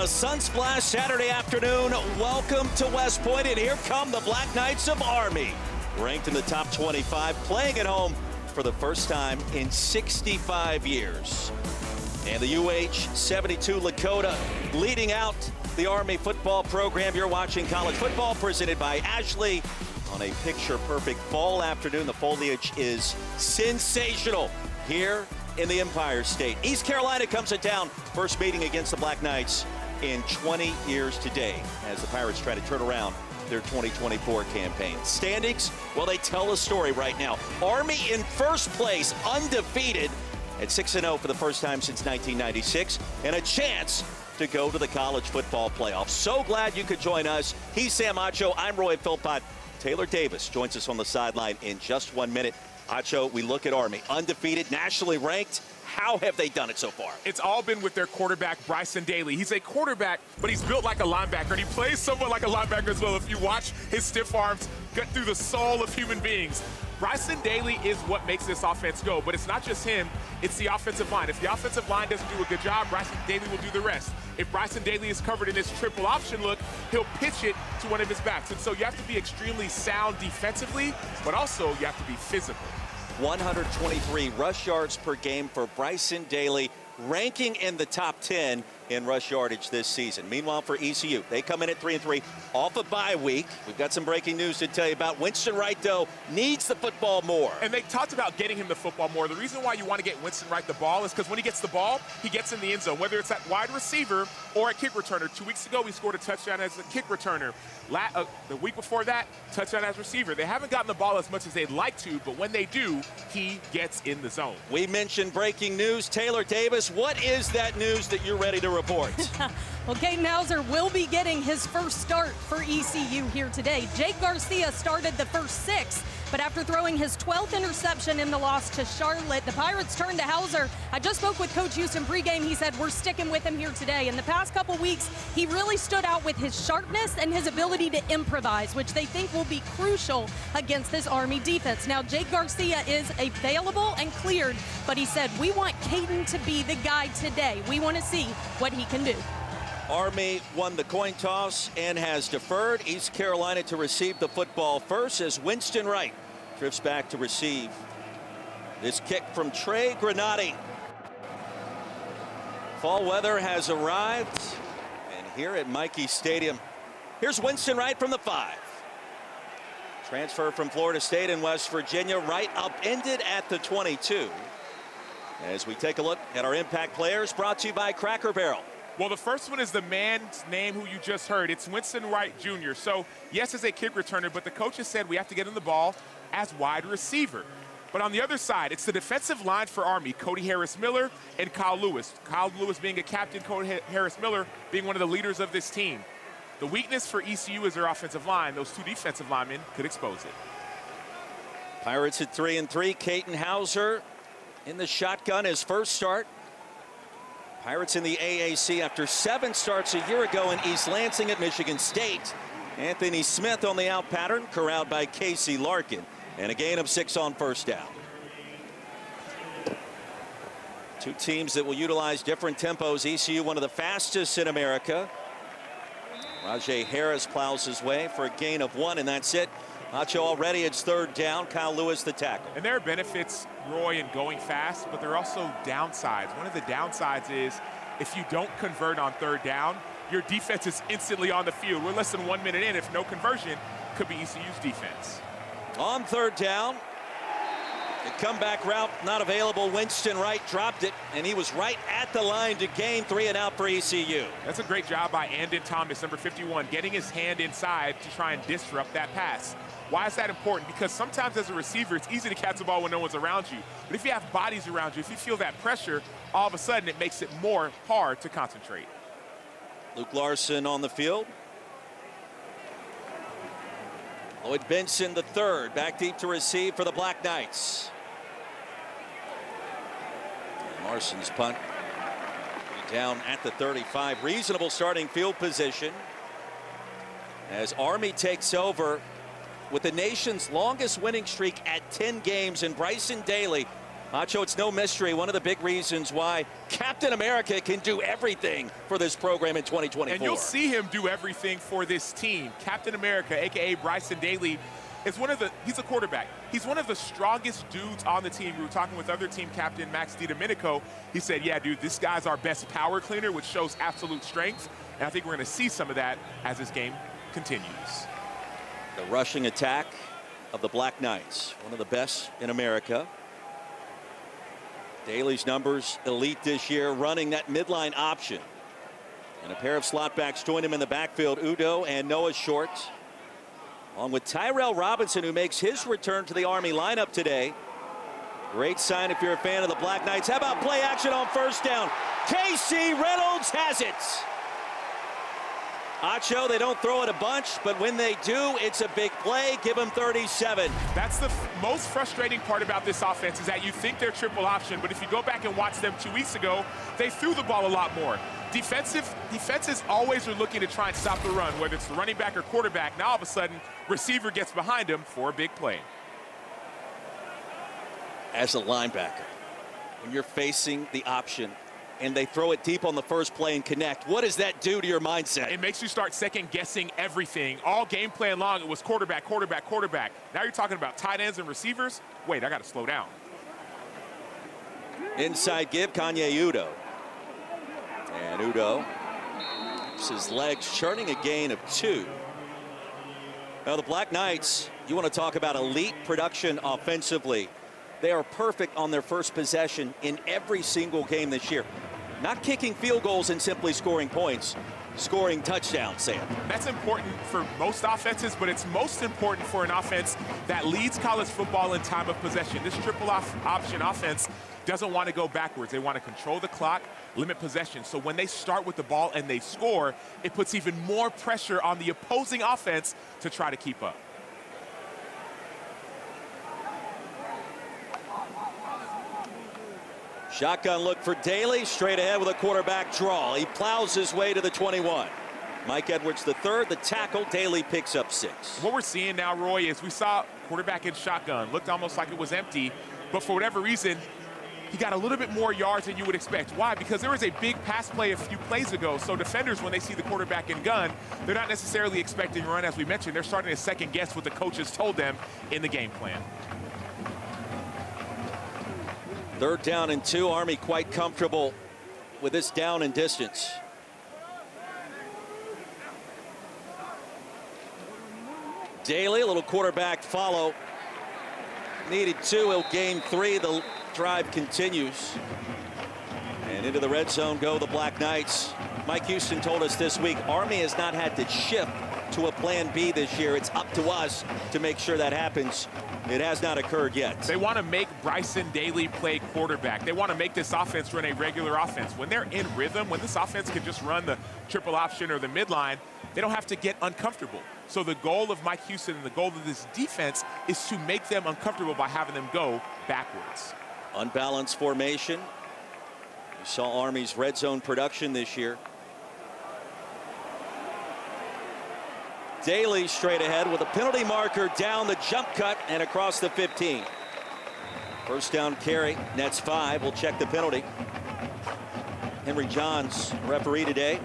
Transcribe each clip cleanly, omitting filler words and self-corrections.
a sun-splashed Saturday afternoon. Welcome to West Point, and here come the Black Knights of Army. Ranked in the top 25, playing at home for the first time in 65 years. And the UH-72 Lakota leading out the Army football program. You're watching college football presented by Ashley on a picture-perfect fall afternoon. The foliage is sensational here in the Empire State. East Carolina comes to town. First meeting against the Black Knights in 20 years today as the Pirates try to turn around their 2024 campaign. Standings, well, they tell a story right now. Army in first place, undefeated at 6-0 for the first time since 1996, and a chance to go to the college football playoffs. So glad you could join us. He's Sam Acho. I'm Roy Philpott. Taylor Davis joins us on the sideline in just 1 minute. Acho, we look at Army, undefeated, nationally ranked. How have they done it so far? It's all been with their quarterback, Bryson Daly. He's a quarterback, but he's built like a linebacker, and he plays somewhat like a linebacker as well. If you watch his stiff arms get through the soul of human beings, Bryson Daly is what makes this offense go. But it's not just him, it's the offensive line. If the offensive line doesn't do a good job, Bryson Daly will do the rest. If Bryson Daly is covered in this triple option look, he'll pitch it to one of his backs. And so you have to be extremely sound defensively, but also you have to be physical. 123 rush yards per game for Bryson Daly, ranking in the top 10 in rush yardage this season. Meanwhile, for ECU, they come in at 3-3 off a bye week. We've got some breaking news to tell you about. Winston Wright, though, needs the football more. And they talked about getting him the football more. The reason why you want to get Winston Wright the ball is because when he gets the ball, he gets in the end zone, whether it's at wide receiver or at kick returner. 2 weeks ago, he scored a touchdown as a kick returner. The week before that, touchdown as receiver. They haven't gotten the ball as much as they'd like to, but when they do, he gets in the zone. We mentioned breaking news. Taylor Davis, what is that news that you're ready to report? Well, Katin Houser will be getting his first start for ECU here today. Jake Garcia started the first 6, but after throwing his 12th interception in the loss to Charlotte, the Pirates turned to Houser. I just spoke with Coach Houston pregame. He said, we're sticking with him here today. In the past couple weeks, he really stood out with his sharpness and his ability to improvise, which they think will be crucial against this Army defense. Now, Jake Garcia is available and cleared, but he said, we want Katin to be the guy today. We want to see what he can do. Army won the coin toss and has deferred. East Carolina to receive the football first as Winston Wright drifts back to receive this kick from Trey Granati. Fall weather has arrived, and here at Michie Stadium, here's Winston Wright from the 5. Transfer from Florida State in West Virginia. Wright upended at the 22. As we take a look at our impact players, brought to you by Cracker Barrel. Well, the first one is the man's name who you just heard. It's Winston Wright Jr. So, yes, as a kick returner, but the coaches said we have to get him the ball as wide receiver. But on the other side, it's the defensive line for Army, Cody Harris-Miller and Kyle Lewis. Kyle Lewis being a captain, Cody Harris-Miller being one of the leaders of this team. The weakness for ECU is their offensive line. Those two defensive linemen could expose it. Pirates at 3-3. Katin Houser in the shotgun, his first start. Pirates in the AAC after 7 starts a year ago in East Lansing at Michigan State. Anthony Smith on the out pattern, corralled by Casey Larkin. And a gain of 6 on first down. Two teams that will utilize different tempos. ECU, one of the fastest in America. Rajay Harris plows his way for a gain of 1, and that's it. Acho already, it's 3rd down. Kyle Lewis the tackle. And there are benefits, Roy, in going fast, but there are also downsides. One of the downsides is if you don't convert on 3rd down, your defense is instantly on the field. We're less than 1 minute in. If no conversion, could be ECU's defense. On 3rd down, the comeback route not available. Winston Wright dropped it, and he was right at the line to gain 3 and out for ECU. That's a great job by Andon Thomas, number 51, getting his hand inside to try and disrupt that pass. Why is that important? Because sometimes as a receiver, it's easy to catch the ball when no one's around you. But if you have bodies around you, if you feel that pressure, all of a sudden it makes it more hard to concentrate. Luke Larson on the field. Lloyd Benson the 3rd, back deep to receive for the Black Knights. Larson's punt down at the 35. Reasonable starting field position as Army takes over with the nation's longest winning streak at 10 games, and Bryson Daly Acho, it's no mystery. One of the big reasons why Captain America can do everything for this program in 2024. And you'll see him do everything for this team. Captain America, a.k.a. Bryson Daly, he's a quarterback. He's one of the strongest dudes on the team. We were talking with other team captain Max DiDomenico. He said, yeah, dude, this guy's our best power cleaner, which shows absolute strength. And I think we're going to see some of that as this game continues. The rushing attack of the Black Knights, one of the best in America. Daly's numbers elite this year, running that midline option. And a pair of slot backs join him in the backfield, Udoh and Noah Short. Along with Tyrell Robinson, who makes his return to the Army lineup today. Great sign if you're a fan of the Black Knights. How about play action on first down? Casey Reynolds has it. Acho, they don't throw it a bunch, but when they do, it's a big play. Give them 37. That's the most frustrating part about this offense is that you think they're triple option, but if you go back and watch them 2 weeks ago, they threw the ball a lot more. Defenses always are looking to try and stop the run, whether it's the running back or quarterback. Now all of a sudden, receiver gets behind him for a big play. As a linebacker, when you're facing the option and they throw it deep on the first play and connect, what does that do to your mindset? It makes you start second-guessing everything. All game plan long, it was quarterback, quarterback, quarterback. Now you're talking about tight ends and receivers. Wait, I got to slow down. Inside give, Kanye Udoh. And Udoh keeps his legs, churning a gain of 2. Now the Black Knights, you want to talk about elite production offensively. They are perfect on their first possession in every single game this year. Not kicking field goals and simply scoring points, scoring touchdowns, Sam. That's important for most offenses, but it's most important for an offense that leads college football in time of possession. This triple option offense doesn't want to go backwards. They want to control the clock, limit possession. So when they start with the ball and they score, it puts even more pressure on the opposing offense to try to keep up. Shotgun look for Daly, straight ahead with a quarterback draw. He plows his way to the 21. Mike Edwards the third, the tackle. Daly picks up 6. What we're seeing now, Roy, is we saw quarterback in shotgun. Looked almost like it was empty, but for whatever reason, he got a little bit more yards than you would expect. Why? Because there was a big pass play a few plays ago. So defenders, when they see the quarterback in gun, they're not necessarily expecting a run. As we mentioned, they're starting to second guess what the coaches told them in the game plan. 3rd down and 2. Army quite comfortable with this down and distance. Daly, a little quarterback follow. Needed 2, he'll gain 3. The drive continues. And into the red zone go the Black Knights. Mike Houston told us this week, Army has not had to shift to a plan B this year. It's up to us to make sure that happens. It has not occurred yet. They want to make Bryson Daly play quarterback. They want to make this offense run a regular offense. When they're in rhythm, when this offense can just run the triple option or the midline, they don't have to get uncomfortable. So the goal of Mike Houston and the goal of this defense is to make them uncomfortable by having them go backwards. Unbalanced formation. You saw Army's red zone production this year. Daly straight ahead with a penalty marker down the jump cut and across the 15. First down carry, Nets 5. We'll check the penalty. Henry Johns, referee today.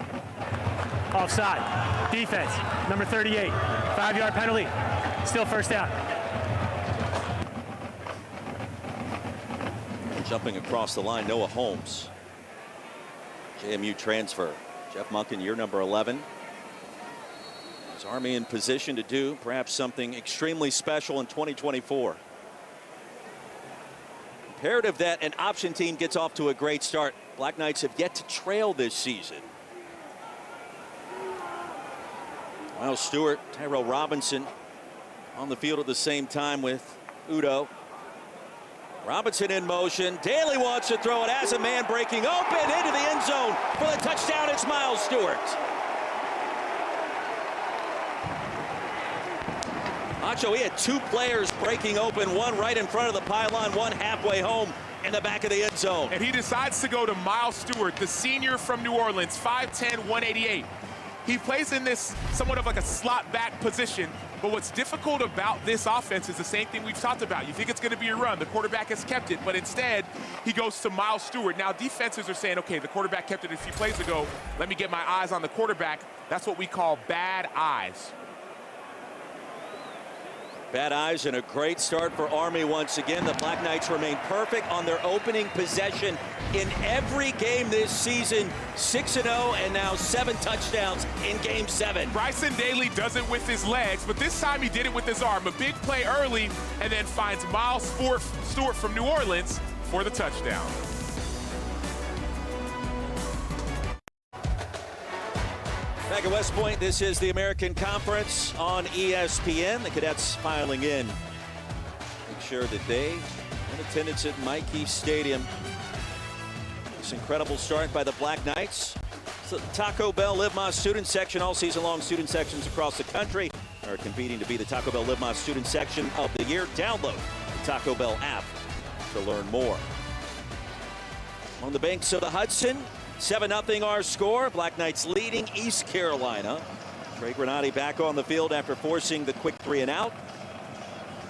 Offside. Defense, number 38. 5-yard penalty. Still first down. Jumping across the line, Noah Holmes. JMU transfer. Jeff Monken, year number 11. Is Army in position to do perhaps something extremely special in 2024? Imperative that an option team gets off to a great start. Black Knights have yet to trail this season. Miles Stewart, Tyrell Robinson on the field at the same time with Udoh. Robinson in motion. Daly wants to throw it as a man breaking open into the end zone for the touchdown. It's Miles Stewart. Acho, he had 2 players breaking open, one right in front of the pylon, one halfway home in the back of the end zone. And he decides to go to Miles Stewart, the senior from New Orleans, 5'10", 188. He plays in this somewhat of like a slot back position, but what's difficult about this offense is the same thing we've talked about. You think it's going to be a run. The quarterback has kept it, but instead he goes to Miles Stewart. Now defenses are saying, okay, the quarterback kept it a few plays ago. Let me get my eyes on the quarterback. That's what we call bad eyes. Bad eyes and a great start for Army once again. The Black Knights remain perfect on their opening possession in every game this season. 6-0 and now 7 touchdowns in Game 7. Bryson Daly does it with his legs, but this time he did it with his arm. A big play early and then finds Miles Stewart from New Orleans for the touchdown. Back at West Point, this is the American Conference on ESPN. The Cadets filing in. Make sure that they in attendance at Michie Stadium. This incredible start by the Black Knights. So the Taco Bell Live Más student section all season long. Student sections across the country are competing to be the Taco Bell Live Más student section of the year. Download the Taco Bell app to learn more. On the banks of the Hudson, 7-0 our score. Black Knights leading East Carolina. Trey Granati back on the field after forcing the quick 3-and-out.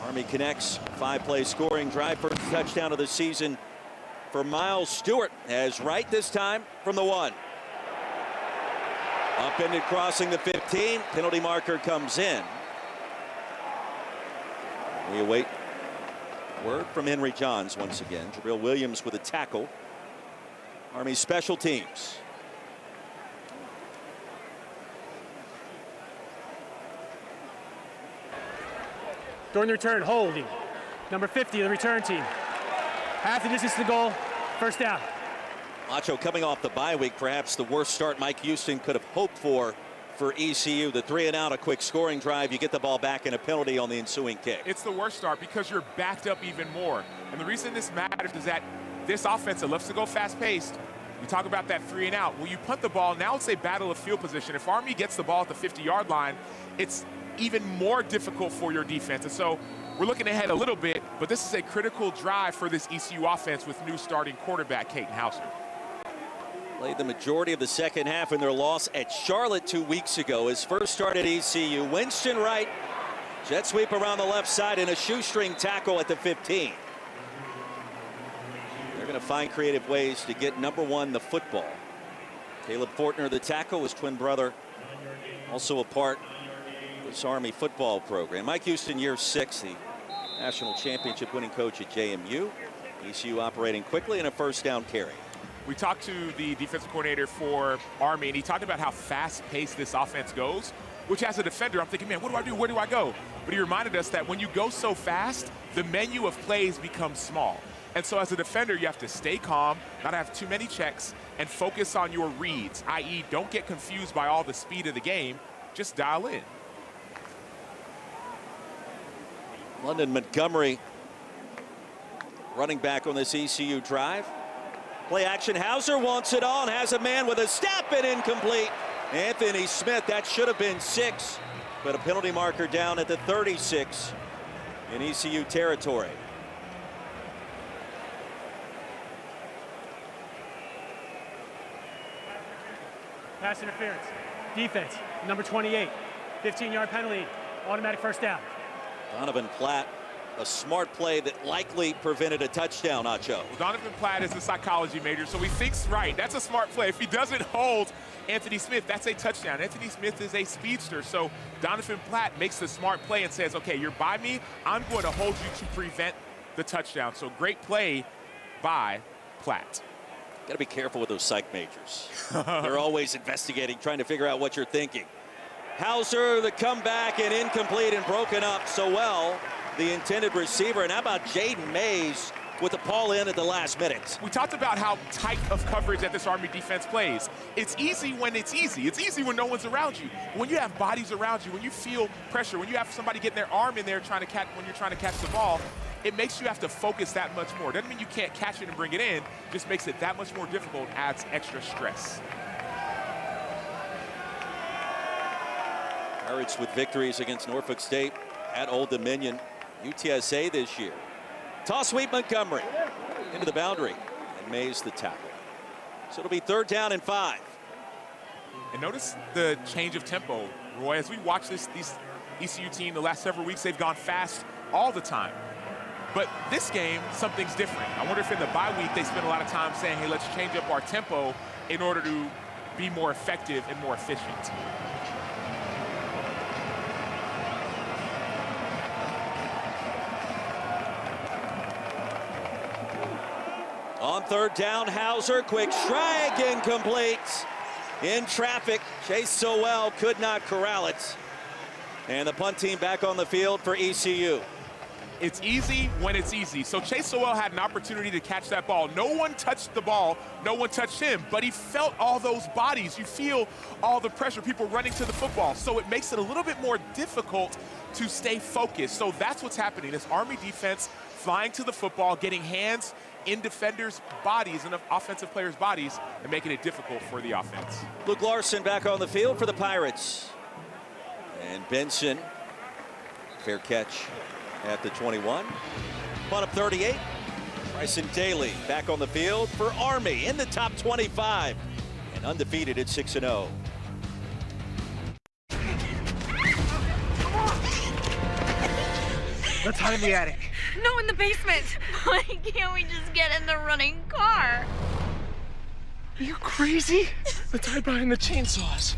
Army connects 5-play scoring drive. First touchdown of the season for Miles Stewart, as right this time from the 1. Upended crossing the 15. Penalty marker comes in. We await word from Henry Johns once again. Jabril Williams with a tackle. Army special teams. During the return, holding. Number 50 of the return team. Half the distance to the goal, first down. Macho coming off the bye week, perhaps the worst start Mike Houston could have hoped for ECU. The 3-and-out, a quick scoring drive. You get the ball back and a penalty on the ensuing kick. It's the worst start because you're backed up even more. And the reason this matters is that this offense that loves to go fast-paced. You talk about that 3-and-out. When you punt the ball, now it's a battle of field position. If Army gets the ball at the 50-yard line, it's even more difficult for your defense. And so we're looking ahead a little bit, but this is a critical drive for this ECU offense with new starting quarterback Katin Hauser. Played the majority of the second half in their loss at Charlotte 2 weeks ago. His first start at ECU. Winston Wright, jet sweep around the left side and a shoestring tackle at the 15. They're going to find creative ways to get number 1 the football. Caleb Fortner, the tackle, his twin brother, also a part of this Army football program. Mike Houston, year 6, the national championship winning coach at JMU. ECU operating quickly and a first down carry. We talked to the defensive coordinator for Army, and he talked about how fast-paced this offense goes, which as a defender, I'm thinking, man, what do I do? Where do I go? But he reminded us that when you go so fast, the menu of plays becomes small. And so as a defender, you have to stay calm, not have too many checks, and focus on your reads, i.e. don't get confused by all the speed of the game. Just dial in. London Montgomery running back on this ECU drive. Play action. Hauser wants it on. Has a man with a step and incomplete. Anthony Smith, that should have been 6, but a penalty marker down at the 36 in ECU territory. Pass interference. Defense, number 28. 15-yard penalty, automatic first down. Donovan Platt, a smart play that likely prevented a touchdown, Acho. Donovan Platt is a psychology major, so he thinks right. That's a smart play. If he doesn't hold Anthony Smith, that's a touchdown. Anthony Smith is a speedster, so Donovan Platt makes the smart play and says, okay, you're by me. I'm going to hold you to prevent the touchdown. So great play by Platt. Got to be careful with those psych majors. They're always investigating, trying to figure out what you're thinking. Hauser, the comeback, and incomplete and broken up so well. The intended receiver. And how about Jaden Mays with the ball in at the last minute? We talked about how tight of coverage that this Army defense plays. It's easy when it's easy. It's easy when no one's around you. When you have bodies around you, when you feel pressure, when you have somebody getting their arm in there trying to catch, when you're trying to catch the ball, it makes you have to focus that much more. Doesn't mean you can't catch it and bring it in, just makes it that much more difficult, adds extra stress. Pirates with victories against Norfolk State at Old Dominion. UTSA this year. Toss sweep Montgomery into the boundary, and Mays the tackle. So it'll be 3rd down and 5. And notice the change of tempo, Roy. As we watch these ECU team the last several weeks, they've gone fast all the time. But this game, something's different. I wonder if in the bye week they spent a lot of time saying, hey, let's change up our tempo in order to be more effective and more efficient. On third down, Hauser, quick strike, incomplete. In traffic, Chase Sowell could not corral it. And the punt team back on the field for ECU. It's easy when it's easy. So Chase Sowell had an opportunity to catch that ball. No one touched the ball. No one touched him. But he felt all those bodies. You feel all the pressure, people running to the football. So it makes it a little bit more difficult to stay focused. So that's what's happening. This Army defense flying to the football, getting hands in defenders' bodies and offensive players' bodies, and making it difficult for the offense. Luke Larson back on the field for the Pirates. And Benson, fair catch at the 21. Punt up 38. Bryson Daly back on the field for Army in the top 25 and undefeated at 6-0. Let's hide in the attic. No, in the basement. Why can't we just get in the running car? Are you crazy? Let's hide behind the chainsaws.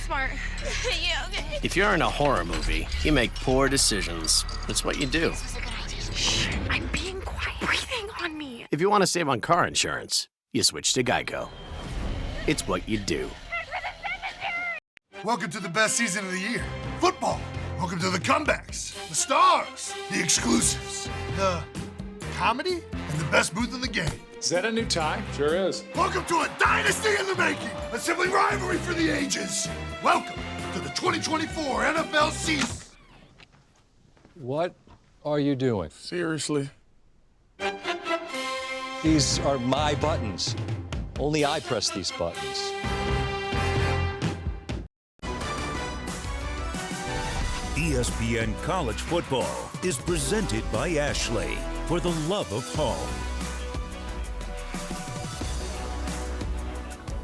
Smart. Yeah, okay. If you're in a horror movie, you make poor decisions. That's what you do. This was a good idea. Shh, I'm being quiet. Breathing on me. If you want to save on car insurance, you switch to Geico. It's what you do. Welcome to the best season of the year. Football. Welcome to the comebacks, the stars, the exclusives, the comedy, and the best booth in the game. Is that a new tie? Sure is. Welcome to a dynasty in the making, a sibling rivalry for the ages. Welcome to the 2024 NFL season. What are you doing? Seriously? These are my buttons. Only I press these buttons. ESPN College Football is presented by Ashley, for the love of home.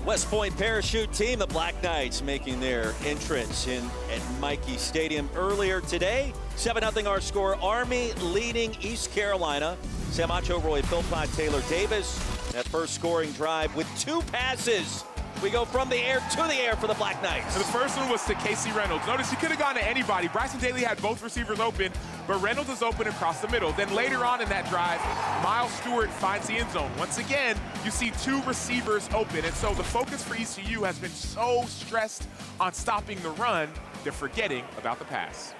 West Point parachute team, the Black Knights, making their entrance in at Michie Stadium earlier today. 7-0 our score. Army leading East Carolina. Sam Acho, Roy Philpott, Taylor Davis. That first scoring drive with 2 passes. We go from the air to the air for the Black Knights. So the first one was to Casey Reynolds. Notice he could have gone to anybody. Bryson Daly had both receivers open, but Reynolds is open across the middle. Then later on in that drive, Miles Stewart finds the end zone. Once again, you see 2 receivers open. And so the focus for ECU has been so stressed on stopping the run, they're forgetting about the pass.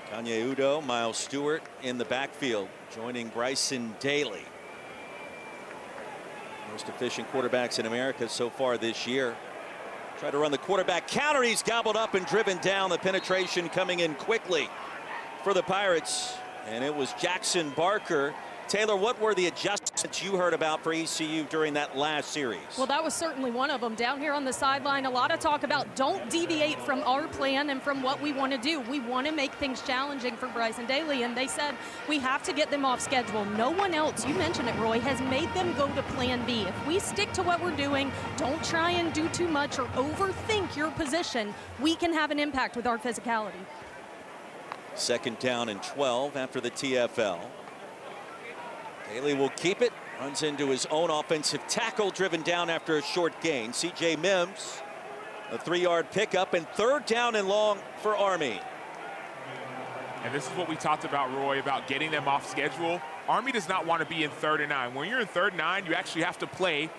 Kanye Udo, Miles Stewart in the backfield, joining Bryson Daly. Most efficient quarterbacks in America so far this year. Try to run the quarterback counter. He's gobbled up and driven down. The penetration coming in quickly for the Pirates. And it was Jackson Barker. Taylor, what were the adjustments you heard about for ECU during that last series? Well, that was certainly one of them. Down here on the sideline, a lot of talk about don't deviate from our plan and from what we want to do. We want to make things challenging for Bryson Daly, and they said we have to get them off schedule. No one else, you mentioned it, Roy, has made them go to plan B. If we stick to what we're doing, don't try and do too much or overthink your position, we can have an impact with our physicality. 2nd down and 12 after the TFL. Daly will keep it, runs into his own offensive tackle, driven down after a short gain. C.J. Mims, a 3-yard pickup, and 3rd down and long for Army. And this is what we talked about, Roy, about getting them off schedule. Army does not want to be in 3rd and 9. When you're in 3rd and 9, you actually have to play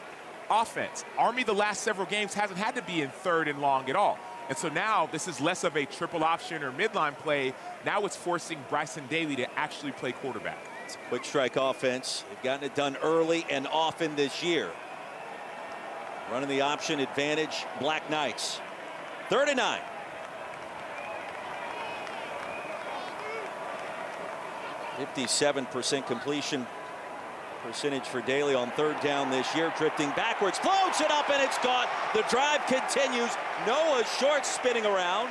offense. Army, the last several games, hasn't had to be in 3rd and long at all. And so now this is less of a triple option or midline play. Now it's forcing Bryson Daly to actually play quarterback. It's a quick strike offense. They've gotten it done early and often this year. Running the option advantage, Black Knights. 3rd and 9. .57% completion percentage for Daly on 3rd down this year. Drifting backwards, floats it up, and it's caught. The drive continues. Noah Short spinning around.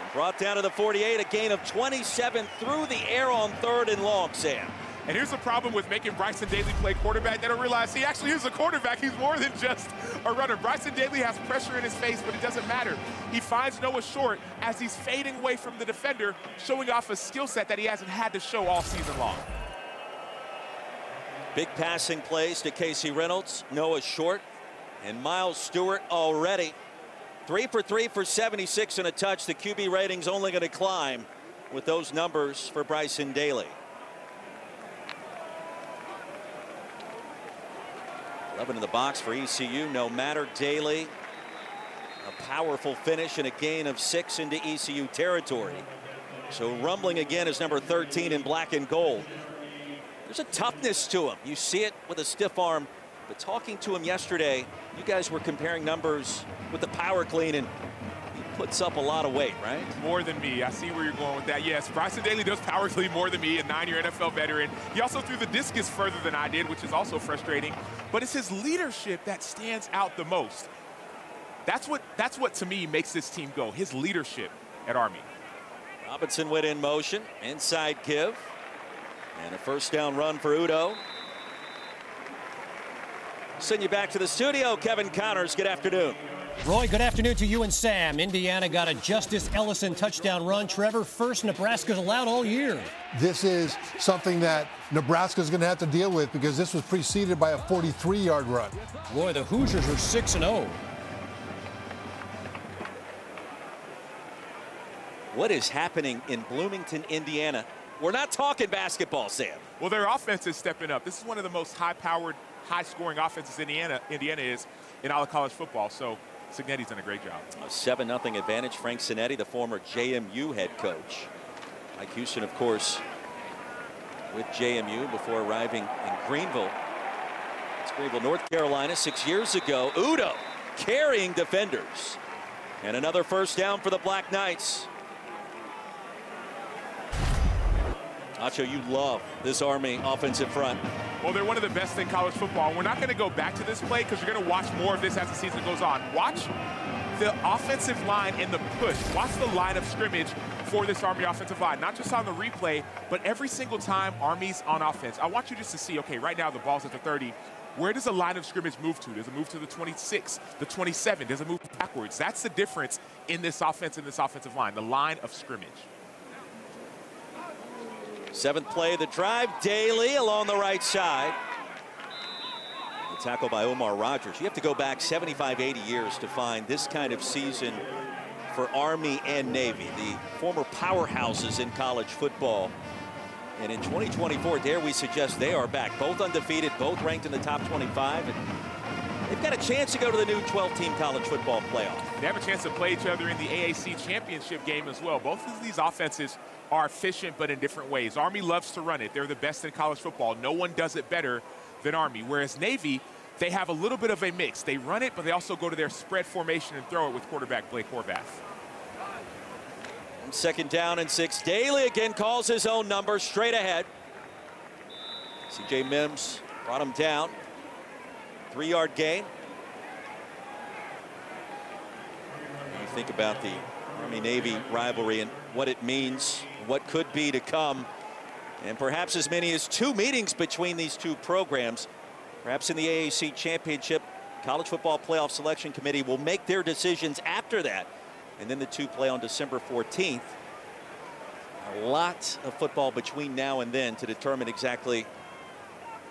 And brought down to the 48, a gain of 27 through the air on 3rd and long, Sam. And here's the problem with making Bryson Daly play quarterback. They don't realize he actually is a quarterback. He's more than just a runner. Bryson Daly has pressure in his face, but it doesn't matter. He finds Noah Short as he's fading away from the defender, showing off a skill set that he hasn't had to show all season long. Big passing plays to Casey Reynolds, Noah Short, and Miles Stewart already. 3 for 3 for 76 and a touch. The QB rating's only going to climb with those numbers for Bryson Daly. 11 in the box for ECU. No matter Daly. A powerful finish and a gain of 6 into ECU territory. So rumbling again is number 13 in black and gold. There's a toughness to him. You see it with a stiff arm. But talking to him yesterday, you guys were comparing numbers with the power clean, and he puts up a lot of weight, right? More than me. I see where you're going with that. Yes, Bryson Daly does power clean more than me, a 9-year NFL veteran. He also threw the discus further than I did, which is also frustrating. But it's his leadership that stands out the most. That's what to me makes this team go, his leadership at Army. Robinson went in motion, inside give, and a first down run for Udo. Send you back to the studio, Kevin Connors. Good afternoon. Roy, good afternoon to you and Sam. Indiana got a Justice Ellison touchdown run. Trevor, first Nebraska's allowed all year. This is something that Nebraska's going to have to deal with because this was preceded by a 43-yard run. Roy, the Hoosiers are 6-0. What is happening in Bloomington, Indiana? We're not talking basketball, Sam. Well, their offense is stepping up. This is one of the most high-powered, high-scoring offenses Indiana is in all of college football. So Cignetti's done a great job. A 7-0 advantage. Frank Cinetti, the former JMU head coach. Mike Houston, of course, with JMU before arriving in Greenville. It's Greenville, North Carolina, 6 years ago. Udo carrying defenders. And another first down for the Black Knights. Nacho, you love this Army offensive front. Well, they're one of the best in college football. We're not going to go back to this play because you're going to watch more of this as the season goes on. Watch the offensive line and the push. Watch the line of scrimmage for this Army offensive line, not just on the replay, but every single time Army's on offense. I want you just to see, okay, right now the ball's at the 30. Where does the line of scrimmage move to? Does it move to the 26, the 27? Does it move backwards? That's the difference in this offense and this offensive line, the line of scrimmage. 7th play of the drive. Daly along the right side. The tackle by Omar Rogers. You have to go back 75, 80 years to find this kind of season for Army and Navy, the former powerhouses in college football. And in 2024, dare we suggest they are back, both undefeated, both ranked in the top 25. And they've got a chance to go to the new 12-team college football playoff. They have a chance to play each other in the AAC championship game as well. Both of these offenses are efficient, but in different ways. Army loves to run it. They're the best in college football. No one does it better than Army. Whereas Navy, they have a little bit of a mix. They run it, but they also go to their spread formation and throw it with quarterback Blake Horvath. 2nd down and 6. Daly again calls his own number straight ahead. CJ Mims brought him down. 3-yard gain. You think about the Army-Navy rivalry and what it means, what could be to come, and perhaps as many as 2 meetings between these two programs. Perhaps in the AAC championship, College Football Playoff Selection Committee will make their decisions after that, and then the 2 play on December 14th. A lot of football between now and then to determine exactly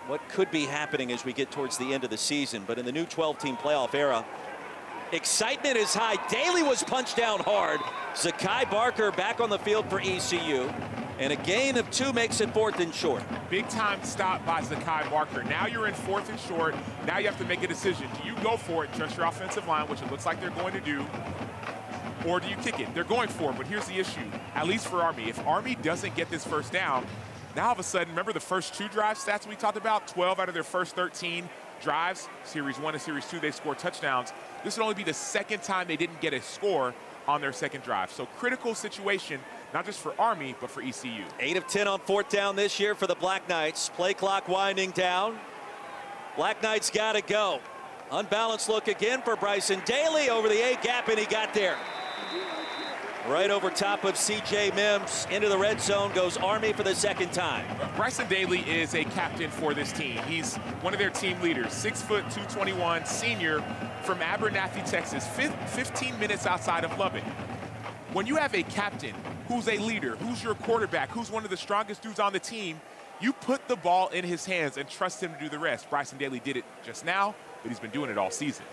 what could be happening as we get towards the end of the season. But in the new 12-team playoff era, excitement is high. Daly was punched down hard. Zakai Barker back on the field for ECU. And a gain of 2 makes it 4th and short. Big time stop by Zakai Barker. Now you're in 4th and short. Now you have to make a decision. Do you go for it, trust your offensive line, which it looks like they're going to do, or do you kick it? They're going for it, but here's the issue, at least for Army. If Army doesn't get this first down, now all of a sudden, remember the first 2 drive stats we talked about? 12 out of their first 13 drives, Series 1 and Series 2, they scored touchdowns. This would only be the 2nd time they didn't get a score on their 2nd drive. So critical situation, not just for Army, but for ECU. 8 of 10 on 4th down this year for the Black Knights. Play clock winding down. Black Knights got to go. Unbalanced look again for Bryson Daly over the A-gap, and he got there. Right over top of C.J. Mims. Into the red zone goes Army for the second time. Bryson Daly is a captain for this team. He's one of their team leaders, 6 foot 221, senior from Abernathy, Texas, 15 minutes outside of Lubbock. When you have a captain who's a leader, who's your quarterback, who's one of the strongest dudes on the team, you put the ball in his hands and trust him to do the rest. Bryson Daly did it just now, but he's been doing it all season.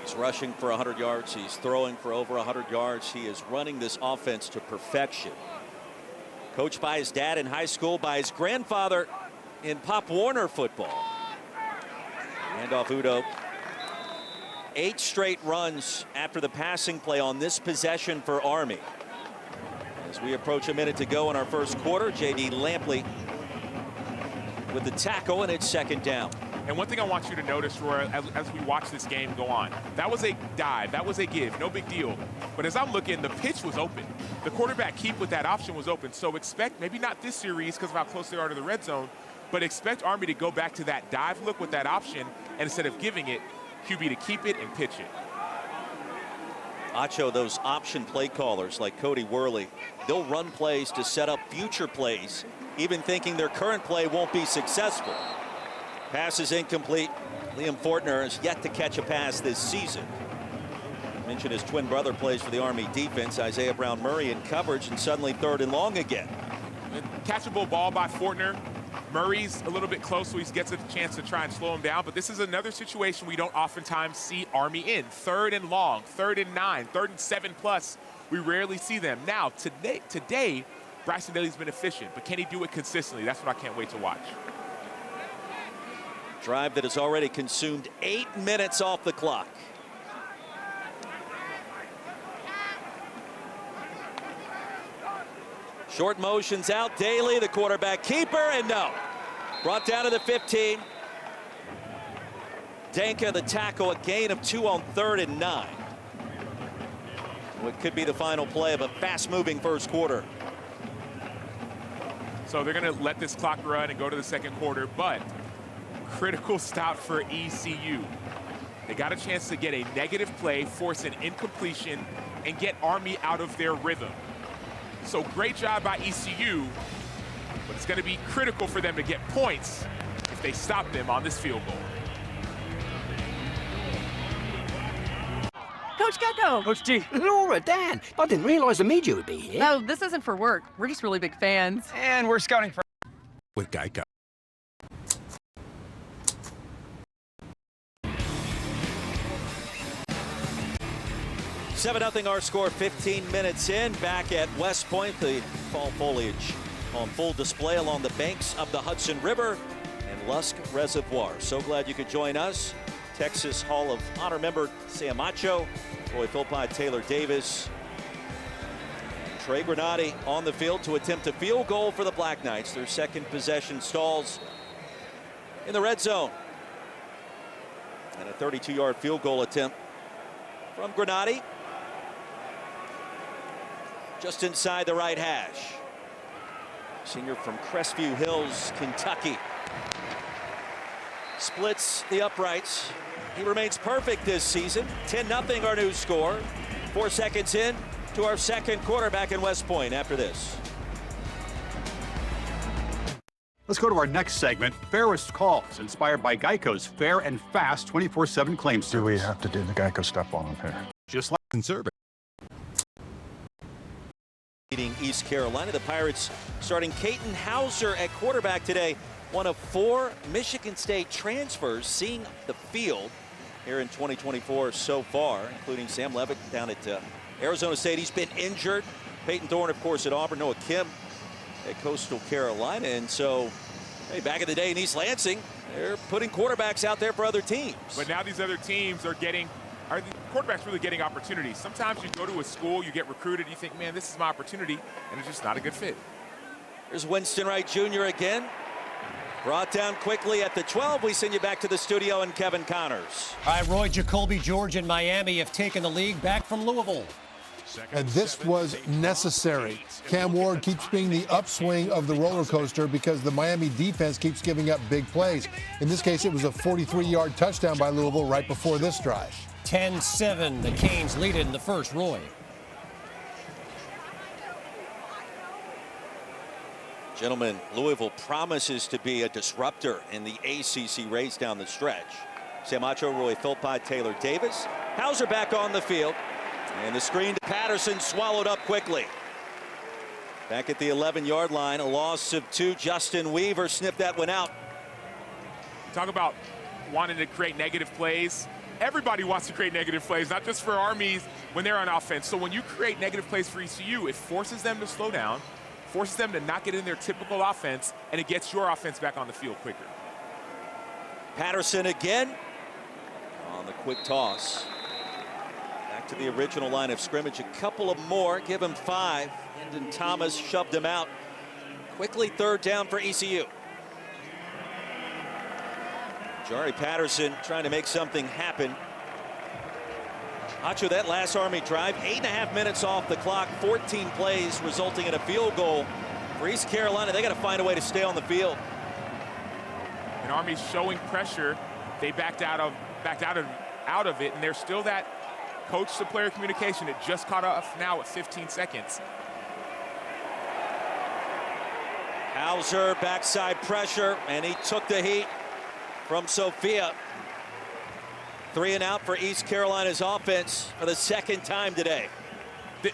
He's rushing for 100 yards. He's throwing for over 100 yards. He is running this offense to perfection. Coached by his dad in high school, by his grandfather in Pop Warner football. Handoff Udoh. 8 straight runs after the passing play on this possession for Army. As we approach a minute to go in our first quarter, J.D. Lampley with the tackle, and it's second down. And one thing I want you to notice, Roy, as we watch this game go on, that was a dive, that was a give, no big deal. But as I'm looking, the pitch was open. The quarterback keep with that option was open. So expect, maybe not this series because of how close they are to the red zone, but expect Army to go back to that dive look with that option, and instead of giving it, QB to keep it and pitch it. Acho, those option play callers like Cody Worley, they'll run plays to set up future plays, even thinking their current play won't be successful. Pass is incomplete. Liam Fortner has yet to catch a pass this season. I mentioned his twin brother plays for the Army defense. Isaiah Brown Murray in coverage, and suddenly 3rd and long again. Catchable ball by Fortner. Murray's a little bit close, so he gets a chance to try and slow him down. But this is another situation we don't oftentimes see Army in. 3rd and long, 3rd and 9, 3rd and 7+. We rarely see them. Now, today, Bryson Daly's been efficient, but can he do it consistently? That's what I can't wait to watch. Drive that has already consumed 8 minutes off the clock. Short motions out. Daly, the quarterback keeper, and no. Brought down to the 15. Danka, the tackle, a gain of 2 on 3rd and 9. What could be the final play of a fast-moving first quarter. So they're going to let this clock run and go to the second quarter, but critical stop for ECU. They got a chance to get a negative play, force an incompletion, and get Army out of their rhythm. So great job by ECU, but it's going to be critical for them to get points if they stop them on this field goal. Coach Gecko. Coach G. Laura, Dan. I didn't realize the media would be here. No, this isn't for work. We're just really big fans. And we're scouting for with Geico. Seven 0 our score 15 minutes in. Back at West Point, the fall foliage on full display along the banks of the Hudson River and Lusk Reservoir. So glad you could join us. Texas Hall of Honor member Sam Acho, Roy Philpott, Taylor Davis, Trey Granati on the field to attempt a field goal for the Black Knights. Their second possession stalls in the red zone. And a 32-yard field goal attempt from Granati. Just inside the right hash. Senior from Crestview Hills, Kentucky. Splits the uprights. He remains perfect this season. 10-0 our new score. 4 seconds in to our second quarter back in West Point after this. Let's go to our next segment, Fairest Calls, inspired by Geico's fair and fast 24/7 claim service. Do we have to do the Geico stuff on here? Just like conservative. Leading East Carolina, the Pirates starting Caton Hauser at quarterback today. One of 4 Michigan State transfers seeing the field here in 2024 so far, including Sam Levitt down at Arizona State. He's been injured. Peyton Thorne, of course, at Auburn. Noah Kim at Coastal Carolina. And so, hey, back in the day in East Lansing, they're putting quarterbacks out there for other teams. But now these other teams are the quarterbacks really getting opportunities? Sometimes you go to a school, you get recruited, you think, man, this is my opportunity, and it's just not a good fit. There's Winston Wright Jr. again. Brought down quickly at the 12. We send you back to the studio and Kevin Connors. All right, Roy, Jacoby George and Miami have taken the league back from Louisville. And this was necessary. Cam Ward keeps being the upswing of the roller coaster because the Miami defense keeps giving up big plays. In this case, it was a 43-yard touchdown by Louisville right before this drive. 10-7, the Canes lead it in the first. Roy. Gentlemen, Louisville promises to be a disruptor in the ACC race down the stretch. Sam Acho, Roy Philpott, Taylor Davis. Hauser back on the field. And the screen to Patterson, swallowed up quickly. Back at the 11-yard line, a loss of 2. Justin Weaver sniffed that one out. Talk about wanting to create negative plays. Everybody wants to create negative plays, not just for Armies when they're on offense. So when you create negative plays for ECU, it forces them to slow down, forces them to not get in their typical offense, and it gets your offense back on the field quicker. Patterson again on the quick toss. Back to the original line of scrimmage. A couple of more, give him 5. Hendon Thomas shoved him out. Quickly third down for ECU. Jari Patterson trying to make something happen. Acho, that last Army drive, 8.5 minutes off the clock, 14 plays, resulting in a field goal for East Carolina. They got to find a way to stay on the field. And Army's showing pressure. They backed out of it, and there's still that coach-to-player communication. It just caught off now at 15 seconds. Hauser, backside pressure, and he took the heat from Sophia. 3 and out for East Carolina's offense for the second time today.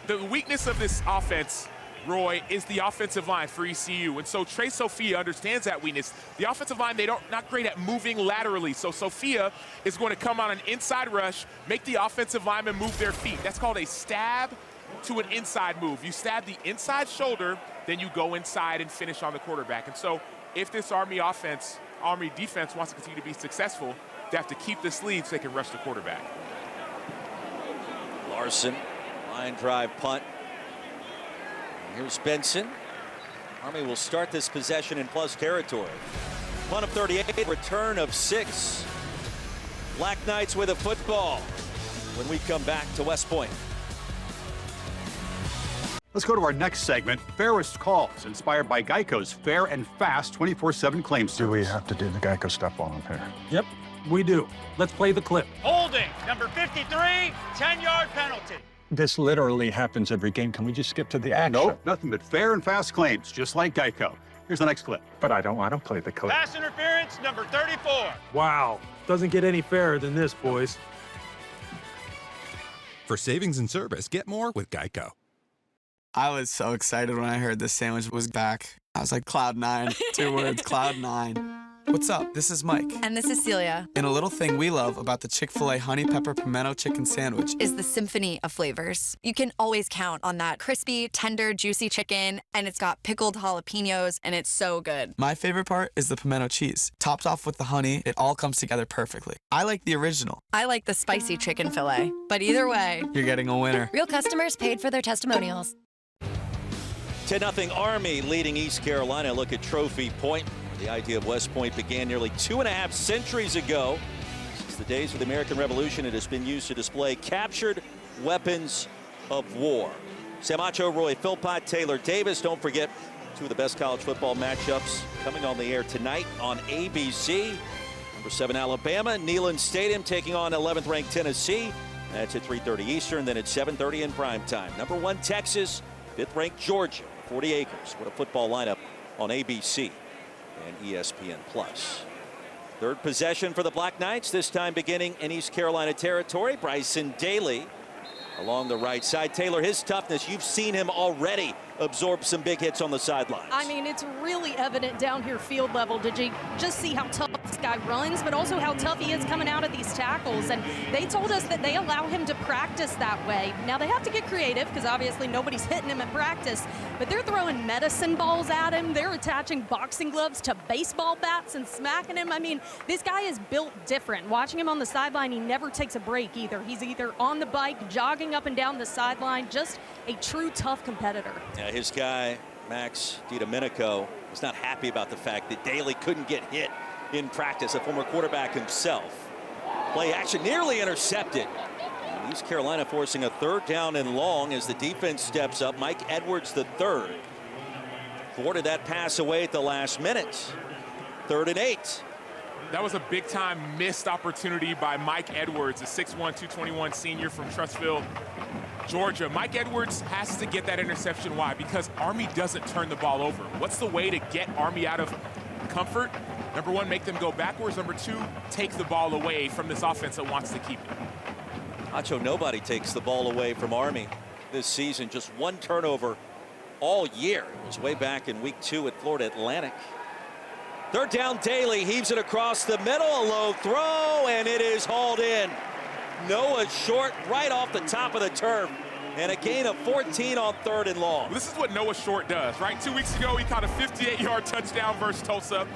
The weakness of this offense, Roy, is the offensive line for ECU. And so Trey Sophia understands that weakness. The offensive line, they're not great at moving laterally. So Sophia is going to come on an inside rush, make the offensive linemen move their feet. That's called a stab to an inside move. You stab the inside shoulder, then you go inside and finish on the quarterback. And so if this Army defense wants to continue to be successful, they have to keep this lead so they can rush the quarterback. Larson, line drive punt. Here's Benson. Army will start this possession in plus territory. Punt of 38, return of 6. Black Knights with a football when we come back to West Point. Let's go to our next segment, Fairest Calls, inspired by Geico's fair and fast 24/7 claim service. Do we have to do the Geico step on him here? Yep, we do. Let's play the clip. Holding, number 53, 10-yard penalty. This literally happens every game. Can we just skip to the action? Nope, nothing but fair and fast claims, just like Geico. Here's the next clip. But I don't play the clip. Pass interference, number 34. Wow, doesn't get any fairer than this, boys. For savings and service, get more with Geico. I was so excited when I heard this sandwich was back. I was like, Cloud9, 2 words, Cloud9. What's up? This is Mike. And this is Celia. And a little thing we love about the Chick-fil-A Honey Pepper Pimento Chicken Sandwich is the symphony of flavors. You can always count on that crispy, tender, juicy chicken, and it's got pickled jalapenos, and it's so good. My favorite part is the pimento cheese. Topped off with the honey, it all comes together perfectly. I like the original. I like the spicy chicken fillet. But either way, you're getting a winner. Real customers paid for their testimonials. 10-0 Army leading East Carolina. Look at Trophy Point. The idea of West Point began nearly 2.5 centuries ago. Since the days of the American Revolution, it has been used to display captured weapons of war. Sam Acho, Roy Philpott, Taylor Davis. Don't forget 2 of the best college football matchups coming on the air tonight on ABC. Number 7 Alabama, Neyland Stadium taking on 11th ranked Tennessee. That's at 3:30 Eastern, then at 7:30 in prime time. Number 1 Texas, 5th ranked Georgia, 40 acres. What a football lineup on ABC and ESPN+. Third possession for the Black Knights, this time beginning in East Carolina territory. Bryson Daly along the right side. Taylor, his toughness, you've seen him already absorb some big hits on the sidelines. I mean, it's really evident down here field level. Did you just see how tough this guy runs, but also how tough he is coming out of these tackles? And they told us that they allow him to practice that way. Now, they have to get creative because obviously nobody's hitting him at practice, but they're throwing medicine balls at him. They're attaching boxing gloves to baseball bats and smacking him. I mean, this guy is built different. Watching him on the sideline, he never takes a break either. He's either on the bike, jogging up and down the sideline, just a true tough competitor. Yeah, his guy, Max DiDomenico, is not happy about the fact that Daly couldn't get hit in practice, a former quarterback himself. Play action nearly intercepted. And East Carolina forcing a 3rd down and long as the defense steps up. Mike Edwards, the 3rd. Thwarted that pass away at the last minute. 3rd and 8. That was a big-time missed opportunity by Mike Edwards, a 6'1", 221 senior from Trussville, Georgia. Mike Edwards has to get that interception. Why? Because Army doesn't turn the ball over. What's the way to get Army out of comfort? Number 1, make them go backwards. Number 2, take the ball away from this offense that wants to keep it. Nacho, nobody takes the ball away from Army this season. Just 1 turnover all year. It was way back in week 2 at Florida Atlantic. 3rd down, Daly heaves it across the middle, a low throw, and it is hauled in. Noah Short right off the top of the turf, and a gain of 14 on 3rd and long. This is what Noah Short does, right? 2 weeks ago, he caught a 58-yard touchdown versus Tulsa.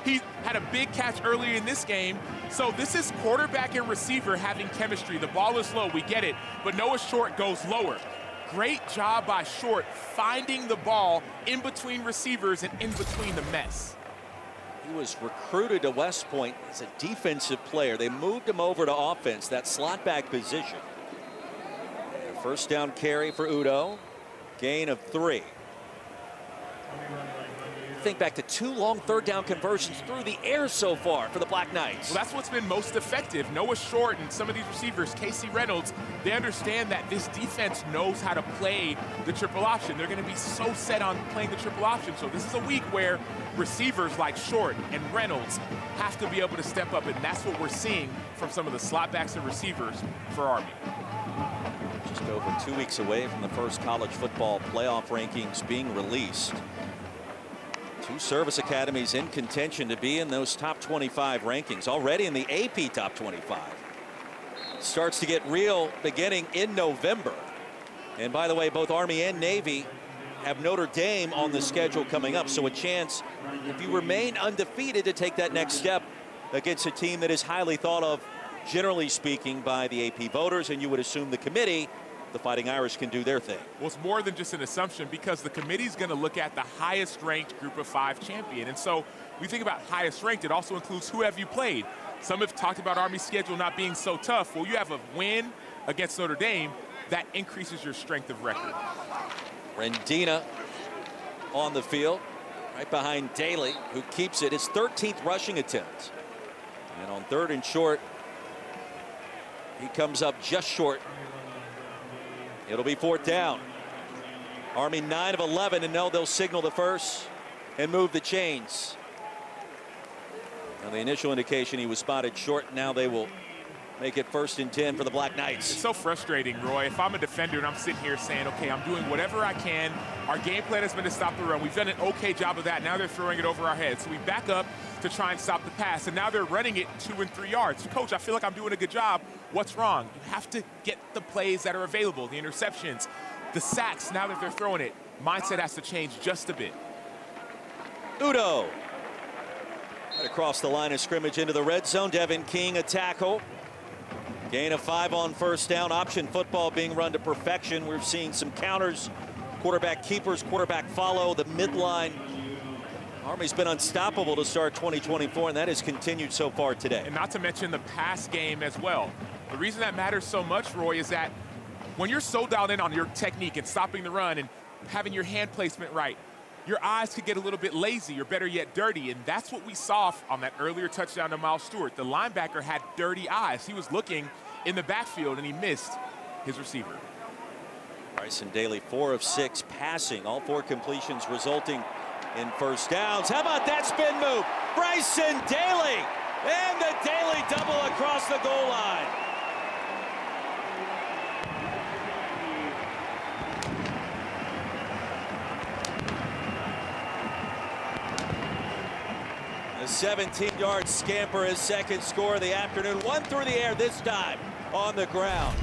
He had a big catch earlier in this game. So this is quarterback and receiver having chemistry. The ball is low, we get it, but Noah Short goes lower. Great job by Short finding the ball in between receivers and in between the mess. He was recruited to West Point as a defensive player. They moved him over to offense, that slot back position. 1st down carry for Udo. Gain of 3. Think back to 2 long 3rd down conversions through the air so far for the Black Knights. Well, that's what's been most effective. Noah Short and some of these receivers, Casey Reynolds, they understand that this defense knows how to play the triple option. They're going to be so set on playing the triple option. So this is a week where receivers like Short and Reynolds have to be able to step up, and that's what we're seeing from some of the slot backs and receivers for Army. Just over 2 weeks away from the first college football playoff rankings being released. 2 service academies in contention to be in those top 25 rankings, already in the AP top 25. Starts to get real beginning in November. And by the way, both Army and Navy have Notre Dame on the schedule coming up, so a chance, if you remain undefeated, to take that next step against a team that is highly thought of, generally speaking, by the AP voters, and you would assume the committee. The Fighting Irish can do their thing. Well, it's more than just an assumption, because the committee's going to look at the highest ranked group of 5 champion. And so we think about highest ranked, it also includes who have you played. Some have talked about Army's schedule not being so tough. Well, you have a win against Notre Dame, that increases your strength of record. Rendina on the field, right behind Daly, who keeps it his 13th rushing attempt. And on 3rd and short, he comes up just short. It'll be 4th down. Army 9 of 11, and no, they'll signal the first and move the chains. Now the initial indication he was spotted short. Now they will make it 1st and 10 for the Black Knights. It's so frustrating, Roy. If I'm a defender and I'm sitting here saying, okay, I'm doing whatever I can. Our game plan has been to stop the run. We've done an okay job of that. Now they're throwing it over our heads. So we back up to try and stop the pass, and now they're running it 2 and 3 yards. Coach, I feel like I'm doing a good job. What's wrong? You have to get the plays that are available, the interceptions, the sacks. Now that they're throwing it, mindset has to change just a bit. Udo right across the line of scrimmage into the red zone. Devin King, a tackle. Gain of 5 on 1st down. Option football being run to perfection. We're seeing some counters, quarterback keepers, quarterback follow, the midline. Army's been unstoppable to start 2024, and that has continued so far today. And not to mention the pass game as well. The reason that matters so much, Roy, is that when you're so dialed in on your technique and stopping the run and having your hand placement right, your eyes could get a little bit lazy, or better yet, dirty. And that's what we saw on that earlier touchdown to Miles Stewart. The linebacker had dirty eyes. He was looking in the backfield, and he missed his receiver. Bryson Daly, 4 of 6 passing, all 4 completions resulting in 1st downs. How about that spin move? Bryson Daly, and the Daly double across the goal line. A 17-yard scamper, his 2nd score of the afternoon. 1 through the air, this time on the ground.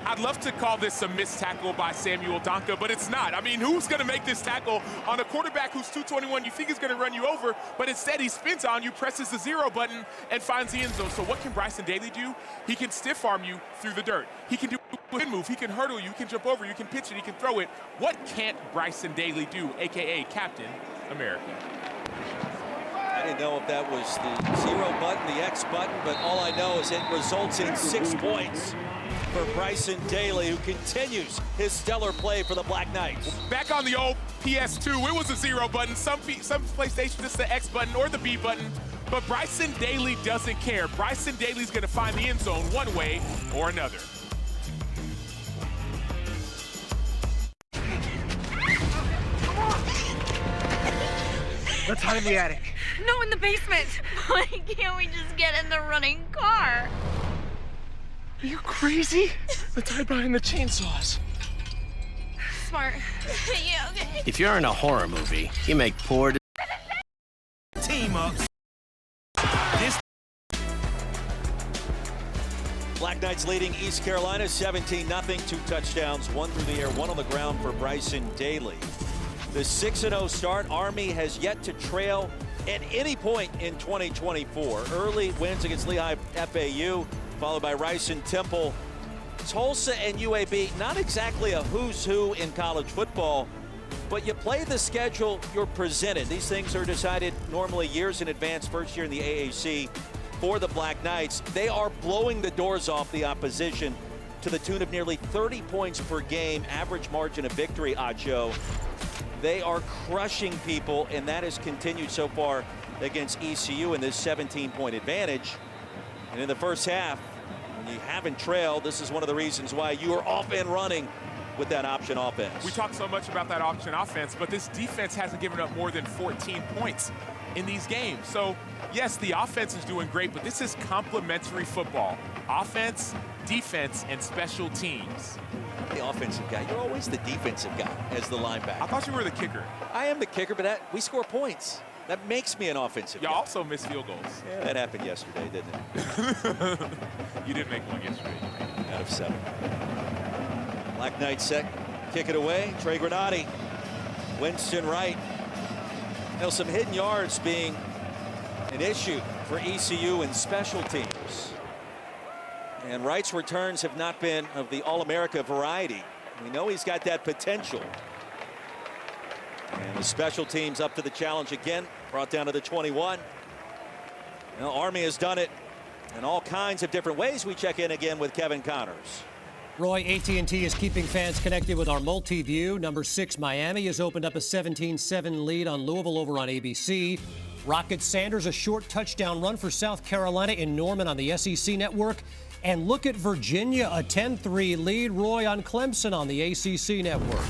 I'd love to call this a missed tackle by Samuel Donka, but it's not. I mean, who's going to make this tackle on a quarterback who's 221? You think is going to run you over, but instead he spins on you, presses the 0 button, and finds the end zone. So what can Bryson Daly do? He can stiff arm you through the dirt. He can do a spin move. He can hurdle you. He can jump over. You can pitch it. He can throw it. What can't Bryson Daly do, a.k.a. Captain America? I didn't know if that was the 0 button, the X button, but all I know is it results in 6 points for Bryson Daly, who continues his stellar play for the Black Knights. Back on the old PS2, it was a 0 button. Some PlayStation, it's the X button or the B button. But Bryson Daly doesn't care. Bryson Daly's going to find the end zone one way or another. Let's hide in the attic. No, in the basement. Why can't we just get in the running car? Are you crazy? Let's hide behind the chainsaws. Smart. Yeah, okay. If you're in a horror movie, you make poor Team ups. Black Knights leading East Carolina 17-0, 2 touchdowns, 1 through the air, 1 on the ground for Bryson Daly. The 6-0 start, Army has yet to trail at any point in 2024. Early wins against Lehigh FAU, followed by Rice and Temple. Tulsa and UAB, not exactly a who's who in college football, but you play the schedule you're presented. These things are decided normally years in advance, first year in the AAC for the Black Knights. They are blowing the doors off the opposition to the tune of nearly 30 points per game, average margin of victory, Acho. They are crushing people, and that has continued so far against ECU in this 17-point advantage. And in the first half, when you haven't trailed, this is one of the reasons why you are off and running with that option offense. We talk so much about that option offense, but this defense hasn't given up more than 14 points in these games. So, yes, the offense is doing great, but this is complementary football. Offense, defense, and special teams. The offensive guy. You're always the defensive guy as the linebacker. I thought you were the kicker. I am the kicker, but we score points. That makes me an offensive guy. You also miss field goals. Yeah, that happened yesterday, didn't it? You did make one yesterday. Out of 7. Black Knights set, kick it away. Trey Granati, Winston Wright. You know, some hidden yards being an issue for ECU in special teams. And Wright's returns have not been of the All-America variety. We know he's got that potential. And the special teams up to the challenge again, brought down to the 21. Now, Army has done it in all kinds of different ways. We check in again with Kevin Connors. Roy, AT&T is keeping fans connected with our multi-view. Number 6, Miami has opened up a 17-7 lead on Louisville over on ABC. Rocket Sanders, a short touchdown run for South Carolina in Norman on the SEC network. And look at Virginia, a 10-3 lead, Roy, on Clemson on the ACC network.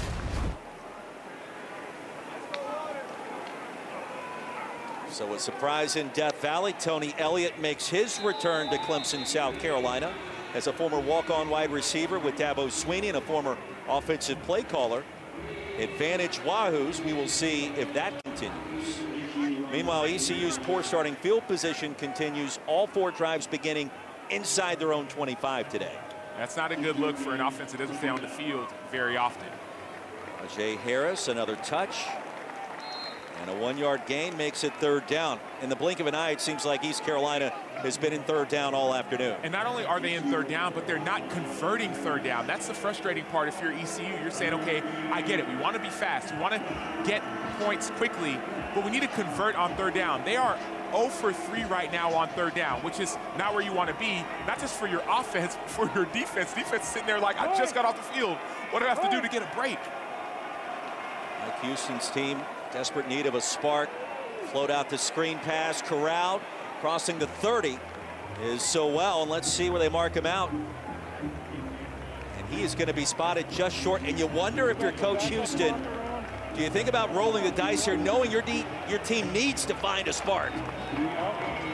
So a surprise in Death Valley. Tony Elliott makes his return to Clemson, South Carolina, as a former walk-on wide receiver with Dabo Swinney and a former offensive play caller. Advantage Wahoos. We will see if that continues. Meanwhile, ECU's poor starting field position continues. All 4 drives beginning inside their own 25 today. That's not a good look for an offense that doesn't stay on the field very often. Ajay Harris, another touch. And a 1-yard gain makes it 3rd down. In the blink of an eye, it seems like East Carolina has been in 3rd down all afternoon. And not only are they in 3rd down, but they're not converting 3rd down. That's the frustrating part. If you're ECU, you're saying, okay, I get it. We want to be fast. We want to get points quickly, but we need to convert on 3rd down. They are 0 for 3 right now on 3rd down, which is not where you want to be, not just for your offense, but for your defense. Defense is sitting there like, I just got off the field. What do I have to do to get a break? Mike Houston's team, desperate need of a spark. Float out the screen pass, corralled, crossing the 30 is so well, and let's see where they mark him out. And he is going to be spotted just short, and you wonder if you're Coach Houston, do you think about rolling the dice here, knowing your team needs to find a spark?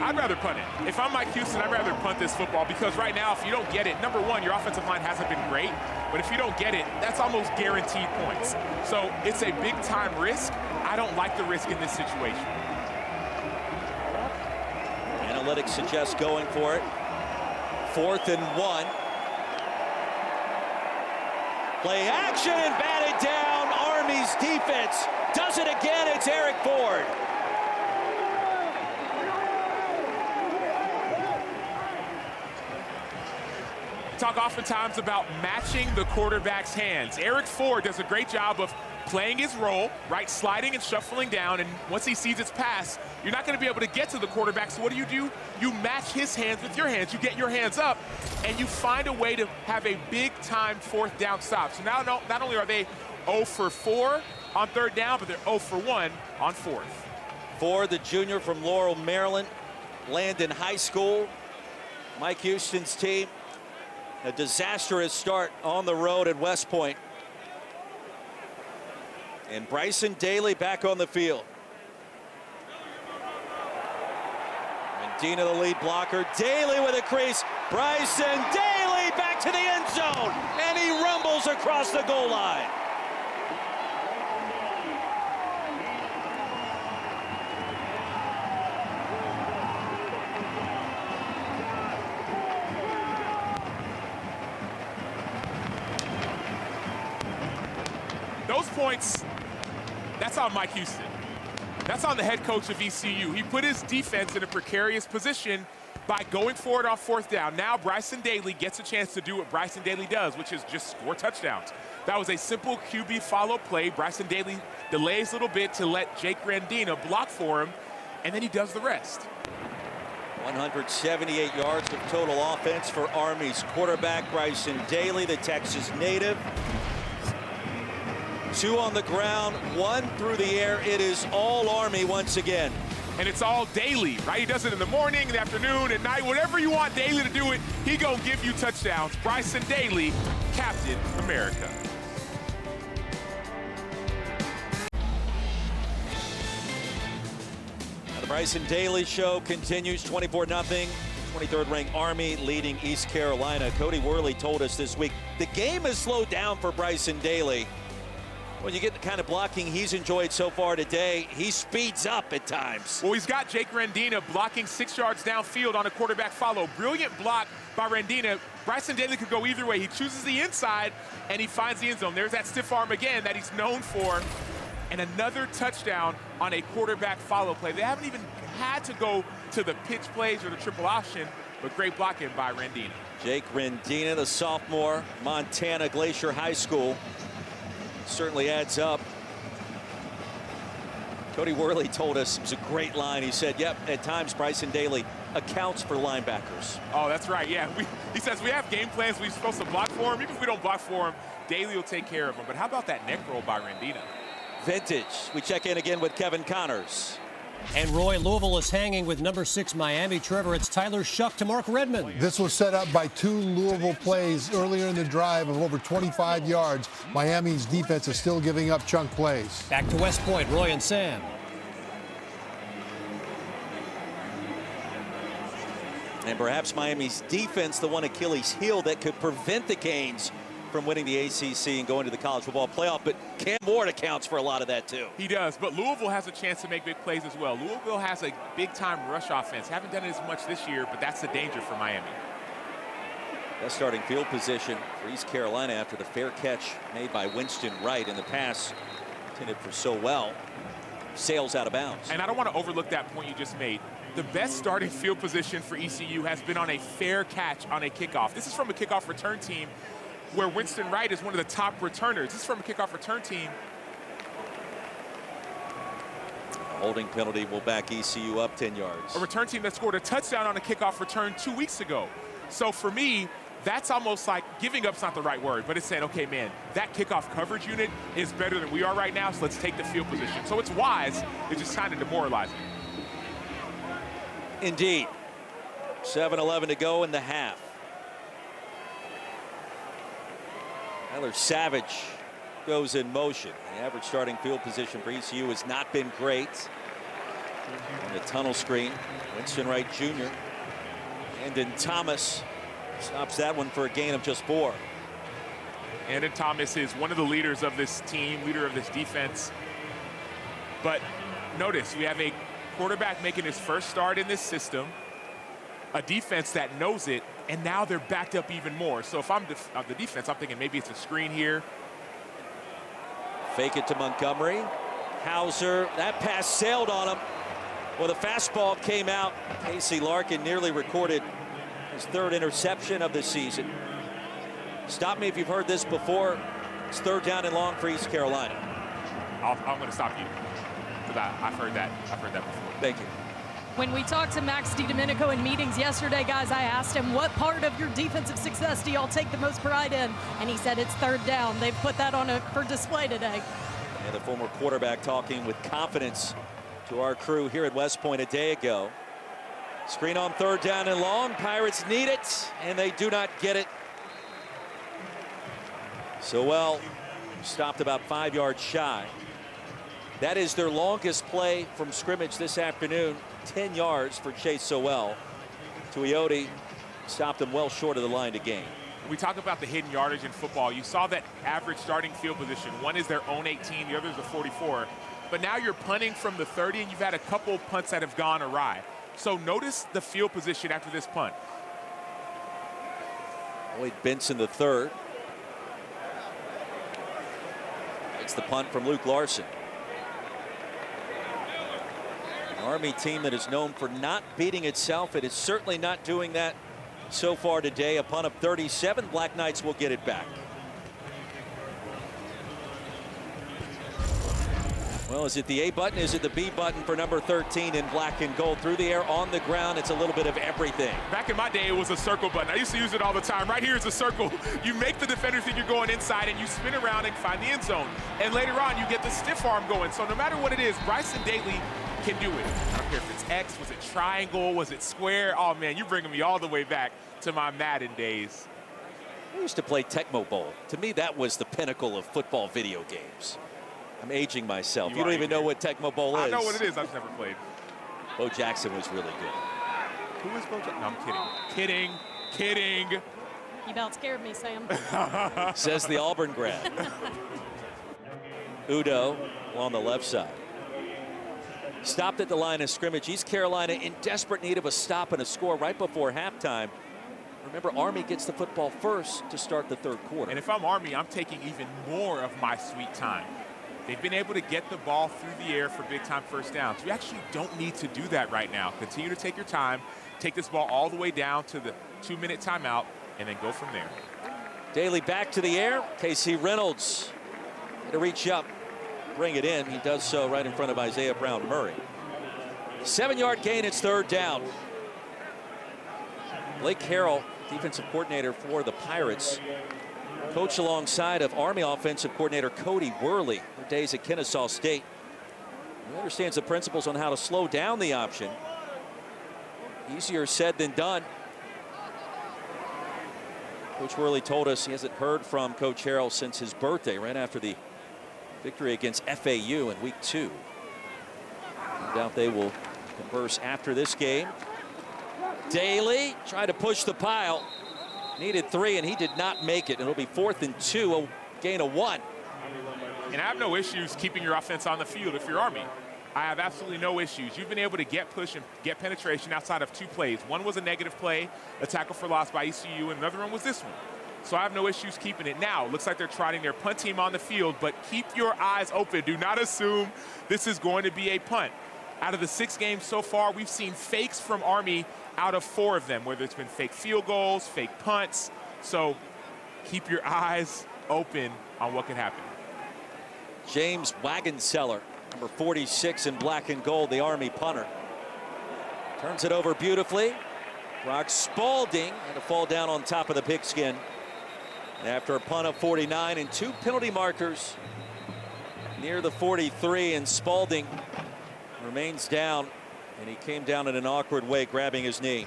I'd rather punt it. If I'm Mike Houston, I'd rather punt this football, because right now, if you don't get it, number one, your offensive line hasn't been great, but if you don't get it, that's almost guaranteed points. So it's a big-time risk. I don't like the risk in this situation. Analytics suggest going for it. 4th and 1. Play action and batted down. Army's defense does it again. It's Eric Ford. Talk oftentimes about matching the quarterback's hands. Eric Ford does a great job of playing his role, right, sliding and shuffling down, and once he sees its pass, you're not going to be able to get to the quarterback, so what do? You match his hands with your hands. You get your hands up, and you find a way to have a big-time fourth down stop. So now not only are they 0 for 4 on third down, but they're 0 for 1 on fourth. Ford, the junior from Laurel, Maryland, Landon High School. Mike Houston's team, a disastrous start on the road at West Point. And Bryson Daly back on the field. Rendina the lead blocker. Daly with a crease. Bryson Daly back to the end zone. And he rumbles across the goal line. Those points, that's on Mike Houston. That's on the head coach of ECU. He put his defense in a precarious position by going for it on fourth down. Now Bryson Daly gets a chance to do what Bryson Daly does, which is just score touchdowns. That was a simple QB follow play. Bryson Daly delays a little bit to let Jake Rendina block for him, and then he does the rest. 178 yards of total offense for Army's quarterback, Bryson Daly, the Texas native. 2 on the ground, 1 through the air. It is all Army once again. And it's all Daly, right? He does it in the morning, in the afternoon, at night. Whatever you want Daly to do it, he gonna give you touchdowns. Bryson Daly, Captain America. Now the Bryson Daly show continues 24-0. 23rd ranked Army leading East Carolina. Cody Worley told us this week, the game has slowed down for Bryson Daly. When you get the kind of blocking he's enjoyed so far today, he speeds up at times. Well, he's got Jake Rendina blocking 6 yards downfield on a quarterback follow. Brilliant block by Rendina. Bryson Daly could go either way. He chooses the inside, and he finds the end zone. There's that stiff arm again that he's known for. And another touchdown on a quarterback follow play. They haven't even had to go to the pitch plays or the triple option, but great blocking by Rendina. Jake Rendina, the sophomore, Montana Glacier High School. Certainly adds up. Cody Worley told us it was a great line. He said, yep, at times Bryson Daly accounts for linebackers. Oh, that's right, yeah. He says we have game plans. We're supposed to block for him. Even if we don't block for him, Daly will take care of him. But how about that neck roll by Rendina? Vintage. We check in again with Kevin Connors. And Roy, Louisville is hanging with number 6 Miami. Trevor, it's Tyler Shuck to Mark Redmond. This was set up by 2 Louisville plays earlier in the drive of over 25 yards. Miami's defense is still giving up chunk plays. Back to West Point, Roy and Sam. And perhaps Miami's defense, the one Achilles heel that could prevent the Canes from winning the ACC and going to the college football playoff, but Cam Ward accounts for a lot of that too. He does, but Louisville has a chance to make big plays as well. Louisville has a big-time rush offense. Haven't done it as much this year, but that's the danger for Miami. Best starting field position for East Carolina after the fair catch made by Winston Wright in the pass intended for so well. Sails out of bounds. And I don't want to overlook that point you just made. The best starting field position for ECU has been on a fair catch on a kickoff. This is from a kickoff return team where Winston Wright is one of the top returners. This is from a kickoff return team. A holding penalty will back ECU up 10 yards. A return team that scored a touchdown on a kickoff return 2 weeks ago. So for me, that's almost like giving up's not the right word, but it's saying, okay, man, that kickoff coverage unit is better than we are right now, so let's take the field position. So it's wise, it's just kind of demoralizing. Indeed. 7:11 to go in the half. Tyler Savage goes in motion. The average starting field position for ECU has not been great. On the tunnel screen, Winston Wright Jr. Andon Thomas stops that one for a gain of just 4. Andon Thomas is one of the leaders of this team, leader of this defense. But notice, we have a quarterback making his first start in this system, a defense that knows it, and now they're backed up even more. So if I'm the defense, I'm thinking maybe it's a screen here. Fake it to Montgomery. Hauser, that pass sailed on him. Well, the fastball came out. Casey Larkin nearly recorded his 3rd interception of the season. Stop me if you've heard this before. It's 3rd down and long for East Carolina. I'm going to stop you because I've heard that before. Thank you. When we talked to Max DiDomenico in meetings yesterday, guys, I asked him, what part of your defensive success do y'all take the most pride in? And he said it's third down. They've put that on for display today. And the former quarterback talking with confidence to our crew here at West Point a day ago. Screen on third down and long. Pirates need it, and they do not get it. Sowell stopped about 5 yards shy. That is their longest play from scrimmage this afternoon. 10 yards for Chase Sowell. Tuioti stopped him well short of the line to gain. We talk about the hidden yardage in football. You saw that average starting field position. One is their own 18, the other is a 44. But now you're punting from the 30, and you've had a couple of punts that have gone awry. So notice the field position after this punt. Boyd Benson the third. It's the punt from Luke Larson. An Army team that is known for not beating itself. It is certainly not doing that so far today. A punt of 37. Black Knights will get it back. Well, is it the A button? Is it the B button for number 13 in black and gold? Through the air, on the ground, it's a little bit of everything. Back in my day, it was a circle button. I used to use it all the time. Right here is a circle. You make the defender think you're going inside, and you spin around and find the end zone. And later on, you get the stiff arm going. So no matter what it is, Bryson Daly can do it. I don't care if it's X, was it triangle, was it square? Oh, man, you're bringing me all the way back to my Madden days. I used to play Tecmo Bowl. To me, that was the pinnacle of football video games. I'm aging myself. You don't even know what Tecmo Bowl is. I know what it is. I've never played. Bo Jackson was really good. Who is Bo Jackson? No, I'm kidding. Kidding. You about scared me, Sam. Says the Auburn grad. Udo on the left side. Stopped at the line of scrimmage. East Carolina in desperate need of a stop and a score right before halftime. Remember, Army gets the football first to start the third quarter. And if I'm Army, I'm taking even more of my sweet time. They've been able to get the ball through the air for big-time first downs. You actually don't need to do that right now. Continue to take your time, take this ball all the way down to the 2-minute timeout, and then go from there. Daly back to the air. Casey Reynolds to reach up, bring it in. He does so right in front of Isaiah Brown Murray. 7-yard gain, it's third down. Blake Harrell, defensive coordinator for the Pirates, coach alongside of Army offensive coordinator Cody Worley, their days at Kennesaw State. He understands the principles on how to slow down the option. Easier said than done. Coach Worley told us he hasn't heard from Coach Harrell since his birthday, right after the victory against FAU in week 2. No doubt they will converse after this game. Daly tried to push the pile. Needed 3, and he did not make it. It'll be 4th and 2, a gain of 1. And I have no issues keeping your offense on the field if you're Army. I have absolutely no issues. You've been able to get push and get penetration outside of 2 plays. One was a negative play, a tackle for loss by ECU, and another one was this one. So I have no issues keeping it. Now, looks like they're trotting their punt team on the field, but keep your eyes open. Do not assume this is going to be a punt. Out of the 6 games so far, we've seen fakes from Army out of 4 of them, whether it's been fake field goals, fake punts. So keep your eyes open on what can happen. James Wagonseller, number 46 in black and gold, the Army punter. Turns it over beautifully. Brock Spalding had to fall down on top of the pigskin after a punt of 49 and 2 penalty markers near the 43, and Spalding remains down, and he came down in an awkward way, grabbing his knee.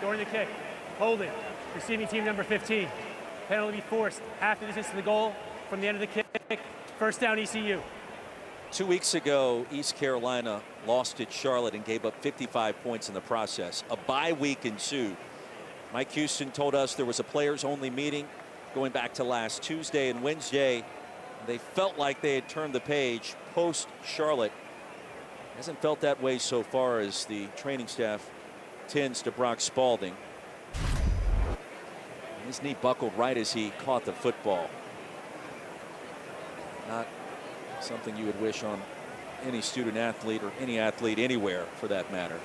During the kick, holding, receiving team number 15. Penalty forced half the distance to the goal from the end of the kick. First down, ECU. 2 weeks ago, East Carolina lost at Charlotte and gave up 55 points in the process. A bye week ensued. Mike Houston told us there was a players-only meeting going back to last Tuesday and Wednesday. They felt like they had turned the page post-Charlotte. Hasn't felt that way so far as the training staff tends to Brock Spalding. His knee buckled right as he caught the football. Not something you would wish on any student athlete or any athlete anywhere for that matter.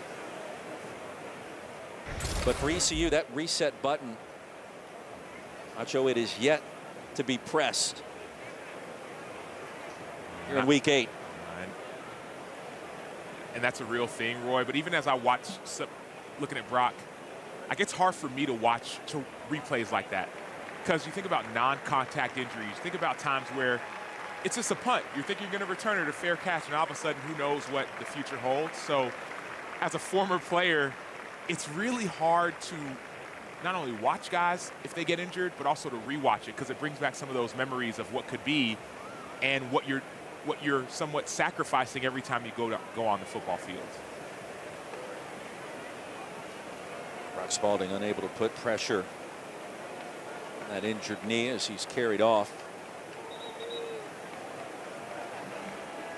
But for ECU, that reset button, Nacho, it is yet to be pressed here in week 8. And that's a real thing, Roy. But even as I watch, looking at Brock, it gets hard for me to watch replays like that. Because you think about non-contact injuries. You think about times where it's just a punt. You think you're going to return it a fair catch, and all of a sudden, who knows what the future holds. So as a former player, it's really hard to not only watch guys if they get injured, but also to rewatch it, because it brings back some of those memories of what could be and what you're somewhat sacrificing every time you go on the football field. Brock Spalding unable to put pressure on that injured knee as he's carried off.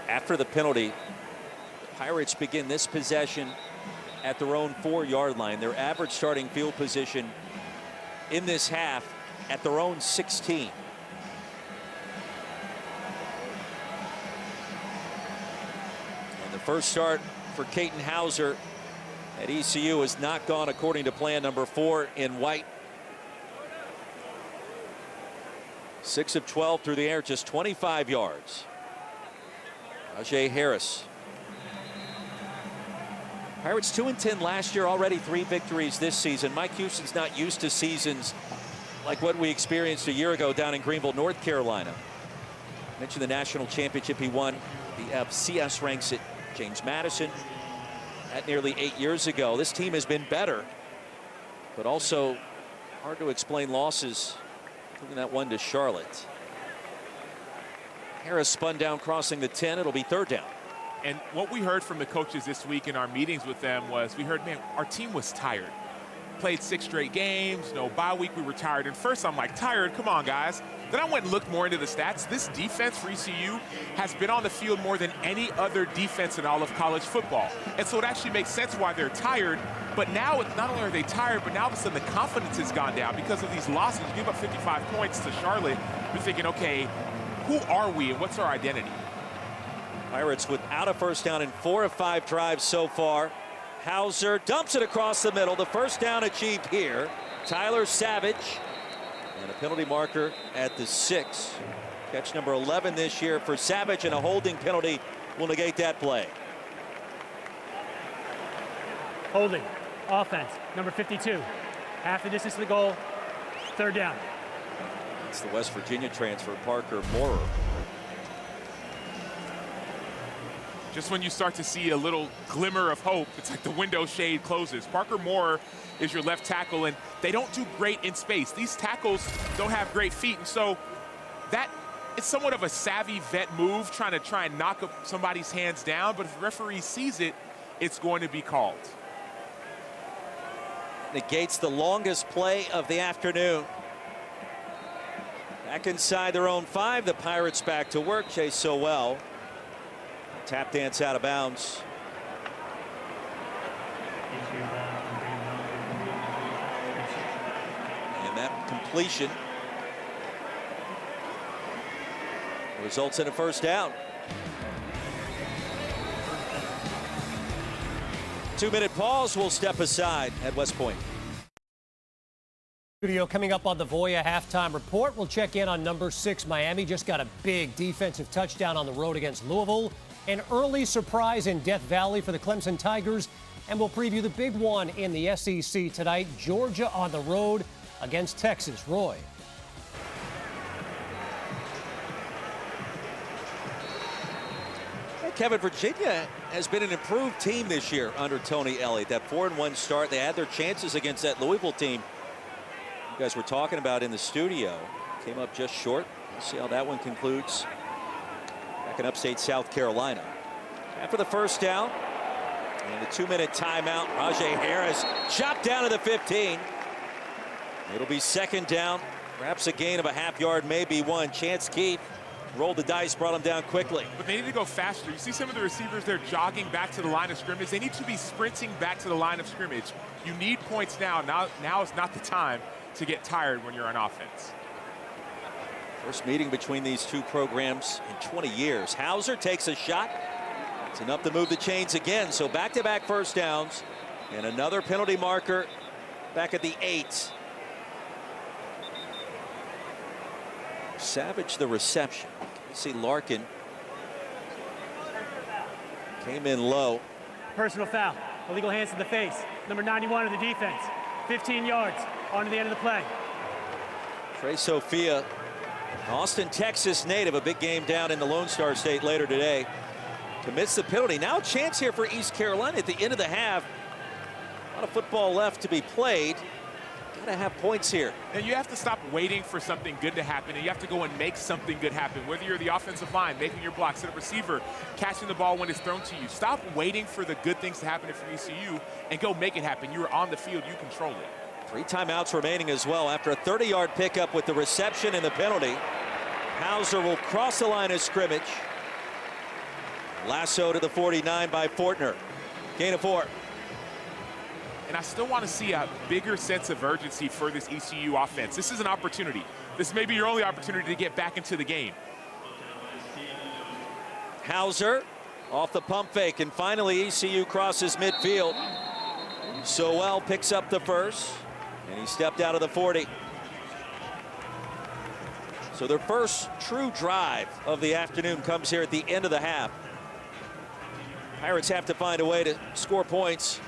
After the penalty, the Pirates begin this possession at their own 4-yard line. Their average starting field position in this half at their own 16. And the first start for Katin Houser at ECU has not gone according to plan. Number 4 in white. 6 of 12 through the air, just 25 yards. Najee Harris. Pirates 2-10 last year, already 3 victories this season. Mike Houston's not used to seasons like what we experienced a year ago down in Greenville, North Carolina. I mentioned the national championship he won. The FCS ranks at James Madison at nearly 8 years ago. This team has been better, but also hard to explain losses, including that one to Charlotte. Harris spun down crossing the 10. It'll be 3rd down. And what we heard from the coaches this week in our meetings with them was we heard, man, our team was tired. Played 6 straight games, no bye week, we were tired. And first I'm like, tired? Come on, guys. Then I went and looked more into the stats. This defense for ECU has been on the field more than any other defense in all of college football. And so it actually makes sense why they're tired. But now, not only are they tired, but now all of a sudden the confidence has gone down because of these losses. You give up 55 points to Charlotte. You're thinking, okay, who are we and what's our identity? Pirates without a first down in 4 of 5 drives so far. Houser dumps it across the middle. The first down achieved here. Tyler Savage. And a penalty marker at the 6. Catch number 11 this year for Savage, and a holding penalty will negate that play. Holding. Offense. Number 52. Half the distance to the goal. 3rd down. It's the West Virginia transfer, Parker Moorer. Just when you start to see a little glimmer of hope, it's like the window shade closes. Parker Moorer is your left tackle, and they don't do great in space. These tackles don't have great feet, and so that it's somewhat of a savvy vet move, trying and knock up somebody's hands down, but if the referee sees it, it's going to be called. Negates the longest play of the afternoon. Back inside their own 5, the Pirates back to work. Chase Sowell. Tap dance out of bounds. And that completion results in a first down. 2-minute pause. We'll step aside at West Point. Studio coming up on the Voya halftime report. We'll check in on number 6 Miami. Just got a big defensive touchdown on the road against Louisville. An early surprise in Death Valley for the Clemson Tigers. And we'll preview the big one in the SEC tonight. Georgia on the road against Texas. Roy. Kevin, Virginia has been an improved team this year under Tony Elliott. That 4-1 start, they had their chances against that Louisville team you guys were talking about in the studio. Came up just short. We'll see how that one concludes. Back in upstate South Carolina. After the first down and the 2-minute timeout, Najee Harris chopped down to the 15. It'll be 2nd down. Perhaps a gain of a half yard, maybe 1. Chance Keith rolled the dice, brought him down quickly. But they need to go faster. You see some of the receivers, they're jogging back to the line of scrimmage. They need to be sprinting back to the line of scrimmage. You need points now. Now is not the time to get tired when you're on offense. First meeting between these two programs in 20 years. Houser takes a shot. It's enough to move the chains again. So back-to-back first downs and another penalty marker back at the 8. Savage the reception. You see Larkin came in low. Personal foul. Illegal hands to the face. Number 91 of the defense. 15 yards. On to the end of the play. Trey Sophia, Austin, Texas native, a big game down in the Lone Star State later today. Commits the penalty. Now a chance here for East Carolina at the end of the half. A lot of football left to be played. Gotta have points here. And you have to stop waiting for something good to happen, and you have to go and make something good happen. Whether you're the offensive line, making your blocks, to the receiver, catching the ball when it's thrown to you. Stop waiting for the good things to happen for ECU and go make it happen. You're on the field, you control it. 3 timeouts remaining as well after a 30-yard pickup with the reception and the penalty. Hauser will cross the line of scrimmage. Lasso to the 49 by Fortner. Gain of 4. And I still want to see a bigger sense of urgency for this ECU offense. This is an opportunity. This may be your only opportunity to get back into the game. Hauser off the pump fake, and finally ECU crosses midfield. Sowell picks up the first, and he stepped out of the 40. So their first true drive of the afternoon comes here at the end of the half. Pirates have to find a way to score points.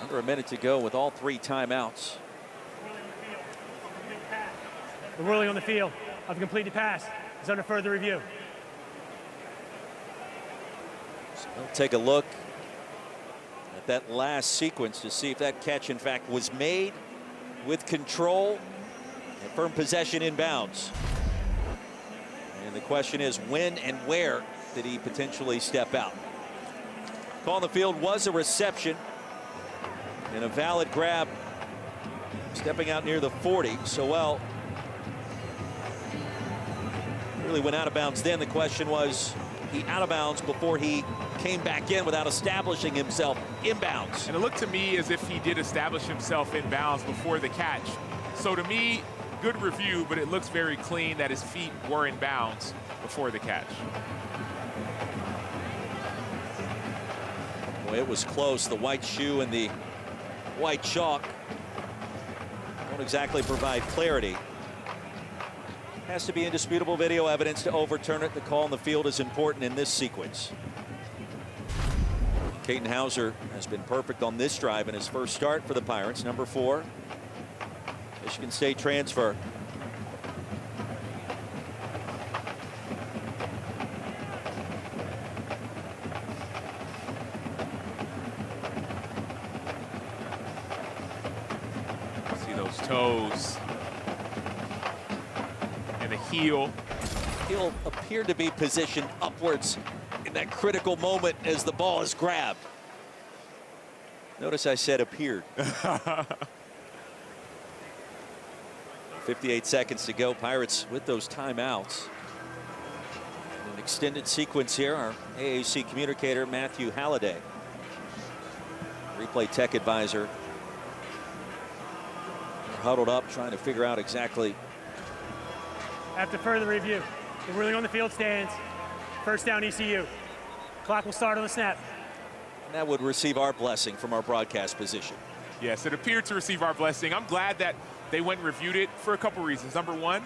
Under a minute to go with all 3 timeouts. The ruling on the field of the completed pass is under further review. So we'll take a look at that last sequence to see if that catch, in fact, was made with control and firm possession inbounds. And the question is, when and where did he potentially step out? Call on the field was a reception and a valid grab. Stepping out near the 40. Sowell really went out of bounds then. The question was, he out of bounds before he came back in without establishing himself inbounds. And it looked to me as if he did establish himself inbounds before the catch. So to me, good review, but it looks very clean that his feet were in bounds before the catch. Boy, it was close. The white shoe and the white chalk don't exactly provide clarity. Has to be indisputable video evidence to overturn it. The call on the field is important in this sequence. Caden Hauser has been perfect on this drive in his first start for the Pirates. Number 4, Michigan State transfer. See those toes. And the heel. Heel appeared to be positioned upwards in that critical moment as the ball is grabbed. Notice I said appeared. 58 seconds to go. Pirates with those timeouts. An extended sequence here. Our AAC communicator, Matthew Halliday. Replay tech advisor. They're huddled up trying to figure out exactly. After further review, the ruling on the field stands. First down ECU. Clock will start on the snap. And that would receive our blessing from our broadcast position. Yes, it appeared to receive our blessing. I'm glad that they went and reviewed it for a couple reasons. Number one,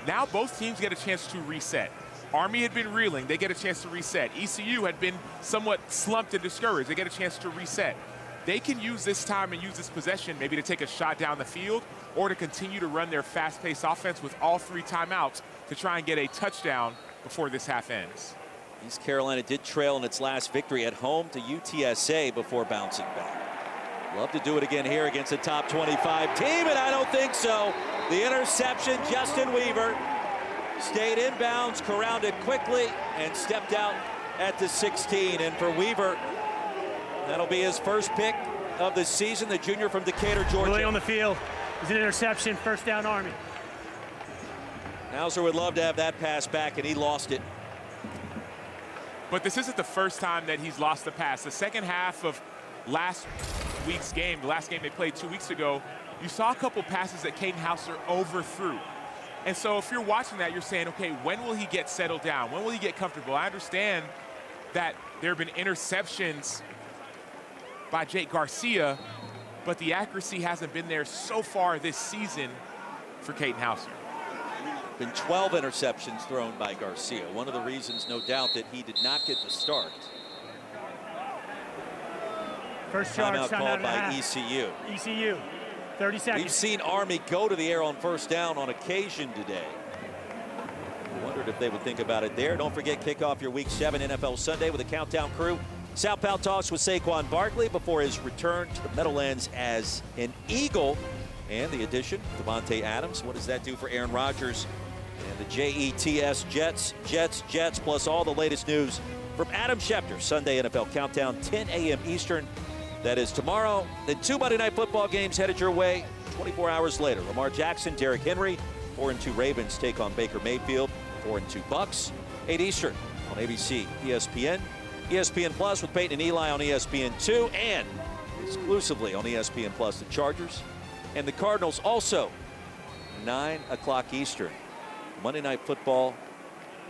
now both teams get a chance to reset. Army had been reeling. They get a chance to reset. ECU had been somewhat slumped and discouraged. They get a chance to reset. They can use this time and use this possession maybe to take a shot down the field or to continue to run their fast-paced offense with all 3 timeouts to try and get a touchdown before this half ends. East Carolina did trail in its last victory at home to UTSA before bouncing back. Love to do it again here against a top 25 team, and I don't think so. The interception, Justin Weaver stayed inbounds, corralled it quickly, and stepped out at the 16. And for Weaver, that'll be his first pick of the season, the junior from Decatur, Georgia. Ruling on the field is an interception, first down Army. Hauser would love to have that pass back, and he lost it. But this isn't the first time that he's lost the pass. The second half of last week's game, the last game they played 2 weeks ago, you saw a couple passes that Caden Hauser overthrew. And so if you're watching that, you're saying, okay, when will he get settled down? When will he get comfortable? I understand that there have been interceptions by Jake Garcia, but the accuracy hasn't been there so far this season for Katin Houser. Been 12 interceptions thrown by Garcia. One of the reasons, no doubt, that he did not get the start. First charge, timeout called by ECU. ECU, 30 seconds. We've seen Army go to the air on first down on occasion today. I wondered if they would think about it there. Don't forget, kick off your Week 7 NFL Sunday with a countdown crew. Sal Pal talks with Saquon Barkley before his return to the Meadowlands as an Eagle. And the addition of Davante Adams. What does that do for Aaron Rodgers and the Jets? Jets, plus all the latest news from Adam Schefter. Sunday NFL Countdown, 10 a.m. Eastern. That is tomorrow. Then 2 Monday Night Football games headed your way 24 hours later. Lamar Jackson, Derrick Henry. 4-2 Ravens take on Baker Mayfield. 4-2 Bucks. 8 Eastern on ABC, ESPN. ESPN Plus with Peyton and Eli on ESPN2. And exclusively on ESPN Plus, the Chargers and the Cardinals also 9 o'clock Eastern. Monday Night Football,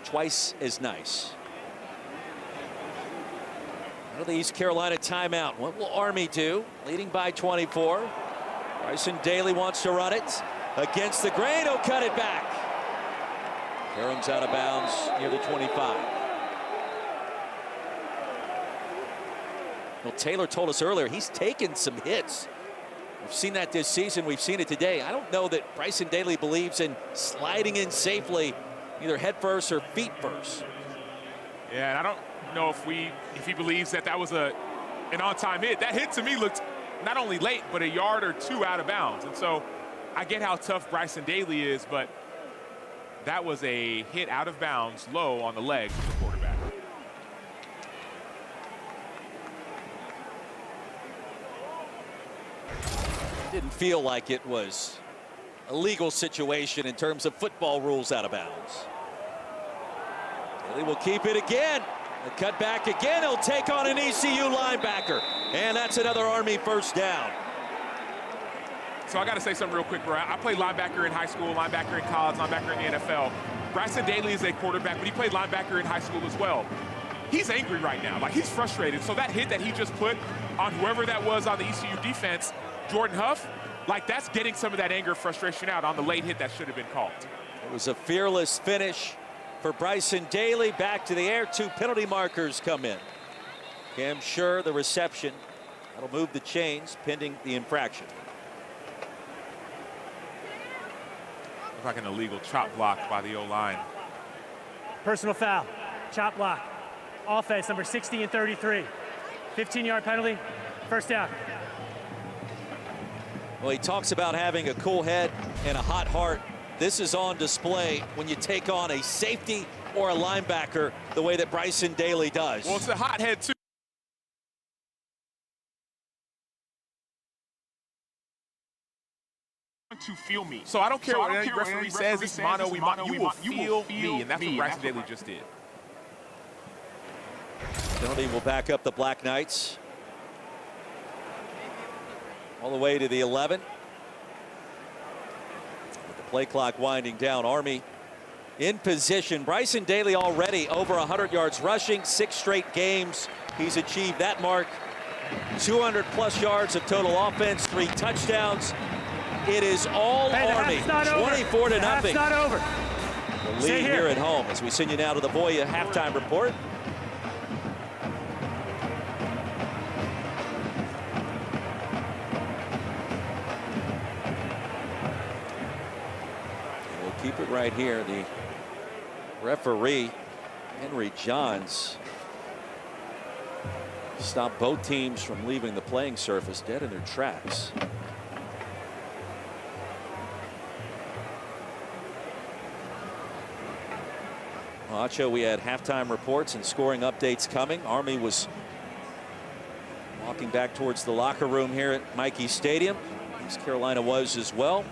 twice as nice. Out of the East Carolina timeout. What will Army do? Leading by 24. Bryson Daly wants to run it against the grain. He'll cut it back. Karam's out of bounds near the 25. Well, Taylor told us earlier he's taken some hits. We've seen that this season. We've seen it today. I don't know that Bryson Daly believes in sliding in safely, either head first or feet first. Yeah, and I don't know if he believes that was an on-time hit. That hit to me looked not only late, but a yard or two out of bounds. And so I get how tough Bryson Daly is, but that was a hit out of bounds, low on the leg of the quarterback. Didn't feel like it was a legal situation in terms of football rules out of bounds. Daly will keep it again. The cut back again. He'll take on an ECU linebacker. And that's another Army first down. So I got to say something real quick, bro. I played linebacker in high school, linebacker in college, linebacker in the NFL. Bryson Daly is a quarterback, but he played linebacker in high school as well. He's angry right now. Like, he's frustrated. So that hit that he just put on whoever that was on the ECU defense, Jordan Huff, like, that's getting some of that anger, frustration out on the late hit that should have been called. It was a fearless finish for Bryson Daly. Back to the air. 2 penalty markers come in. Cam Schur, the reception. That'll move the chains pending the infraction. Looks like an illegal chop block by the O-line. Personal foul, chop block. Offense, number 60 and 33. 15-yard penalty, first down. Well, he talks about having a cool head and a hot heart. This is on display when you take on a safety or a linebacker the way that Bryson Daly does. Well, it's a hot head, too. To feel me. So I don't care what any referee says, it's mono, you will feel me, and that's what Bryson Daly just did. Penalty will back up the Black Knights all the way to the 11. With the play clock winding down, Army in position. Bryson Daly already over 100 yards rushing, 6 straight games. He's achieved that mark. 200+ yards of total offense, 3 touchdowns. It is all Army, 24 to nothing. Not over. The lead here at home as we send you now to the Voya halftime report. We'll keep it right here. The referee, Henry Johns, stopped both teams from leaving the playing surface dead in their tracks. Acho, we had halftime reports and scoring updates coming. Army was walking back towards the locker room here at Michie Stadium. East Carolina was as well.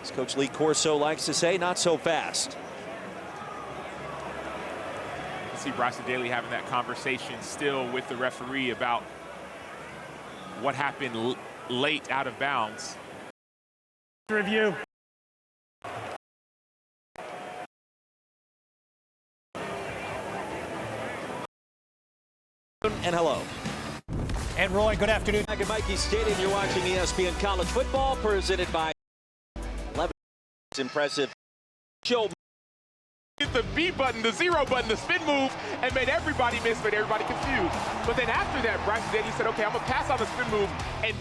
As Coach Lee Corso likes to say, not so fast. You see Bryson Daly having that conversation still with the referee about what happened late out of bounds. Review. and hello. And Roy, good afternoon. Back at Michie Stadium, you're watching ESPN College Football, presented by 11. Impressive show. Hit the B button, the 0 button, the spin move, and made everybody miss, made everybody confused. But then after that, Bryson Daly said, okay, I'm going to pass on the spin move and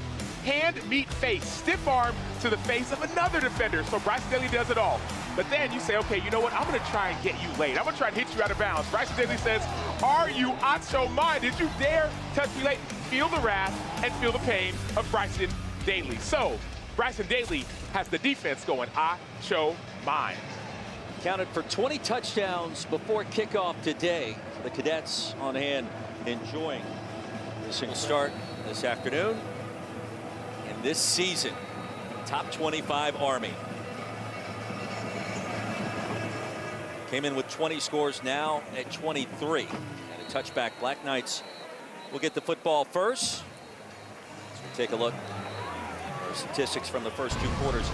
hand, meet, face, stiff arm to the face of another defender. So Bryson Daly does it all. But then you say, okay, you know what? I'm going to try and get you late. I'm going to try and hit you out of bounds. Bryson Daly says, are you out your mind? Did you dare touch me late? Feel the wrath and feel the pain of Bryson Daly. So Bryson Daly has the defense going, I show mine. Counted for 20 touchdowns before kickoff today. The Cadets on hand enjoying the single start this afternoon. And this season, top 25 Army. Came in with 20 scores, now at 23. And a touchback. Black Knights will get the football first. As we take a look at our statistics from the first 2 quarters.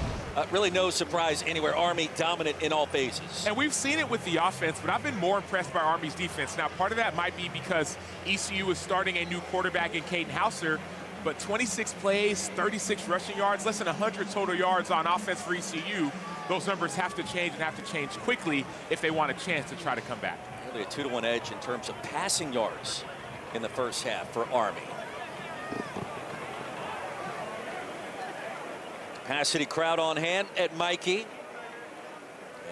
Really no surprise anywhere. Army dominant in all phases. And we've seen it with the offense, but I've been more impressed by Army's defense. Now, part of that might be because ECU is starting a new quarterback in Caden Hauser, but 26 plays, 36 rushing yards, less than 100 total yards on offense for ECU. Those numbers have to change and have to change quickly if they want a chance to try to come back. Really a 2-to-1 edge in terms of passing yards in the first half for Army. Capacity crowd on hand at Michie.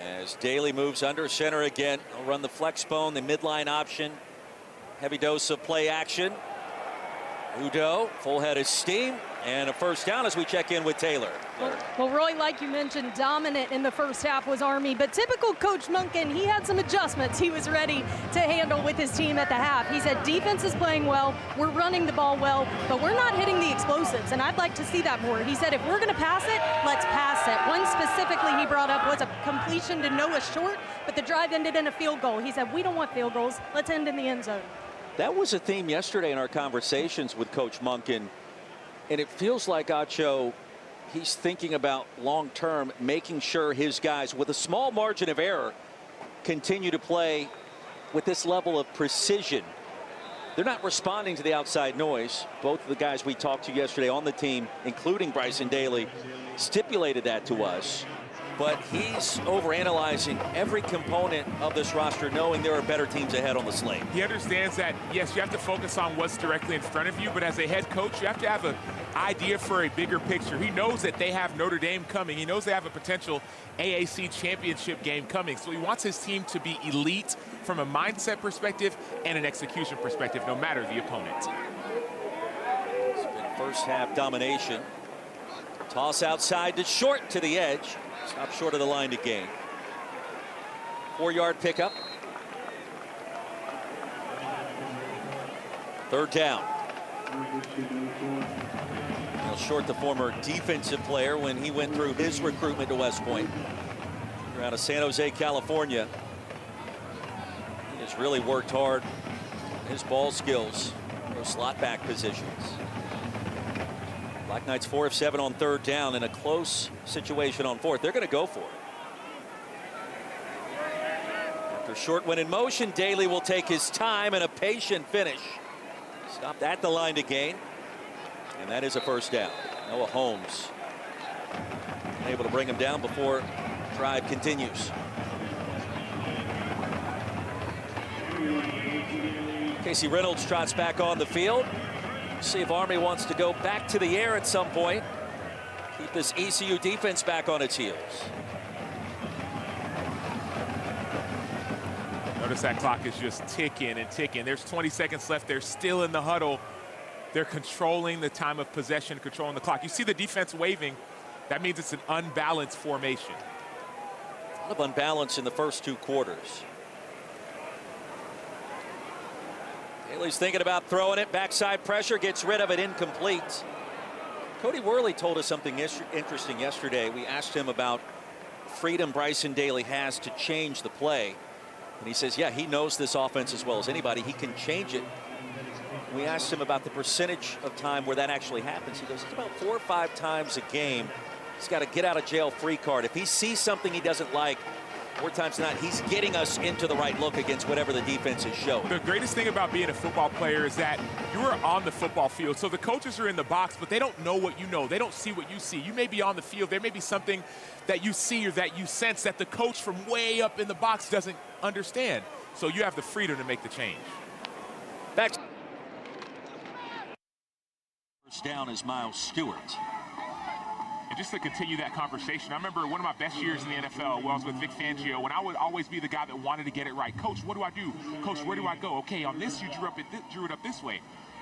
As Daly moves under center again, he'll run the flex bone, the midline option. Heavy dose of play action. Udo, full head of steam, and a first down as we check in with Taylor. Well, Roy, like you mentioned, dominant in the first half was Army, but typical Coach Monken, he had some adjustments he was ready to handle with his team at the half. He said defense is playing well, we're running the ball well, but we're not hitting the explosives, and I'd like to see that more. He said if we're going to pass it, let's pass it. One specifically he brought up was a completion to Noah Short, but the drive ended in a field goal. He said we don't want field goals, let's end in the end zone. That was a theme yesterday in our conversations with Coach Monken, and it feels like Acho, he's thinking about long-term, making sure his guys, with a small margin of error, continue to play with this level of precision. They're not responding to the outside noise. Both of the guys we talked to yesterday on the team, including Bryson Daly, stipulated that to us. But he's overanalyzing every component of this roster, knowing there are better teams ahead on the slate. He understands that, yes, you have to focus on what's directly in front of you, but as a head coach, you have to have an idea for a bigger picture. He knows that they have Notre Dame coming. He knows they have a potential AAC championship game coming. So he wants his team to be elite from a mindset perspective and an execution perspective, no matter the opponent. It's been first half domination. Toss outside to Short to the edge. Stop short of the line to gain. 4-yard pickup. Third down. Now Short, the former defensive player when he went through his recruitment to West Point. They're out of San Jose, California. He has really worked hard. His ball skills, those slot back positions. Black Knights 4 of 7 on third down in a close situation on fourth. They're going to go for it. After Short went in motion, Daly will take his time and a patient finish. Stopped at the line to gain. And that is a first down. Noah Holmes able to bring him down before drive continues. Casey Reynolds trots back on the field. See if Army wants to go back to the air at some point. Keep this ECU defense back on its heels. Notice that clock is just ticking and ticking. There's 20 seconds left. They're still in the huddle. They're controlling the time of possession, controlling the clock. You see the defense waving. That means it's an unbalanced formation. A lot of unbalance in the first 2 quarters. Daly's thinking about throwing it. Backside pressure, gets rid of it, incomplete. Cody Worley told us something interesting yesterday. We asked him about freedom Bryson Daly has to change the play. And he says, yeah, he knows this offense as well as anybody. He can change it. We asked him about the percentage of time where that actually happens. He goes, it's about 4 or 5 times a game. He's got a get out of jail free card. If he sees something he doesn't like, 4 times tonight, he's getting us into the right look against whatever the defense is showing. The greatest thing about being a football player is that you are on the football field. So the coaches are in the box, but they don't know what you know. They don't see what you see. You may be on the field. There may be something that you see or that you sense that the coach from way up in the box doesn't understand. So you have the freedom to make the change. Back. First down is Miles Stewart. And just to continue that conversation, I remember one of my best years in the NFL when I was with Vic Fangio, when I would always be the guy that wanted to get it right. Coach, what do I do? Coach, where do I go? Okay, on this, you drew it up this way.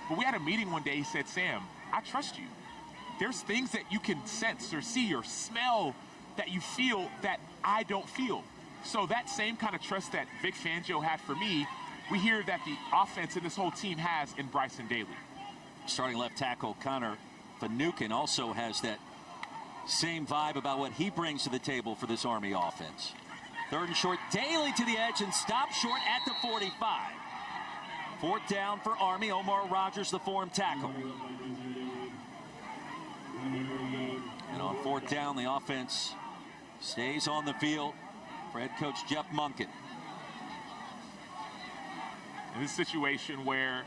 But we had a meeting one day. He said, Sam, I trust you. There's things that you can sense or see or smell that you feel that I don't feel. So that same kind of trust that Vic Fangio had for me, we hear that the offense and this whole team has in Bryson Daly. Starting left tackle Connor Finucane also has that same vibe about what he brings to the table for this Army offense. 3rd and short, Daly to the edge and stop short at the 45. 4th down for Army. Omar Rogers, the form tackle. And on 4th down, the offense stays on the field for head coach Jeff Monken. In this situation where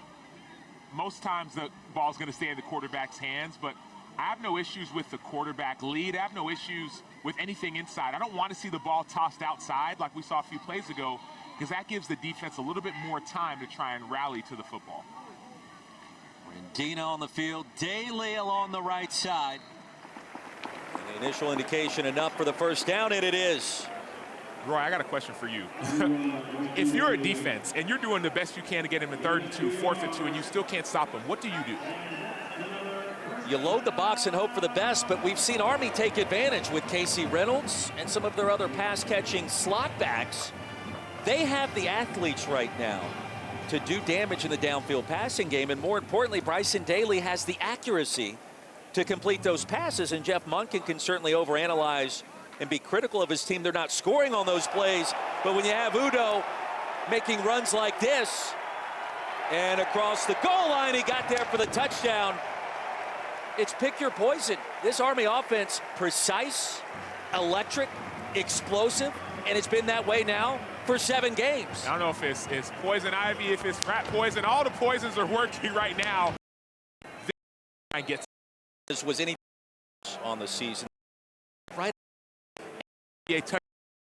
most times the ball's going to stay in the quarterback's hands, but I have no issues with the quarterback lead. I have no issues with anything inside. I don't want to see the ball tossed outside like we saw a few plays ago, because that gives the defense a little bit more time to try and rally to the football. Rendina on the field, Daly along the right side. And the initial indication enough for the first down, and it is. Roy, I got a question for you. If you're a defense and you're doing the best you can to get him in 3rd and 2, 4th and 2, and you still can't stop him, what do you do? You load the box and hope for the best, but we've seen Army take advantage with Casey Reynolds and some of their other pass-catching slot backs. They have the athletes right now to do damage in the downfield passing game, and more importantly, Bryson Daly has the accuracy to complete those passes, and Jeff Monken can certainly overanalyze and be critical of his team. They're not scoring on those plays, but when you have Udoh making runs like this, and across the goal line, he got there for the touchdown. It's pick your poison. This Army offense, precise, electric, explosive, and it's been that way now for 7 games. I don't know if it's poison ivy, if it's rat poison. All the poisons are working right now. This was any on the season. Right.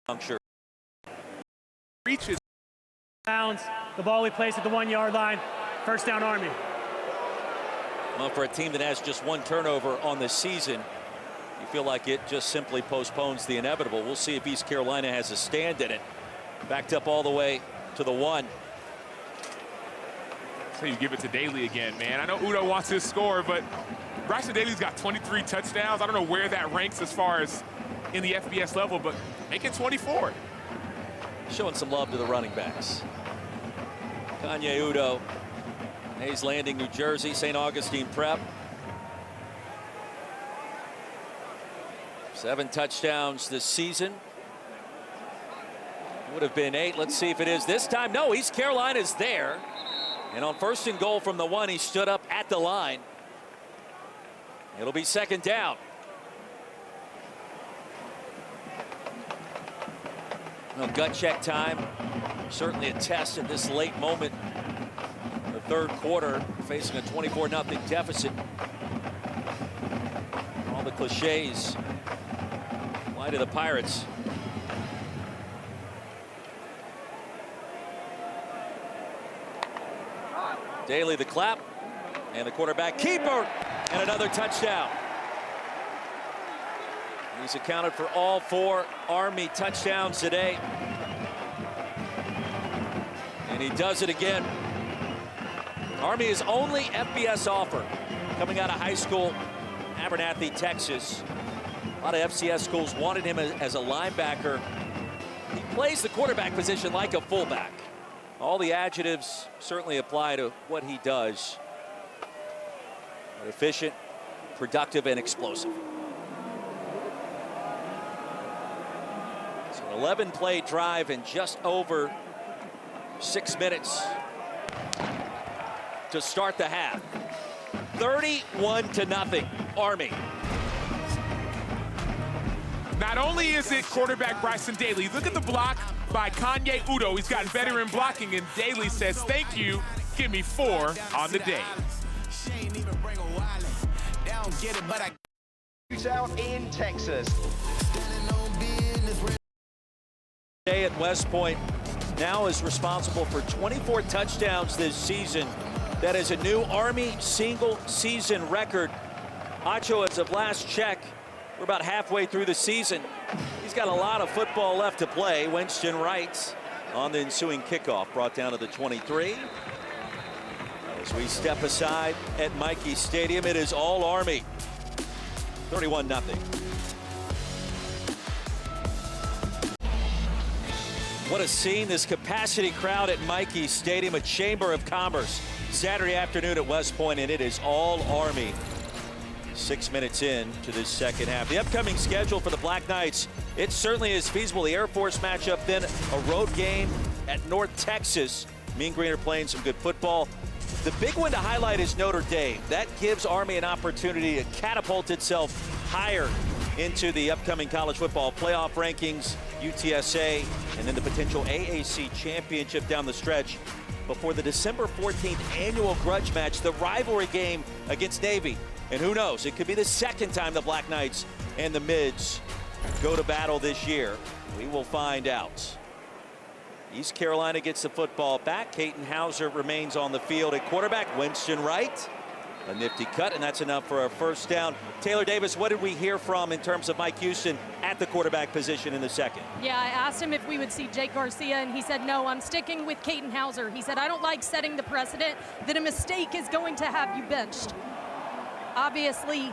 I'm sure. Reaches. Bounds. The ball we place at the 1-yard line. First down, Army. Well, for a team that has just 1 turnover on the season, you feel like it just simply postpones the inevitable. We'll see if East Carolina has a stand in it. Backed up all the way to the 1. So you give it to Daly again, man. I know Udoh wants his score, but Bryson Daly's got 23 touchdowns. I don't know where that ranks as far as in the FBS level, but make it 24. Showing some love to the running backs. Kanye Udoh, Hayes Landing, New Jersey, St. Augustine Prep. 7 touchdowns this season. Would have been 8. Let's see if it is this time. No, East Carolina's there. And on 1st and goal from the 1, he stood up at the line. It'll be 2nd down. Well, gut check time. Certainly a test at this late moment. The 3rd quarter, facing a 24-0 deficit. All the cliches apply to the Pirates. Daly the clap, and the quarterback keeper, and another touchdown. He's accounted for all 4 Army touchdowns today. And he does it again. Army's only FBS offer coming out of high school, Abernathy, Texas. A lot of FCS schools wanted him as a linebacker. He plays the quarterback position like a fullback. All the adjectives certainly apply to what he does. But efficient, productive, and explosive. It's an 11-play drive in just over 6 minutes to start the half. 31-0, Army. Not only is it quarterback Bryson Daly, look at the block by Kanye Udo. He's got veteran blocking, and Daly says, thank you, give me 4 on the day. South in Texas. Day at West Point now is responsible for 24 touchdowns this season. That is a new Army single-season record. Acho, as of last check, we're about halfway through the season. He's got a lot of football left to play. Winston Wright on the ensuing kickoff, brought down to the 23. As we step aside at Michie Stadium, it is all Army. 31-0. What a scene, this capacity crowd at Michie Stadium, a chamber of commerce. Saturday afternoon at West Point, and it is all Army. 6 minutes in to this second half. The upcoming schedule for the Black Knights, it certainly is feasible. The Air Force matchup, then a road game at North Texas. Mean Green are playing some good football. The big one to highlight is Notre Dame. That gives Army an opportunity to catapult itself higher into the upcoming college football playoff rankings, UTSA, and then the potential AAC championship down the stretch before the December 14th annual grudge match, the rivalry game against Navy. And who knows, it could be the second time the Black Knights and the Mids go to battle this year. We will find out. East Carolina gets the football back. Katin Houser remains on the field at quarterback. Winston Wright, a nifty cut, and that's enough for a first down. Taylor Davis, what did we hear from in terms of Mike Houston at the quarterback position in the second? Yeah, I asked him if we would see Jake Garcia, and he said, no, I'm sticking with Katin Houser. He said, I don't like setting the precedent that a mistake is going to have you benched. Obviously,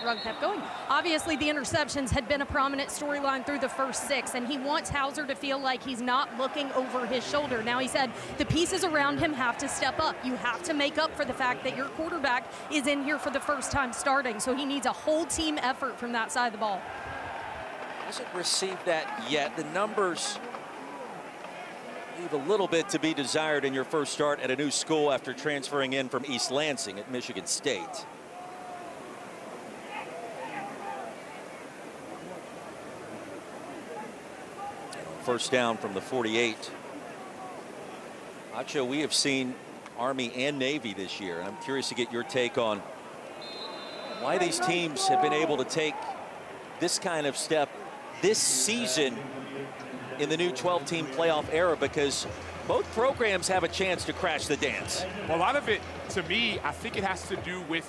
run kept going. Obviously, the interceptions had been a prominent storyline through the first 6, and he wants Houser to feel like he's not looking over his shoulder. Now, he said the pieces around him have to step up. You have to make up for the fact that your quarterback is in here for the first time starting, so he needs a whole team effort from that side of the ball. Hasn't received that yet. The numbers leave a little bit to be desired in your first start at a new school after transferring in from East Lansing at Michigan State. First down from the 48. Acho, we have seen Army and Navy this year. I'm curious to get your take on why these teams have been able to take this kind of step this season in the new 12-team playoff era, because both programs have a chance to crash the dance. Well, a lot of it, to me, I think it has to do with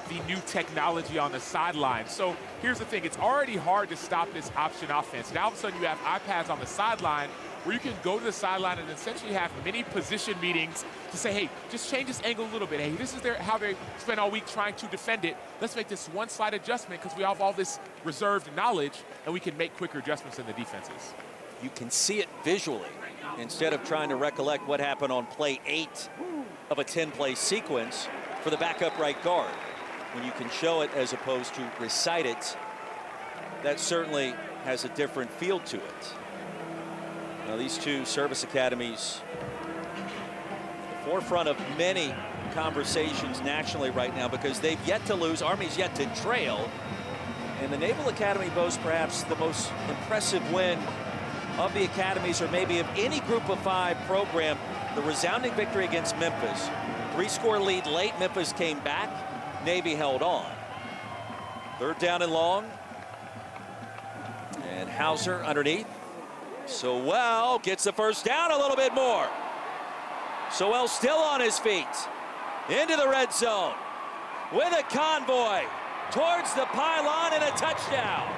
the new technology on the sideline. So here's the thing, it's already hard to stop this option offense. Now all of a sudden you have iPads on the sideline where you can go to the sideline and essentially have many position meetings to say, hey, just change this angle a little bit. Hey, this is how they spent all week trying to defend it. Let's make this one slight adjustment because we have all this reserved knowledge and we can make quicker adjustments in the defenses. You can see it visually instead of trying to recollect what happened on play 8 of a 10-play sequence for the backup right guard. When you can show it as opposed to recite it, that certainly has a different feel to it. Now, these two service academies, the forefront of many conversations nationally right now because they've yet to lose. Army's yet to trail. And the Naval Academy boasts perhaps the most impressive win of the academies, or maybe of any Group of 5 program, the resounding victory against Memphis. 3-score lead late, Memphis came back. Navy held on. Third down and long. And Houser underneath. Sowell gets the first down a little bit more. Sowell still on his feet. Into the red zone. With a convoy. Towards the pylon and a touchdown.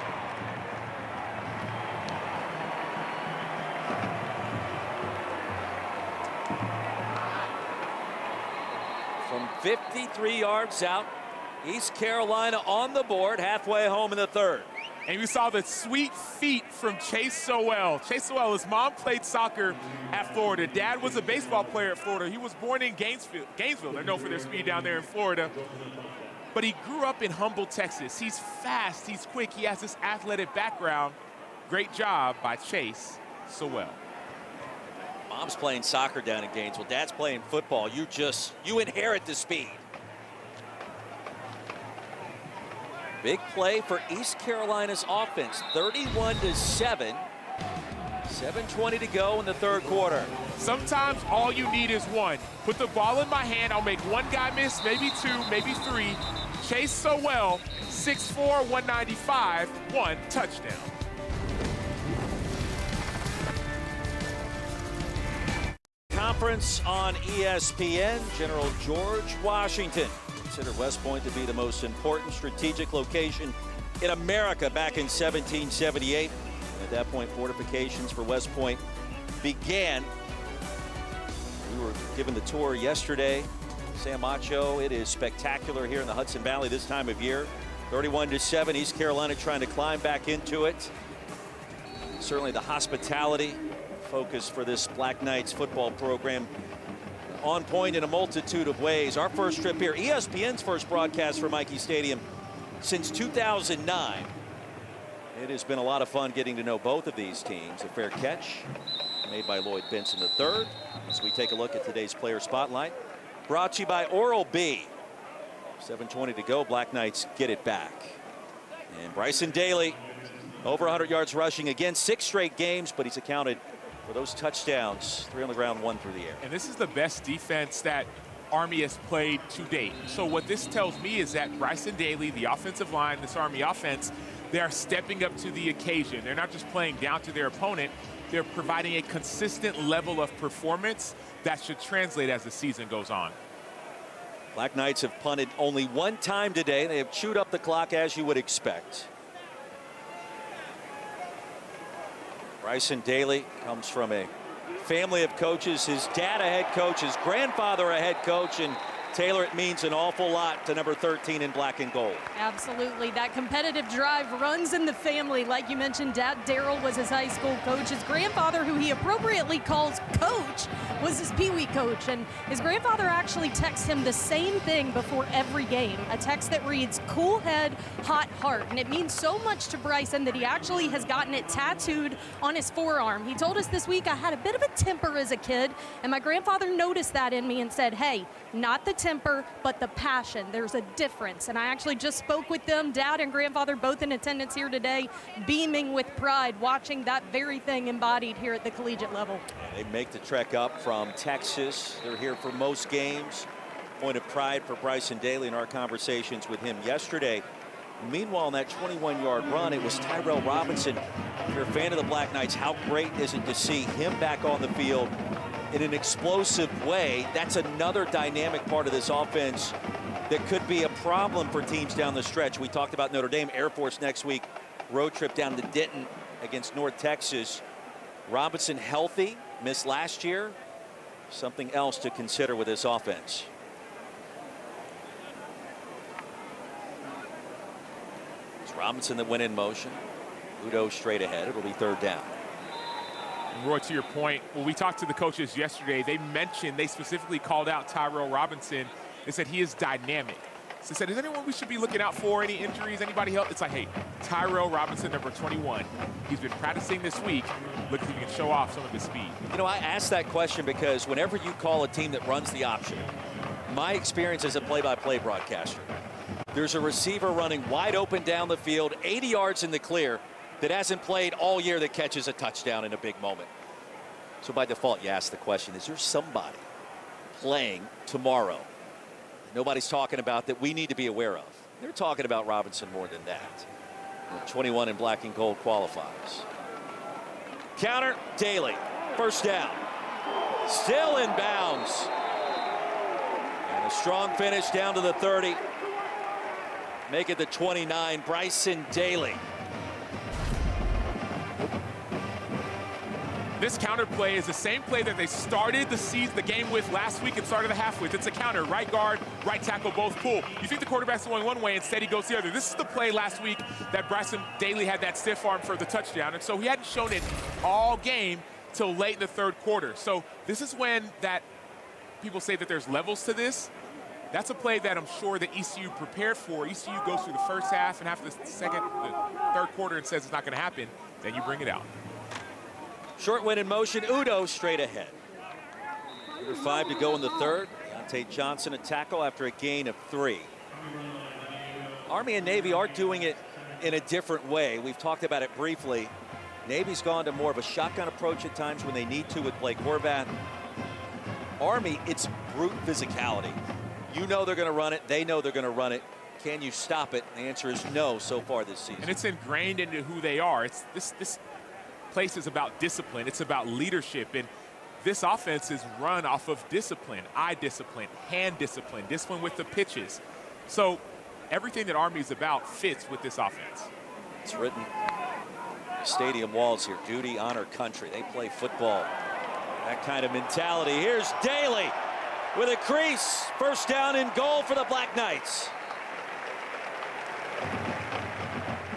From 53 yards out, East Carolina on the board, halfway home in the third. And we saw the sweet feet from Chase Sowell. Chase Sowell, his mom played soccer at Florida. Dad was a baseball player at Florida. He was born in Gainesville. They're known for their speed down there in Florida. But he grew up in Humble, Texas. He's fast, he's quick, he has this athletic background. Great job by Chase Sowell. Mom's playing soccer down in Gainesville. Dad's playing football. You inherit the speed. Big play for East Carolina's offense, 31-7. 7:20 to go in the third quarter. Sometimes all you need is one. Put the ball in my hand, I'll make one guy miss, maybe two, maybe three. Chase Sowell, 6'4", 195, 1 touchdown. Conference on ESPN, General George Washington considered West Point to be the most important strategic location in America back in 1778. At that point, fortifications for West Point began. We were given the tour yesterday. Sam Acho, it is spectacular here in the Hudson Valley this time of year. 31-7, East Carolina trying to climb back into it. Certainly the hospitality focus for this Black Knights football program on point in a multitude of ways. Our first trip here, ESPN's first broadcast for Michie Stadium since 2009. It has been a lot of fun getting to know both of these teams. A fair catch made by Lloyd Benson III. As we take a look at today's player spotlight, brought to you by Oral-B. 7:20 to go. Black Knights get it back. And Bryson Daly, over 100 yards rushing again, 6 straight games, but he's accounted for those touchdowns, 3 on the ground, 1 through the air. And this is the best defense that Army has played to date. So what this tells me is that Bryson Daly, the offensive line, this Army offense, they are stepping up to the occasion. They're not just playing down to their opponent. They're providing a consistent level of performance that should translate as the season goes on. Black Knights have punted only 1 time today. They have chewed up the clock as you would expect. Bryson Daly comes from a family of coaches. His dad a head coach, his grandfather a head coach, and Taylor, it means an awful lot to number 13 in black and gold. Absolutely. That competitive drive runs in the family. Like you mentioned, Dad Daryl was his high school coach. His grandfather, who he appropriately calls coach, was his Pee-wee coach. And his grandfather actually texts him the same thing before every game, a text that reads, "Cool head, hot heart." And it means so much to Bryson that he actually has gotten it tattooed on his forearm. He told us this week, "I had a bit of a temper as a kid, and my grandfather noticed that in me and said, hey, not the temper, but the passion. There's a difference." And I actually just spoke with them, Dad and grandfather, both in attendance here today, beaming with pride, watching that very thing embodied here at the collegiate level. They make the trek up from Texas. They're here for most games. Point of pride for Bryson Daly in our conversations with him yesterday. Meanwhile, in that 21-yard run, it was Tyrell Robinson. If you're a fan of the Black Knights, how great is it to see him back on the field in an explosive way? That's another dynamic part of this offense that could be a problem for teams down the stretch. We talked about Notre Dame, Air Force next week, road trip down to Denton against North Texas. Robinson healthy, missed last year. Something else to consider with this offense. It's Robinson that went in motion. Udo straight ahead. It'll be 3rd down. Roy, to your point, when we talked to the coaches yesterday, they specifically called out Tyrell Robinson and said he is dynamic. So they said, is anyone we should be looking out for? Any injuries? Anybody help? It's like, hey, Tyrell Robinson, number 21. He's been practicing this week. Look if he can show off some of his speed. You know, I asked that question because whenever you call a team that runs the option, my experience as a play-by-play broadcaster, there's a receiver running wide open down the field, 80 yards in the clear, that hasn't played all year that catches a touchdown in a big moment. So by default, you ask the question, is there somebody playing tomorrow nobody's talking about that we need to be aware of? They're talking about Robinson more than that. 21 in black and gold qualifies. Counter, Daly, 1st down. Still in bounds. And a strong finish down to the 30. Make it the 29, Bryson Daly. This counter play is the same play that they started the game with last week and started the half with. It's a counter, right guard, right tackle, both pull. You think the quarterback's going one way, instead he goes the other. This is the play last week that Bryson Daly had that stiff arm for the touchdown, and so he hadn't shown it all game till late in the 3rd quarter. So this is when that people say that there's levels to this. That's a play that I'm sure that ECU prepared for. ECU goes through the first half and after the 3rd quarter and says it's not going to happen, then you bring it out. Short win in motion. Udo straight ahead. Under 5 to go in the 3rd. Deontay Johnson a tackle after a gain of 3. Army and Navy are doing it in a different way. We've talked about it briefly. Navy's gone to more of a shotgun approach at times when they need to with Blake Horvath. Army, it's brute physicality. You know they're going to run it. They know they're going to run it. Can you stop it? The answer is no so far this season. And it's ingrained into who they are. It's this place is about discipline. It's about leadership. And this offense is run off of discipline, eye discipline, hand discipline, discipline with the pitches. So everything that Army is about fits with this offense. It's written stadium walls here. Duty, honor, country. They play football. That kind of mentality. Here's Daly with a crease. First down and goal for the Black Knights.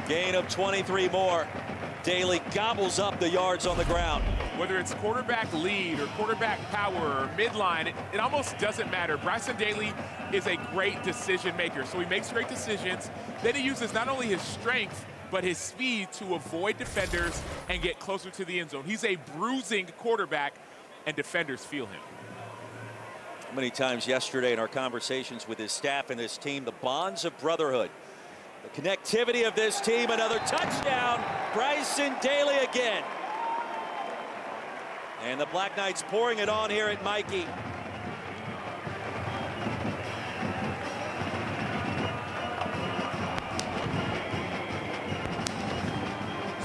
Gain of 23 more. Daly gobbles up the yards on the ground. Whether it's quarterback lead or quarterback power or midline, it almost doesn't matter. Bryson Daly is a great decision maker. So he makes great decisions. Then he uses not only his strength, but his speed to avoid defenders and get closer to the end zone. He's a bruising quarterback, and defenders feel him. Many times yesterday in our conversations with his staff and this team, the bonds of brotherhood, the connectivity of this team. Another touchdown, Bryson Daly again. And the Black Knights pouring it on here at Mikey.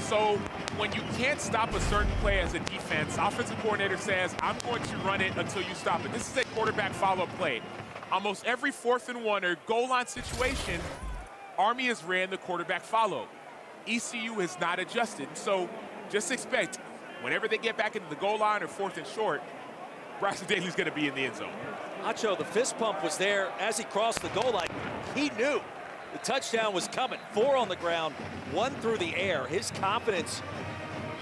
So when you can't stop a certain play as a defense, offensive coordinator says, I'm going to run it until you stop it. This is a quarterback follow play. Almost every 4th and 1 or goal line situation, Army has ran the quarterback follow. ECU has not adjusted. So just expect whenever they get back into the goal line or 4th and short, Bryson Daly's going to be in the end zone. Nacho, the fist pump was there as he crossed the goal line. He knew the touchdown was coming. 4 on the ground, 1 through the air. His confidence,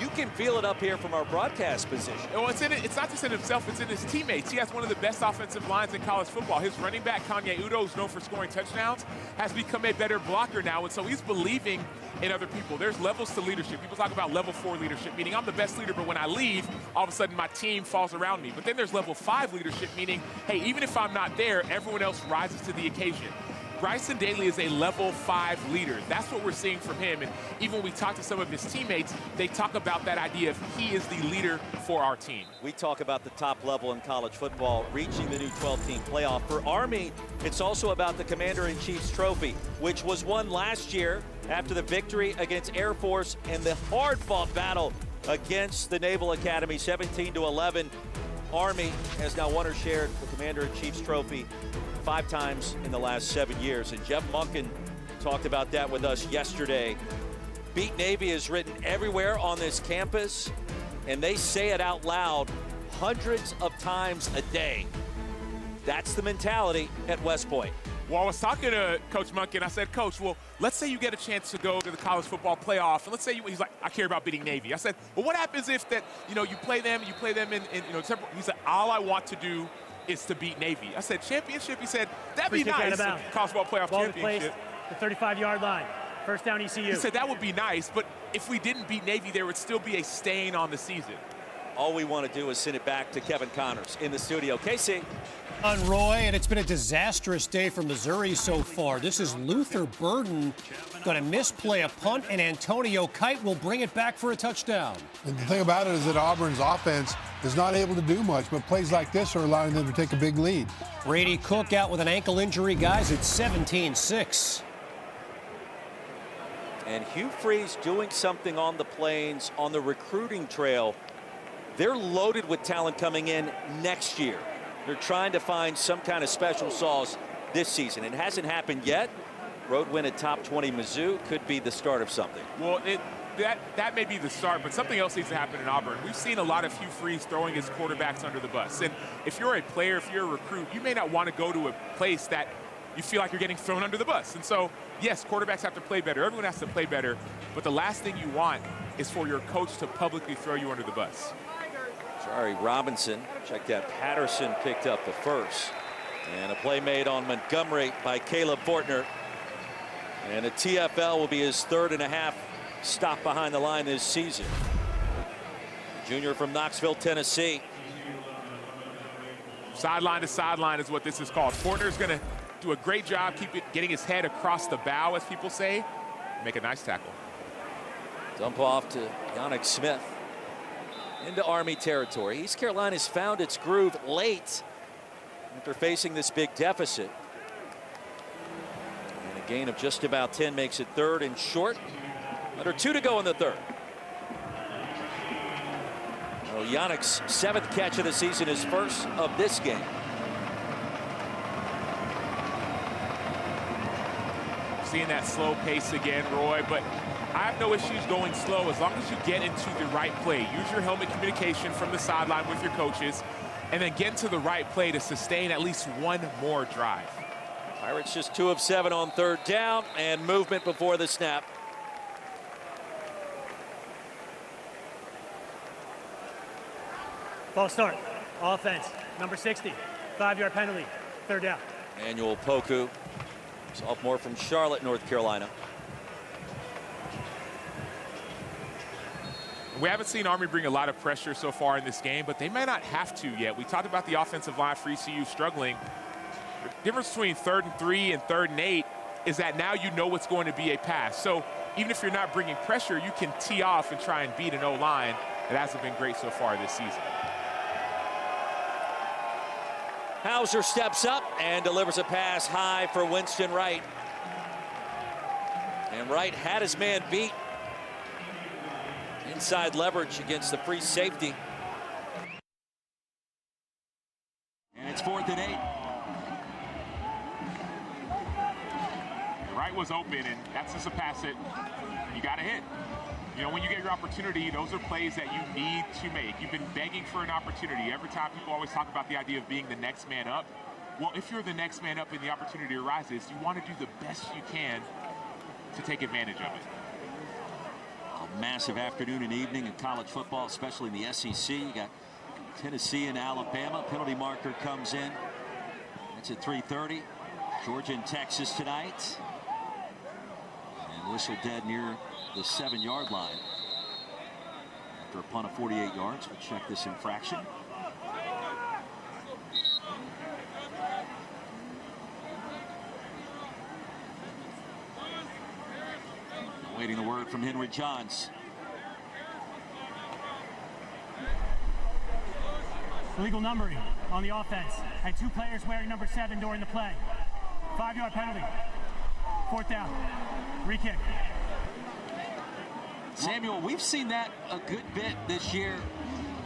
you can feel it up here from our broadcast position. Well, it's not just in himself, it's in his teammates. He has one of the best offensive lines in college football. His running back, Kanye Udoh, who's known for scoring touchdowns, has become a better blocker now, and so he's believing in other people. There's levels to leadership. People talk about level 4 leadership, meaning I'm the best leader, but when I leave, all of a sudden my team falls around me. But then there's level 5 leadership, meaning, hey, even if I'm not there, everyone else rises to the occasion. Bryson Daly is a level 5 leader. That's what we're seeing from him. And even when we talk to some of his teammates, they talk about that idea of he is the leader for our team. We talk about the top level in college football, reaching the new 12-team playoff. For Army, it's also about the Commander-in-Chief's trophy, which was won last year after the victory against Air Force and the hard-fought battle against the Naval Academy, 17-11. Army has now won or shared the Commander-in-Chief's trophy 5 times in the last 7 years. And Jeff Monken talked about that with us yesterday. Beat Navy is written everywhere on this campus, and they say it out loud hundreds of times a day. That's the mentality at West Point. Well, I was talking to Coach Monken. I said, Coach, well, let's say you get a chance to go to the college football playoff, and let's say he's like, I care about beating Navy. I said, well, what happens if that, you play them in he said, all I want to do is to beat Navy. I said, championship? He said, that'd be nice. College football playoff championship. The 35-yard line. First down ECU. He said that would be nice, but if we didn't beat Navy, there would still be a stain on the season. All we want to do is send it back to Kevin Connors in the studio. Casey. On Roy, and it's been a disastrous day for Missouri so far. This is Luther Burden going to misplay a punt, and Antonio Kite will bring it back for a touchdown. And the thing about it is that Auburn's offense is not able to do much, but plays like this are allowing them to take a big lead. Brady Cook out with an ankle injury, guys. It's 17-6. And Hugh Freeze doing something on the Plains on the recruiting trail. They're loaded with talent coming in next year. They're trying to find some kind of special sauce this season. It hasn't happened yet. Road win at top 20 Mizzou could be the start of something. Well, that may be the start, but something else needs to happen in Auburn. We've seen a lot of Hugh Freeze throwing his quarterbacks under the bus. And if you're a player, if you're a recruit, you may not want to go to a place that you feel like you're getting thrown under the bus. And so, yes, quarterbacks have to play better. Everyone has to play better. But the last thing you want is for your coach to publicly throw you under the bus. Sorry, Robinson. Check that. Patterson picked up the first. And a play made on Montgomery by Caleb Fortner. And a TFL will be his 3rd and a half stop behind the line this season. Junior from Knoxville, Tennessee. Sideline to sideline is what this is called. Fortner's going to do a great job getting his head across the bow, as people say, make a nice tackle. Dump off to Yannick Smith into Army territory. East Carolina's found its groove late after facing this big deficit. And a gain of just about 10 makes it 3rd and short. Under 2 to go in the 3rd. Well, Yannick's 7th catch of the season, his first of this game. Seeing that slow pace again, Roy, but I have no issues going slow as long as you get into the right play. Use your helmet communication from the sideline with your coaches, and then get into the right play to sustain at least one more drive. Pirates just 2 of 7 on 3rd down, and movement before the snap. False start. Offense. Number 60. 5-yard penalty. 3rd down. Manuel Poku, sophomore from Charlotte, North Carolina. We haven't seen Army bring a lot of pressure so far in this game, but they may not have to yet. We talked about the offensive line for ECU struggling. The difference between 3rd and 3 and 3rd and 8 is that now you know it's going to be a pass. So even if you're not bringing pressure, you can tee off and try and beat an O-line. It hasn't been great so far this season. Hauser steps up and delivers a pass high for Winston Wright. And Wright had his man beat. Inside leverage against the free safety. And it's 4th and 8. Wright was open, and that's just a pass that you got to hit. You know, when you get your opportunity, those are plays that you need to make. You've been begging for an opportunity. Every time people always talk about the idea of being the next man up. Well, if you're the next man up and the opportunity arises, you want to do the best you can to take advantage of it. A massive afternoon and evening in college football, especially in the SEC. You got Tennessee and Alabama. Penalty marker comes in. It's at 3:30. Georgia and Texas tonight. And whistle dead near the 7-yard line. After a punt of 48 yards, we'll check this infraction. Waiting the word from Henry Johns. Illegal numbering on the offense. Had 2 players wearing number 7 during the play. 5-yard penalty. 4th down. Re-kick. Samuel, we've seen that a good bit this year.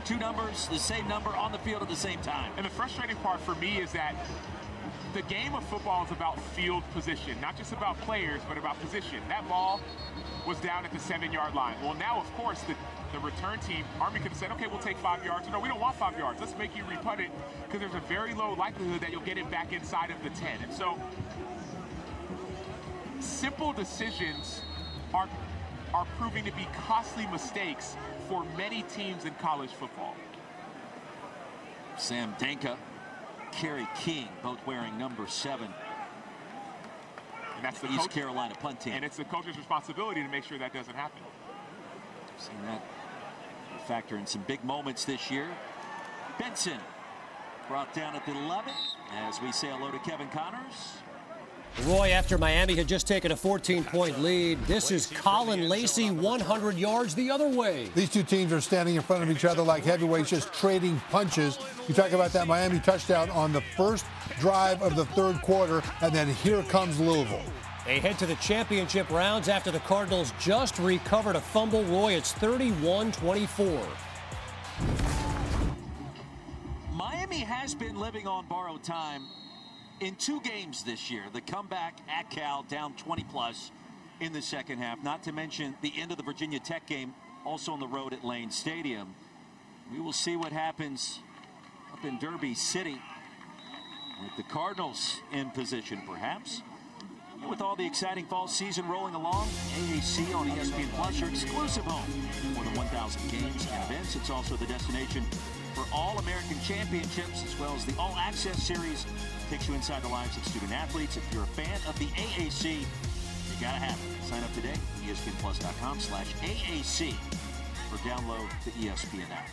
2 numbers, the same number on the field at the same time. And the frustrating part for me is that the game of football is about field position, not just about players, but about position. That ball was down at the 7-yard line. Well, now, of course, the return team, Army could have said, okay, we'll take 5 yards. No, we don't want 5 yards. Let's make you re-punt it, because there's a very low likelihood that you'll get it back inside of the 10. And so simple decisions are proving to be costly mistakes for many teams in college football. Sam Danka, Kerry King, both wearing number 7. And that's the East Carolina punt team. And it's the coach's responsibility to make sure that doesn't happen. Seen that factor in some big moments this year. Benson brought down at the 11 as we say hello to Kevin Connors. Roy, after Miami had just taken a 14-point lead, this is Colin Lacey 100 yards the other way. These 2 teams are standing in front of each other like heavyweights, just trading punches. You talk about that Miami touchdown on the first drive of the 3rd quarter, and then here comes Louisville. They head to the championship rounds after the Cardinals just recovered a fumble. Roy, it's 31-24. Miami has been living on borrowed time in 2 games this year. The comeback at Cal, down 20+ in the second half. Not to mention the end of the Virginia Tech game, also on the road at Lane Stadium. We will see what happens up in Derby City with the Cardinals in position, perhaps. With all the exciting fall season rolling along, AAC on ESPN Plus, your exclusive home. More than 1,000 games and events. It's also the destination for all American championships, as well as the All Access Series. Takes you inside the lives of student athletes. If you're a fan of the AAC, you gotta have it. Sign up today, ESPNplus.com/AAC, or download the ESPN app.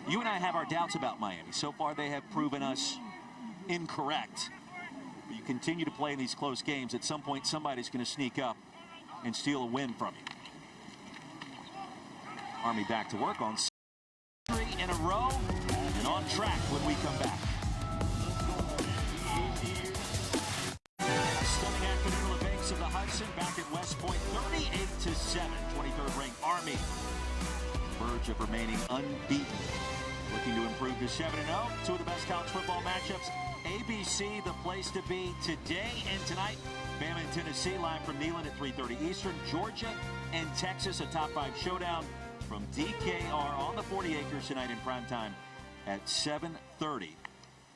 You and I have our doubts about Miami. So far, they have proven us incorrect. You continue to play in these close games. At some point, somebody's going to sneak up and steal a win from you. Army back to work on 3 in a row and on track when we come back. Stunning afternoon on the banks of the Hudson, back at West Point, 38-7, 23rd ranked Army. Verge of remaining unbeaten. Looking to improve to 7-0. Two of the best college football matchups. ABC, the place to be today and tonight. Bama and Tennessee live from Neyland at 3:30 Eastern. Georgia and Texas, a top 5 showdown from DKR on the 40 acres tonight in primetime at 7:30.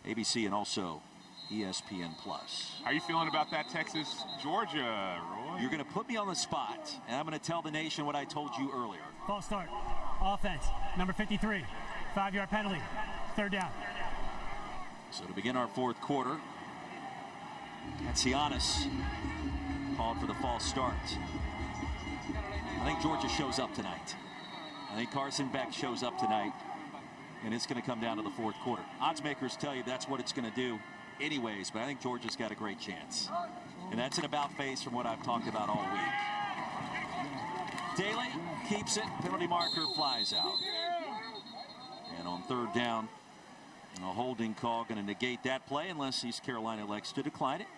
ABC and also ESPN+. How are you feeling about that Texas-Georgia, Roy? You're going to put me on the spot, and I'm going to tell the nation what I told you earlier. False start. Offense, number 53. 5-yard penalty. 3rd down. So to begin our 4th quarter, Katsianis called for the false start. I think Georgia shows up tonight. I think Carson Beck shows up tonight, and it's going to come down to the 4th quarter. Odds makers tell you that's what it's going to do anyways, but I think Georgia's got a great chance. And that's an about face from what I've talked about all week. Daly keeps it. Penalty marker flies out. And on 3rd down, a holding call going to negate that play unless East Carolina elects to decline it.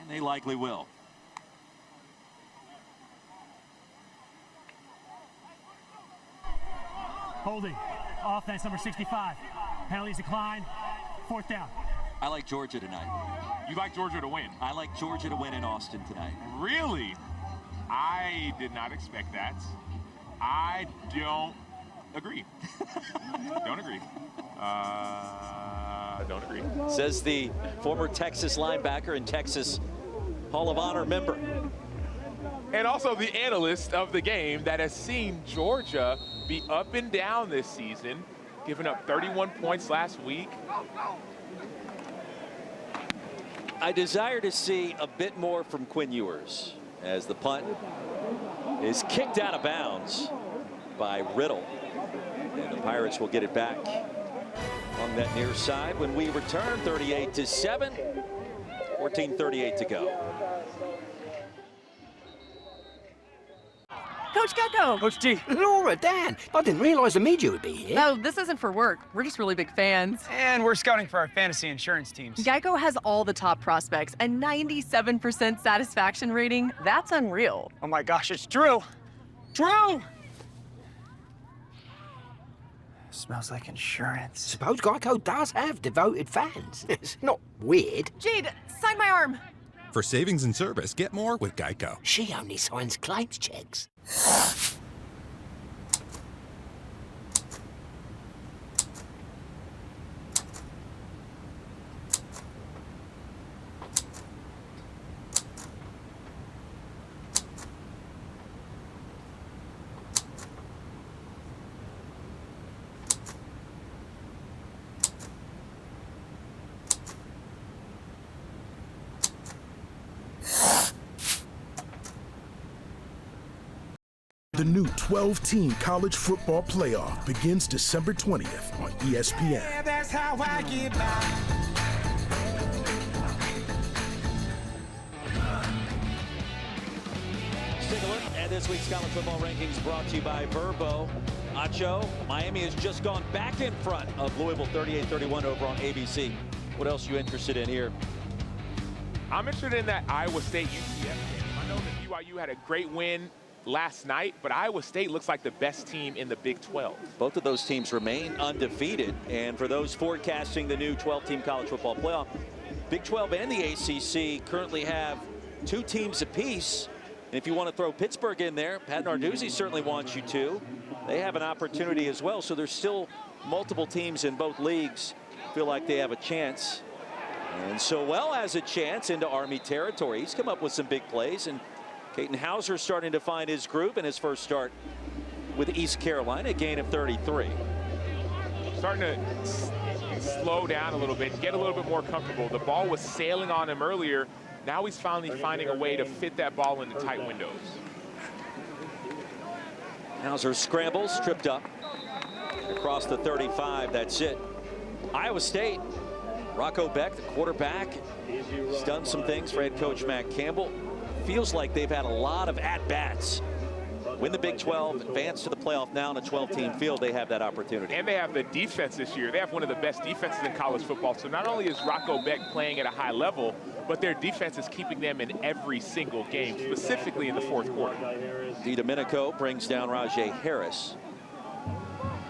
And they likely will. Holding. Offense, number 65. Penalties declined. 4th down. I like Georgia tonight. You like Georgia to win? I like Georgia to win in Austin tonight. Really? I did not expect that. I don't agree. Don't agree. Don't agree. Says the former Texas linebacker and Texas Hall of Honor member. And also the analyst of the game that has seen Georgia be up and down this season, giving up 31 points last week. I desire to see a bit more from Quinn Ewers as the punt is kicked out of bounds by Riddle. And the Pirates will get it back on that near side when we return. 38-7, 14:38 to go. Coach Gecko! Coach G. Laura, Dan, I didn't realize the media would be here. No, this isn't for work. We're just really big fans. And we're scouting for our fantasy insurance teams. Geico has all the top prospects and 97% satisfaction rating. That's unreal. Oh my gosh, it's true. True! Smells like insurance. Suppose Geico does have devoted fans. It's not weird. Jade, sign my arm. For savings and service, get more with Geico. She only signs claims checks. The new 12-team college football playoff begins December 20th on ESPN. Yeah, that's how I get by. Let's take a look at this week's college football rankings brought to you by Verbo. Acho, Miami has just gone back in front of Louisville 38-31 over on ABC. What else are you interested in here? I'm interested in that Iowa State UCF game. I know that BYU had a great win last night, but Iowa State looks like the best team in the Big 12. Both of those teams remain undefeated, and for those forecasting the new 12-team college football playoff, Big 12 and the ACC currently have 2 teams apiece. And if you want to throw Pittsburgh in there, Pat Narduzzi certainly wants you to. They have an opportunity as well, so there's still multiple teams in both leagues feel like they have a chance. And Sowell has a chance into Army territory. He's come up with some big plays, and Caden Hauser starting to find his groove in his first start with East Carolina, a gain of 33. Starting to slow down a little bit, get a little bit more comfortable. The ball was sailing on him earlier. Now he's finally finding a way to fit that ball into tight windows. Hauser scrambles, tripped up across the 35. That's it. Iowa State Rocco Beck, the quarterback, has done some things for head coach Matt Campbell. Feels like they've had a lot of at-bats. Win the Big 12, advance to the playoff now in a 12-team field, they have that opportunity. And they have the defense this year. They have one of the best defenses in college football. So not only is Rocco Beck playing at a high level, but their defense is keeping them in every single game, specifically in the fourth quarter. DiDomenico brings down Rajay Harris.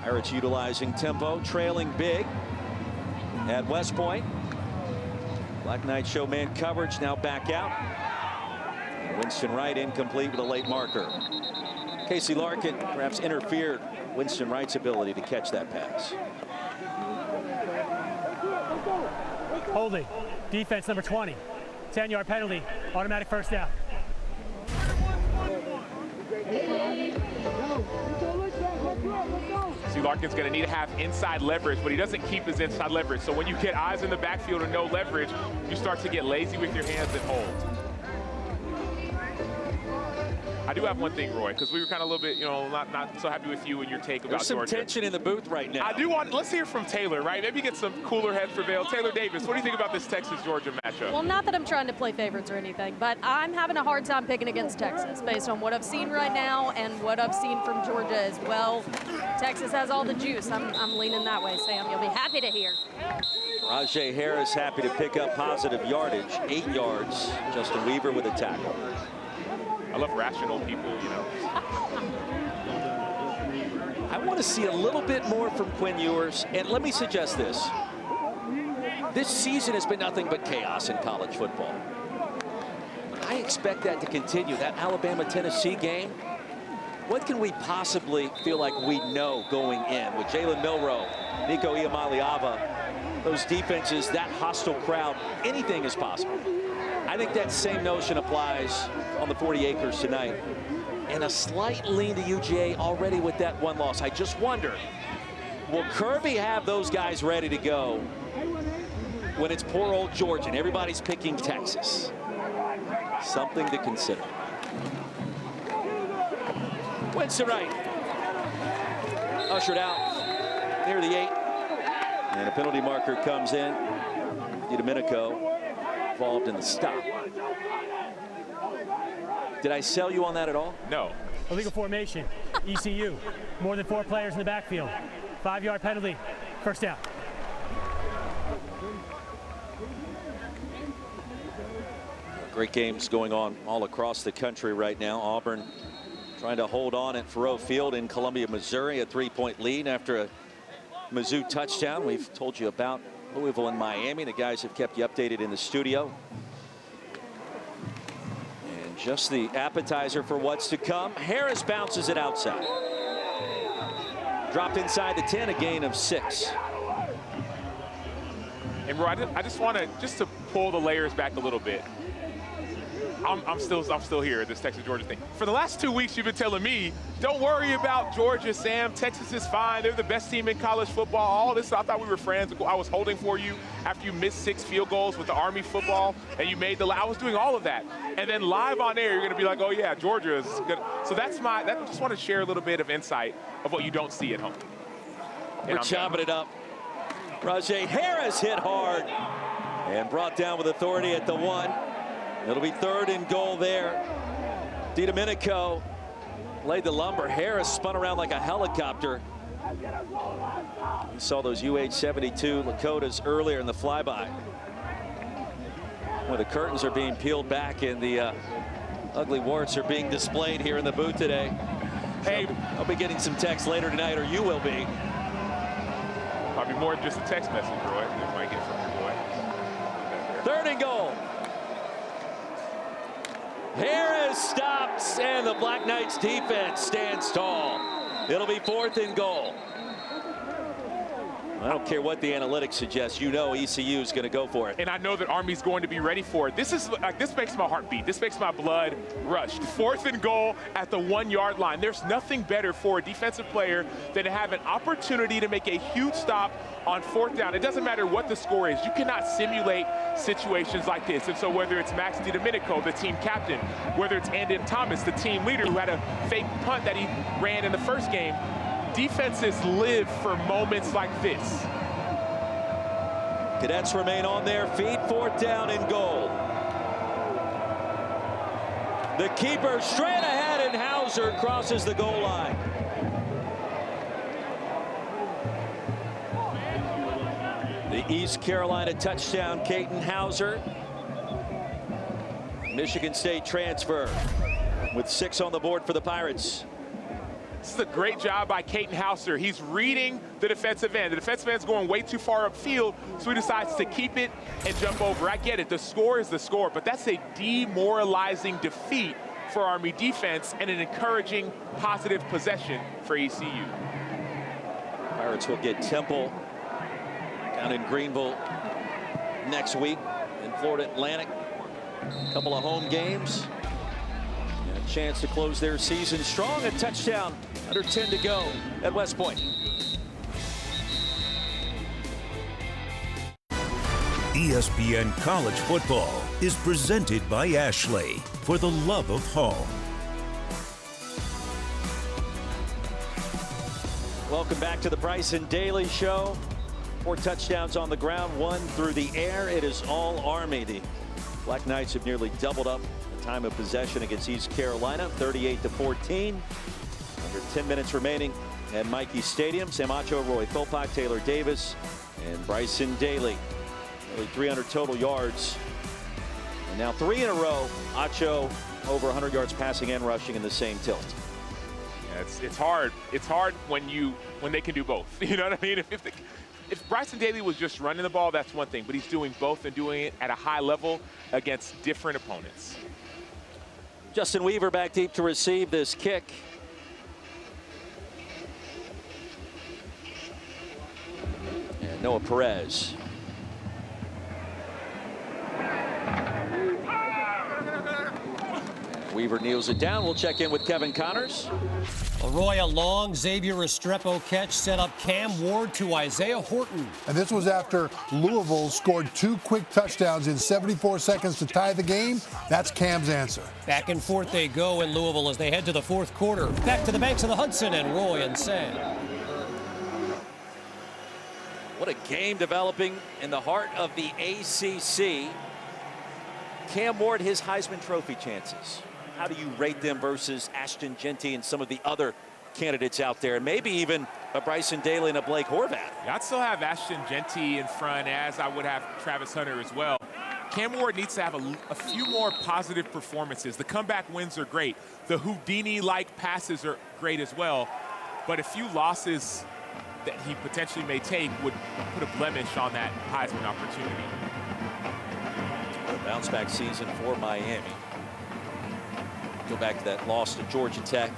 Pirates utilizing tempo, trailing big at West Point. Black Knights show man coverage, now back out. Winston Wright incomplete with a late marker. Casey Larkin perhaps interfered Winston Wright's ability to catch that pass. Holding. Defense number 20. 10-yard penalty. Automatic first down. See, Larkin's going to need to have inside leverage, but he doesn't keep his inside leverage. So when you get eyes in the backfield and no leverage, you start to get lazy with your hands and hold. I do have one thing, Roy, because we were kind of a little bit, you know, not so happy with you and your take about Georgia. There's some tension in the booth right now. I do want, let's hear from Taylor, right? Maybe get some cooler heads prevail. Taylor Davis, what do you think about this Texas-Georgia matchup? Well, not that I'm trying to play favorites or anything, but I'm having a hard time picking against Texas based on what I've seen right now and what I've seen from Georgia as well. Texas has all the juice. I'm leaning that way, Sam. You'll be happy to hear. Rajay Harris happy to pick up positive yardage, 8 yards. Justin Weaver with a tackle. I love rational people, you know. I want to see a little bit more from Quinn Ewers. And let me suggest this. This season has been nothing but chaos in college football. I expect that to continue. That Alabama-Tennessee game, what can we possibly feel like we know going in with Jalen Milroe, Nico Iamaleava, those defenses, that hostile crowd? Anything is possible. I think that same notion applies on the 40 acres tonight. And a slight lean to UGA already with that one loss. I just wonder, will Kirby have those guys ready to go when it's poor old Georgia and everybody's picking Texas? Something to consider. Winston Wright ushered out near the 8. And a penalty marker comes in. DiDomenico involved in the stop. Did I sell you on that at all? No. Illegal formation. ECU. More than 4 players in the backfield. 5-yard penalty. First down. Great games going on all across the country right now. Auburn trying to hold on at Faurot Field in Columbia, Missouri, a 3-point lead after a Mizzou touchdown. We've told you about Louisville and Miami. The guys have kept you updated in the studio. And just the appetizer for what's to come. Harris bounces it outside. Dropped inside the 10, a gain of 6. And Roy, I just want to pull the layers back a little bit. I'm still here at this Texas-Georgia thing. For the last 2 weeks, you've been telling me, don't worry about Georgia, Sam. Texas is fine. They're the best team in college football. All this, I thought we were friends. I was holding for you after you missed 6 field goals with the Army football, and you made I was doing all of that. And then live on air, you're going to be like, oh, yeah, Georgia is good. So I just want to share a little bit of insight of what you don't see at home. We're chopping it up. Rajay Harris hit hard and brought down with authority at the 1. It'll be 3rd and goal there. DiDomenico laid the lumber. Harris spun around like a helicopter. You saw those UH-72 Lakotas earlier in the flyby. Well, the curtains are being peeled back and the ugly warts are being displayed here in the booth today. Hey, I'll be getting some text later tonight, or you will be. Probably more than just a text message, Roy. You might get from your boy. 3rd and goal. Harris stops, and the Black Knights defense stands tall. It'll be 4th and goal. I don't care what the analytics suggest. You know ECU is going to go for it. And I know that Army's going to be ready for it. This makes my heart beat. This makes my blood rush. 4th and goal at the 1-yard line. There's nothing better for a defensive player than to have an opportunity to make a huge stop on 4th down. It doesn't matter what the score is. You cannot simulate situations like this. And so whether it's Max DiDomenico, the team captain, whether it's Andon Thomas, the team leader who had a fake punt that he ran in the first game, defenses live for moments like this. Cadets remain on their feet. 4th down and goal. The keeper straight ahead, and Hauser crosses the goal line. The East Carolina touchdown, Katin Hauser. Michigan State transfer with 6 on the board for the Pirates. This is a great job by Katin Hauser. He's reading the defensive end. The defensive end's going way too far upfield, so he decides to keep it and jump over. I get it, the score is the score, but that's a demoralizing defeat for Army defense and an encouraging positive possession for ECU. Pirates will get Temple down in Greenville next week in Florida Atlantic. A couple of home games. And a chance to close their season strong. A touchdown, under 10 to go at West Point. ESPN College Football is presented by Ashley, for the love of home. Welcome back to the Bryson Daly Show. 4 touchdowns on the ground, 1 through the air. It is all Army. The Black Knights have nearly doubled up the time of possession against East Carolina, 38-14. Under 10 minutes remaining at Mikey Stadium. Sam Acho, Roy Philpott, Taylor Davis, and Bryson Daly. Nearly 300 total yards. And now 3 in a row. Acho over 100 yards passing and rushing in the same tilt. Yeah, it's hard. It's hard when they can do both. You know what I mean? If Bryson Daly was just running the ball, that's one thing, but he's doing both and doing it at a high level against different opponents. Justin Weaver back deep to receive this kick. And Noah Perez. Weaver kneels it down. We'll check in with Kevin Connors. Roy, a long Xavier Restrepo catch set up Cam Ward to Isaiah Horton. And this was after Louisville scored 2 quick touchdowns in 74 seconds to tie the game. That's Cam's answer. Back and forth they go in Louisville as they head to the 4th quarter. Back to the banks of the Hudson and Roy and Sam. What a game developing in the heart of the ACC. Cam Ward, his Heisman Trophy chances. How do you rate them versus Ashton Jeanty and some of the other candidates out there, and maybe even a Bryson Daly and a Blake Horvath? Yeah, I'd still have Ashton Jeanty in front, as I would have Travis Hunter as well. Cam Ward needs to have a few more positive performances. The comeback wins are great. The Houdini-like passes are great as well. But a few losses that he potentially may take would put a blemish on that Heisman opportunity. A bounce-back season for Miami. Go back to that loss to Georgia Tech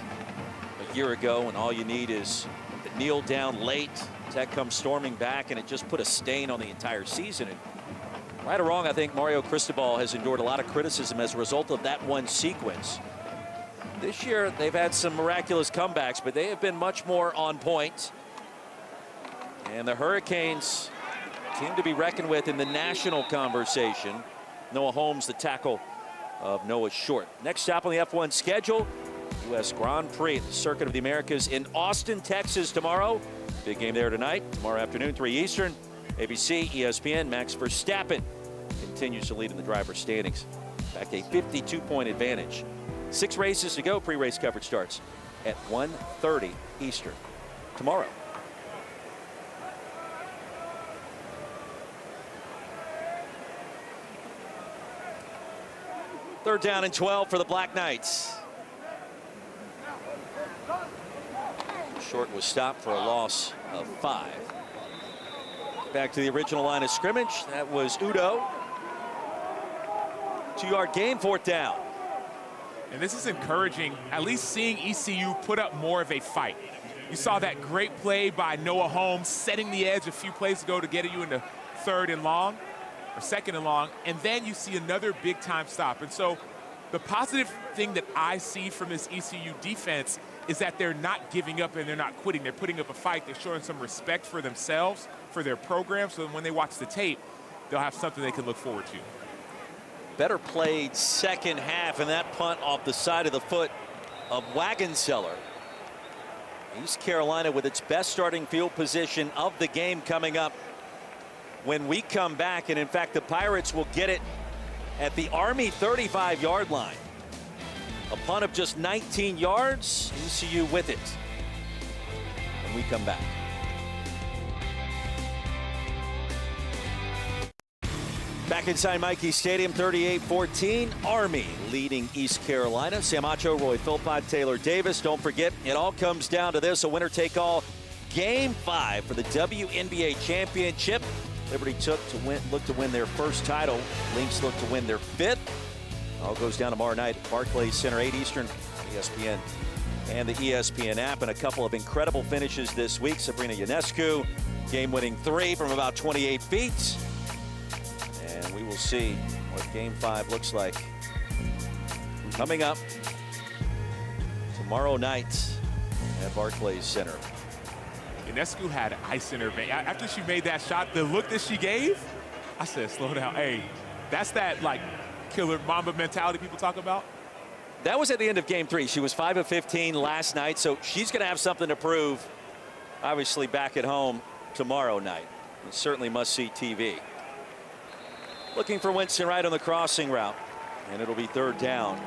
a year ago, and all you need is to kneel down late. Tech comes storming back, and it just put a stain on the entire season. And right or wrong, I think Mario Cristobal has endured a lot of criticism as a result of that one sequence. This year, they've had some miraculous comebacks, but they have been much more on point. And the Hurricanes seem to be reckoned with in the national conversation. Noah Holmes, the tackle of Noah Short. Next stop on the F1 schedule, U.S. Grand Prix at the Circuit of the Americas in Austin, Texas tomorrow. Big game there tonight. Tomorrow afternoon, 3 Eastern. ABC, ESPN, Max Verstappen continues to lead in the driver's standings. Back a 52-point advantage. 6 races to go. Pre-race coverage starts at 1:30 Eastern tomorrow. Third down and 12 for the Black Knights. Short was stopped for a loss of 5. Back to the original line of scrimmage. That was Udo. 2-yard gain, 4th down. And this is encouraging, at least seeing ECU put up more of a fight. You saw that great play by Noah Holmes setting the edge a few plays ago to get you into 3rd and long. Or 2nd and long, and then you see another big-time stop. And so the positive thing that I see from this ECU defense is that they're not giving up and they're not quitting. They're putting up a fight. They're showing some respect for themselves, for their program, so when they watch the tape, they'll have something they can look forward to. Better played second half, and that punt off the side of the foot of Wagenseller. East Carolina with its best starting field position of the game coming up. when we come back. And in fact, the Pirates will get it at the Army 35-yard line. A punt of just 19 yards, ECU with it when we come back. Back inside Michie Stadium, 38-14, Army leading East Carolina. Sam Acho, Roy Philpott, Taylor Davis. Don't forget, it all comes down to this, a winner-take-all Game 5 for the WNBA championship. Liberty look to win their first title. Lynx look to win their 5th. All goes down tomorrow night at Barclays Center, 8 Eastern, ESPN and the ESPN app. And a couple of incredible finishes this week. Sabrina Ionescu, game-winning 3 from about 28 feet. And we will see what Game 5 looks like coming up tomorrow night at Barclays Center. Ionescu had ice in her vein. After she made that shot, the look that she gave, I said, slow down. Hey, that's that, like, killer Mamba mentality people talk about. That was at the end of Game 3. She was 5 of 15 last night, so she's going to have something to prove, obviously, back at home tomorrow night. It's certainly must-see TV. Looking for Winston Wright on the crossing route, and it'll be 3rd down.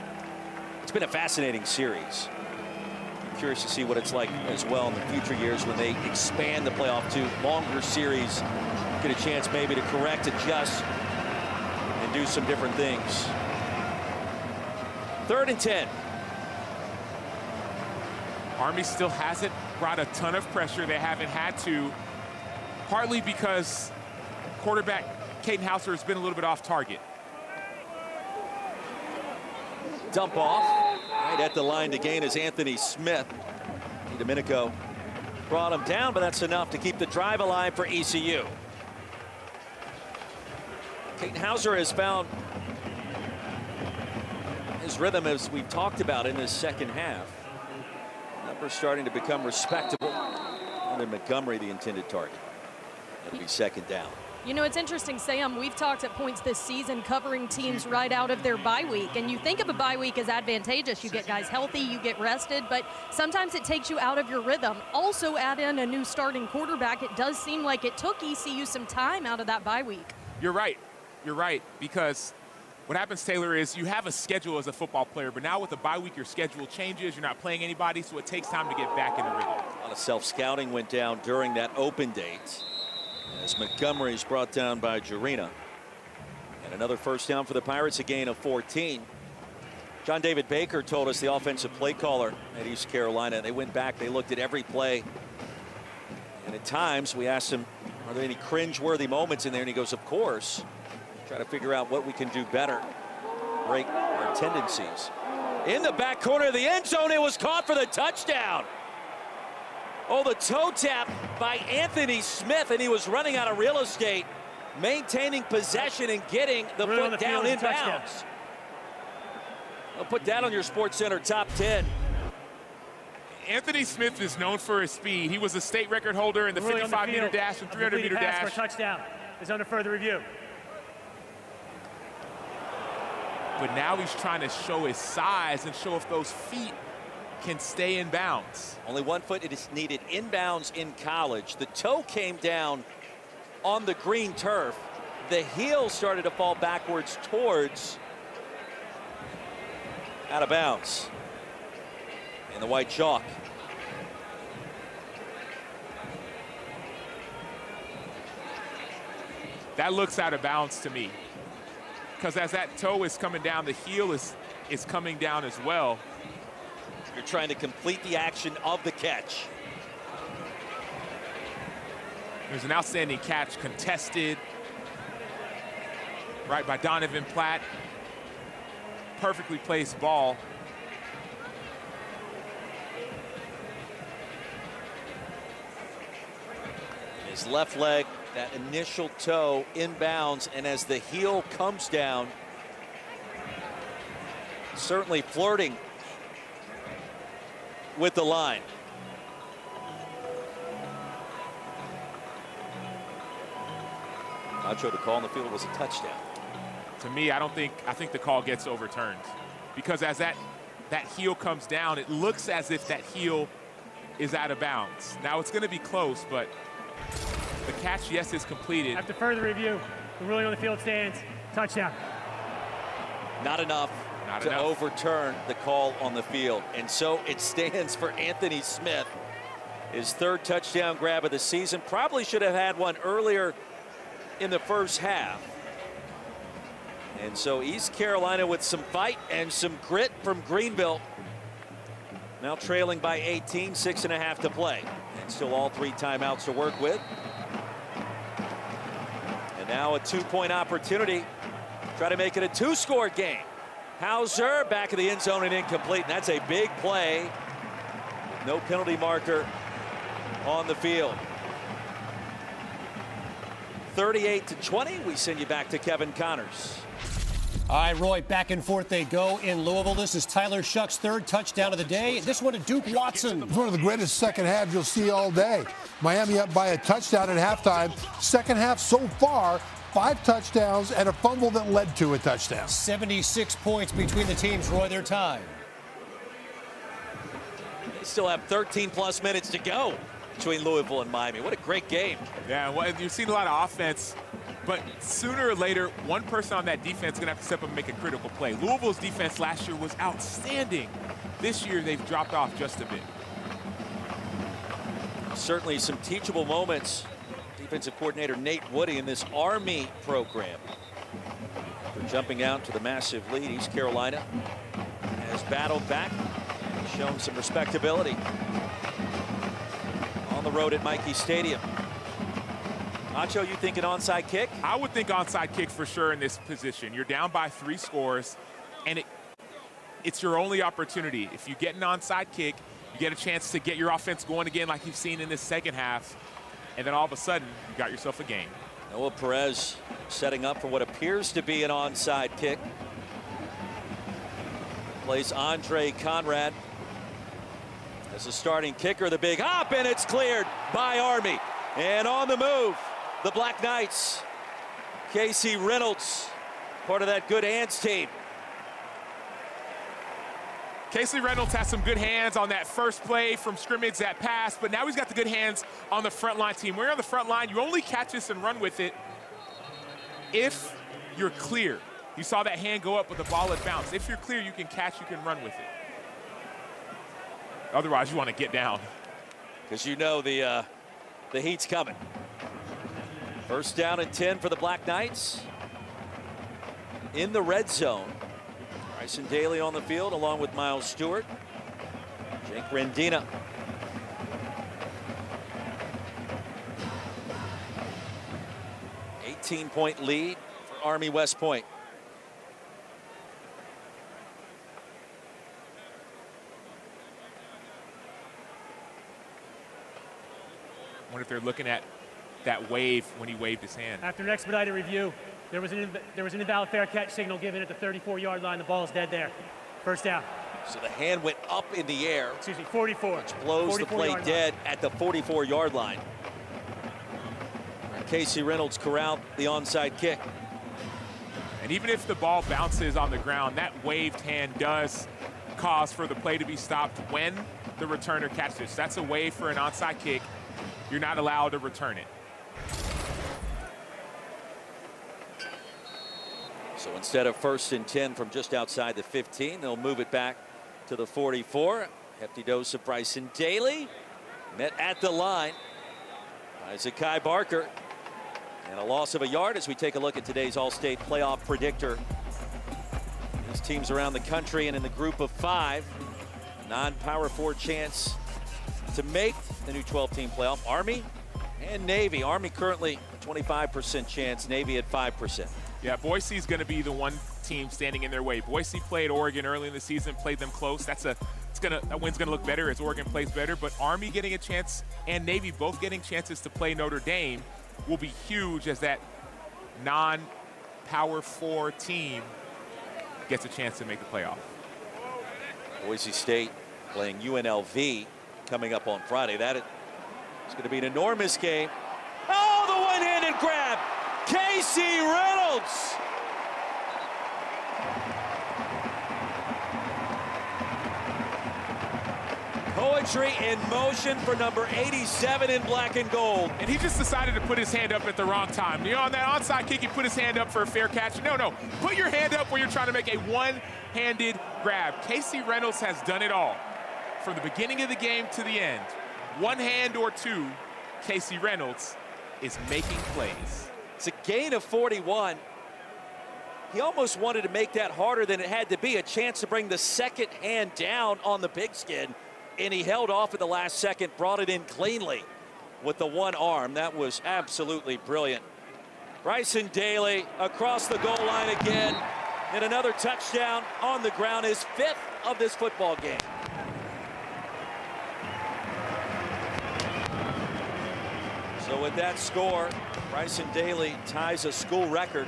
It's been a fascinating series. I'm curious to see what it's like as well in the future years when they expand the playoff to longer series, get a chance maybe to correct, adjust, and do some different things. 3rd and 10. Army still hasn't brought a ton of pressure. They haven't had to, partly because quarterback Caden Hauser has been a little bit off target. Dump off right at the line to gain is Anthony Smith. Domenico brought him down, but that's enough to keep the drive alive for ECU. Caden Hauser has found his rhythm, as we've talked about, in this second half. Numbers starting to become respectable. And then Montgomery, the intended target. It'll be 2nd down. You know, it's interesting, Sam, we've talked at points this season covering teams right out of their bye week, and you think of a bye week as advantageous. You get guys healthy, you get rested, but sometimes it takes you out of your rhythm. Also add in a new starting quarterback. It does seem like it took ECU some time out of that bye week. You're right, because what happens, Taylor, is you have a schedule as a football player, but now with the bye week, your schedule changes. You're not playing anybody, so it takes time to get back in the rhythm. A lot of self-scouting went down during that open date, as Montgomery is brought down by Jarena. And another 1st down for the Pirates, a gain of 14. John David Baker told us, the offensive play caller at East Carolina, they went back, they looked at every play. And at times we asked him, are there any cringe-worthy moments in there? And he goes, of course. Try to figure out what we can do better, break our tendencies. In the back corner of the end zone, it was caught for the touchdown. Oh, the toe tap by Anthony Smith, and he was running out of real estate, maintaining possession and getting the foot down in bounds. I'll put that on your SportsCenter top 10. Anthony Smith is known for his speed. He was a state record holder in the 55-meter dash and 300-meter dash. For a touchdown is under further review. But now he's trying to show his size and show if those feet can stay in bounds. Only 1 foot it is needed inbounds in college. The toe came down on the green turf. The heel started to fall backwards towards out of bounds. And the white chalk. That looks out of bounds to me. Because as that toe is coming down, the heel is coming down as well. You're trying to complete the action of the catch. There's an outstanding catch, contested right by Donovan Platt. Perfectly placed ball. His left leg, that initial toe inbounds, and as the heel comes down, certainly flirting with the line. Nacho, the call on the field was a touchdown. To me, I think the call gets overturned, because as that heel comes down, it looks as if that heel is out of bounds. Now it's going to be close, but The catch, yes, is completed. After further review, the ruling on the field stands. Touchdown. Not enough to overturn the call on the field. And so it stands for Anthony Smith. His third touchdown grab of the season. Probably should have had one earlier in the first half. And so East Carolina with some fight and some grit from Greenville. Now trailing by 18, 6.5 to play. And still all 3 timeouts to work with. And now a 2-point opportunity. Try to make it a 2-score game. Hauser back of the end zone and incomplete. And that's a big play. With no penalty marker on the field. 38-20. We send you back to Kevin Connors. All right, Roy, back and forth they go in Louisville. This is Tyler Shuck's third touchdown of the day. This one to Duke Watson. It's one of the greatest second halves you'll see all day. Miami up by a touchdown at halftime. Second half so far, 5 touchdowns and a fumble that led to a touchdown. 76 points between the teams, Roy. They're tied. They still have 13+ minutes to go between Louisville and Miami. What a great game. Yeah, well, you've seen a lot of offense, but sooner or later, one person on that defense is going to have to step up and make a critical play. Louisville's defense last year was outstanding. This year, they've dropped off just a bit. Certainly some teachable moments. Defensive coordinator Nate Woody in this Army program. They're jumping out to the massive lead. East Carolina has battled back, shown some respectability on the road at Michie Stadium. Nacho, you think an onside kick? I would think onside kick for sure in this position. You're down by 3 scores, and it's your only opportunity. If you get an onside kick, you get a chance to get your offense going again like you've seen in this second half, and then all of a sudden, you got yourself a game. Noah Perez setting up for what appears to be an onside kick. Plays Andre Conrad as a starting kicker. The big hop, and it's cleared by Army. And on the move, the Black Knights. Casey Reynolds, part of that good hands team. Casey Reynolds has some good hands on that first play from scrimmage, that pass, but now he's got the good hands on the front line team. When you're on the front line, you only catch this and run with it if you're clear. You saw that hand go up, but the ball had bounced. If you're clear, you can catch, you can run with it. Otherwise, you want to get down. Because you know the heat's coming. First down and 10 for the Black Knights. In the red zone. Bryson Daly on the field along with Miles Stewart. Jake Rendina. $18-point lead for Army West Point. I wonder if they're looking at that wave when he waved his hand. After an expedited review, there was an invalid fair catch signal given at the 34-yard line. The ball is dead there. First down. So the hand went up in the air. Excuse me, 44. Which blows the play dead at the 44-yard line. And Casey Reynolds corralled the onside kick. And even if the ball bounces on the ground, that waved hand does cause for the play to be stopped when the returner catches. That's a wave for an onside kick. You're not allowed to return it. So instead of 1st and 10 from just outside the 15, they'll move it back to the 44. Hefty dose of Bryson Daly. Met at the line by Zakai Barker. And a loss of a yard as we take a look at today's All-State playoff predictor. These teams around the country and in the group of 5. Non-Power 4 chance to make the new 12-team playoff. Army and Navy. Army currently a 25% chance, Navy at 5%. Yeah, Boise's going to be the one team standing in their way. Boise played Oregon early in the season, played them close. That win's going to look better as Oregon plays better. But Army getting a chance and Navy both getting chances to play Notre Dame will be huge as that non-Power 4 team gets a chance to make the playoff. Boise State playing UNLV coming up on Friday. That is going to be an enormous game. Oh, the one-handed grab. Casey Reynolds. Poetry in motion for number 87 in black and gold. And he just decided to put his hand up at the wrong time. You know, on that onside kick, he put his hand up for a fair catch. No. Put your hand up when you're trying to make a one-handed grab. Casey Reynolds has done it all. From the beginning of the game to the end, one hand or two, Casey Reynolds is making plays. It's a gain of 41. He almost wanted to make that harder than it had to be. A chance to bring the second hand down on the pigskin. And he held off at the last second, brought it in cleanly with the one arm. That was absolutely brilliant. Bryson Daly across the goal line again. And another touchdown on the ground, his 5th of this football game. So with that score, Bryson Daly ties a school record.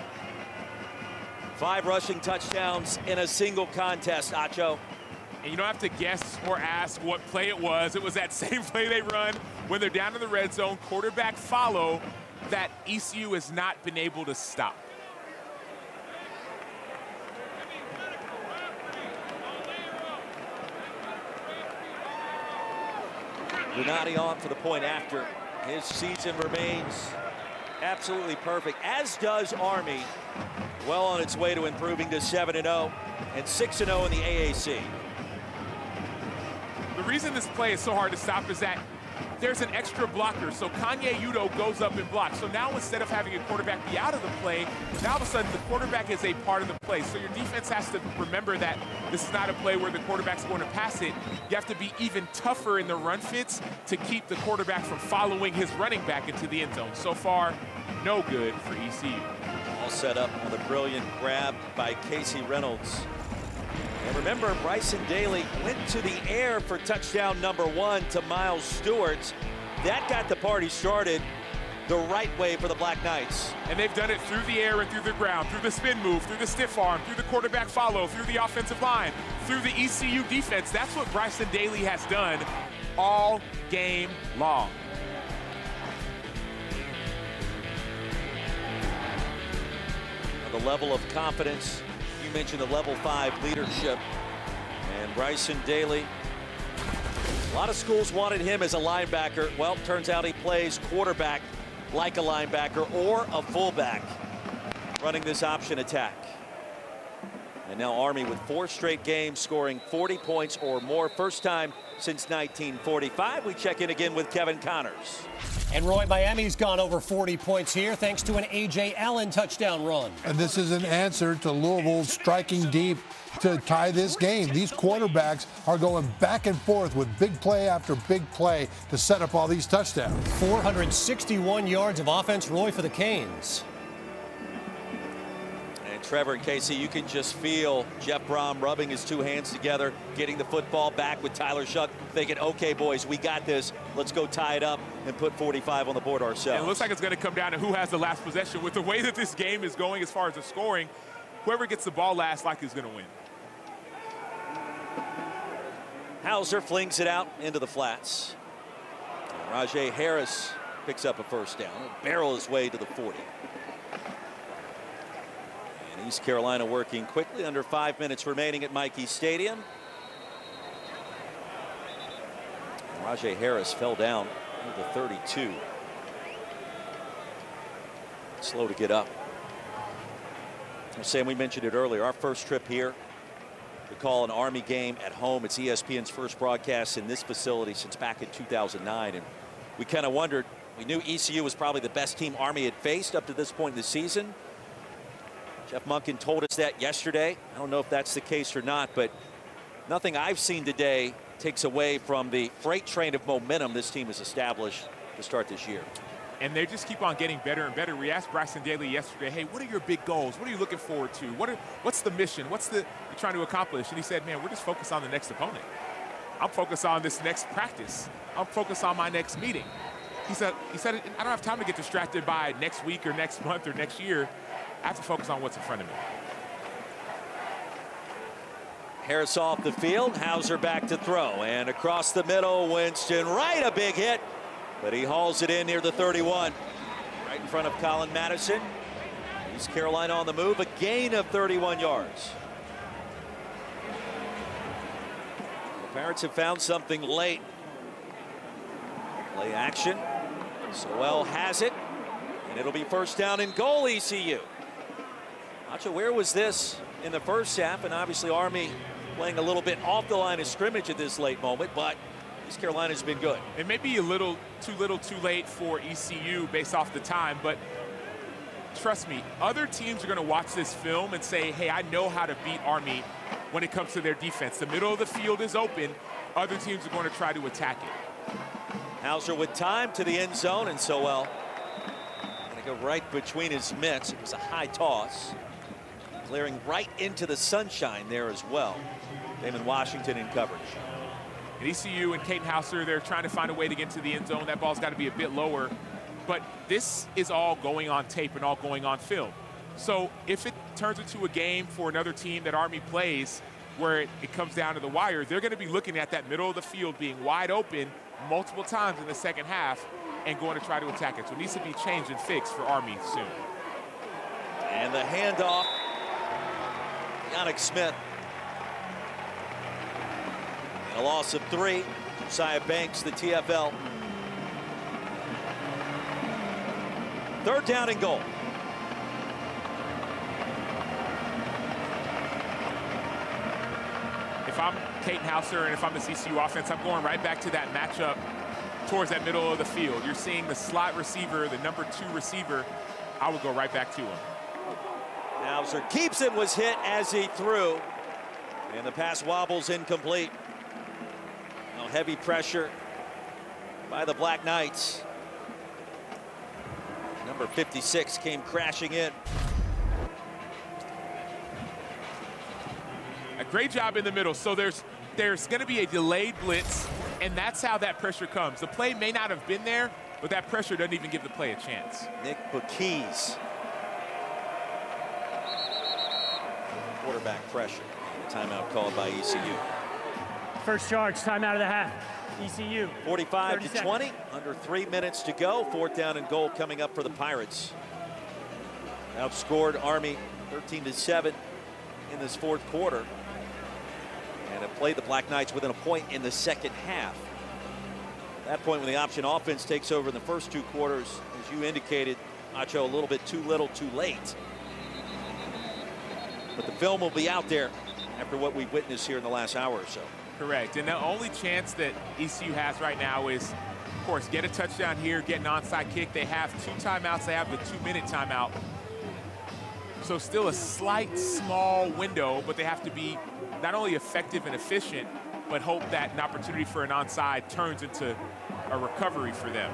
5 rushing touchdowns in a single contest, Acho. And you don't have to guess or ask what play it was. It was that same play they run when they're down in the red zone, quarterback follow, that ECU has not been able to stop. Lunati on for the point after. His season remains absolutely perfect, as does Army. Well on its way to improving to 7-0 and 6-0 in the AAC. The reason this play is so hard to stop is that there's an extra blocker. So Kanye Udo goes up and blocks. So now instead of having a quarterback be out of the play, now all of a sudden the quarterback is a part of the play. So your defense has to remember that this is not a play where the quarterback's going to pass it. You have to be even tougher in the run fits to keep the quarterback from following his running back into the end zone. So far, no good for ECU. All set up with a brilliant grab by Casey Reynolds. And remember, Bryson Daly went to the air for touchdown number 1 to Miles Stewart. That got the party started the right way for the Black Knights. And they've done it through the air and through the ground, through the spin move, through the stiff arm, through the quarterback follow, through the offensive line, through the ECU defense. That's what Bryson Daly has done all game long. The level of confidence, you mentioned the level 5 leadership, and Bryson Daly, a lot of schools wanted him as a linebacker. Well, turns out he plays quarterback like a linebacker or a fullback, running this option attack. And now Army with 4 straight games scoring 40 points or more, first time since 1945. We check in again with Kevin Connors. And Roy, Miami's gone over 40 points here thanks to an A.J. Allen touchdown run. And this is an answer to Louisville striking deep to tie this game. These quarterbacks are going back and forth with big play after big play to set up all these touchdowns. 461 yards of offense, Roy, for the Canes. And Trevor and Casey, you can just feel Jeff Brom rubbing his 2 hands together, getting the football back with Tyler Shuck, thinking, okay, boys, we got this. Let's go tie it up and put 45 on the board ourselves. And it looks like it's going to come down to who has the last possession. With the way that this game is going as far as the scoring, whoever gets the ball last likely is going to win. Hauser flings it out into the flats. Rajay Harris picks up a first down. He'll barrel his way to the 40. And East Carolina working quickly, under 5 minutes remaining at Michie Stadium. Rajay Harris fell down to the 32. Slow to get up. Sam, we mentioned it earlier, our first trip here to call an Army game at home. It's ESPN's first broadcast in this facility since back in 2009. And we kind of wondered, we knew ECU was probably the best team Army had faced up to this point in the season. Jeff Monken told us that yesterday. I don't know if that's the case or not, but nothing I've seen today takes away from the freight train of momentum this team has established to start this year. And they just keep on getting better and better. We asked Bryson Daly yesterday, hey, what are your big goals? What are you looking forward to? What's the mission? What's you're trying to accomplish? And he said, man, we're just focused on the next opponent. I'm focused on this next practice. I'm focused on my next meeting. He said, I don't have time to get distracted by next week or next month or next year. I have to focus on what's in front of me. Harris off the field, Hauser back to throw, and across the middle, Winston Wright, a big hit, but he hauls it in near the 31, right in front of Colin Madison. East Carolina on the move, a gain of 31 yards. The Pirates have found something late. Play action. Sowell has it, and it'll be first down and goal, ECU. Acho, where was this in the first half? And obviously Army playing a little bit off the line of scrimmage at this late moment, but East Carolina's been good. It may be a little too late for ECU based off the time, but trust me, other teams are going to watch this film and say, hey, I know how to beat Army when it comes to their defense. The middle of the field is open. Other teams are going to try to attack it. Hauser with time to the end zone, and Sowell going to go right between his mitts. It was a high toss, glaring right into the sunshine there as well. Damon Washington in coverage. And ECU and Caden Hauser, they're trying to find a way to get to the end zone. That ball's got to be a bit lower. But this is all going on tape and all going on film. So if it turns into a game for another team that Army plays where it comes down to the wire, they're going to be looking at that middle of the field being wide open multiple times in the second half and going to try to attack it. So it needs to be changed and fixed for Army soon. And the handoff, Yannick Smith. And a loss of 3. Josiah Banks, the TFL. Third down and goal. If I'm Caden Hauser and if I'm this ECU offense, I'm going right back to that matchup towards that middle of the field. You're seeing the slot receiver, the number 2 receiver. I would go right back to him. Hauser keeps it, was hit as he threw. And the pass wobbles incomplete. Now heavy pressure by the Black Knights. Number 56 came crashing in. A great job in the middle. So there's going to be a delayed blitz, and that's how that pressure comes. The play may not have been there, but that pressure doesn't even give the play a chance. Nick Bukes. Quarterback pressure. Timeout called by ECU. First charge, timeout of the half. ECU. 45 to 20, under 3 minutes to go. Fourth down and goal coming up for the Pirates. Outscored Army 13-7 in this fourth quarter. And have played the Black Knights within a point in the second half. At that point when the option offense takes over in the first 2 quarters, as you indicated, Acho, a little bit too little too late. But the film will be out there after what we've witnessed here in the last hour or so. Correct. And the only chance that ECU has right now is, of course, get a touchdown here, get an onside kick. They have 2 timeouts. They have the 2-minute timeout. So still a slight, small window, but they have to be not only effective and efficient, but hope that an opportunity for an onside turns into a recovery for them.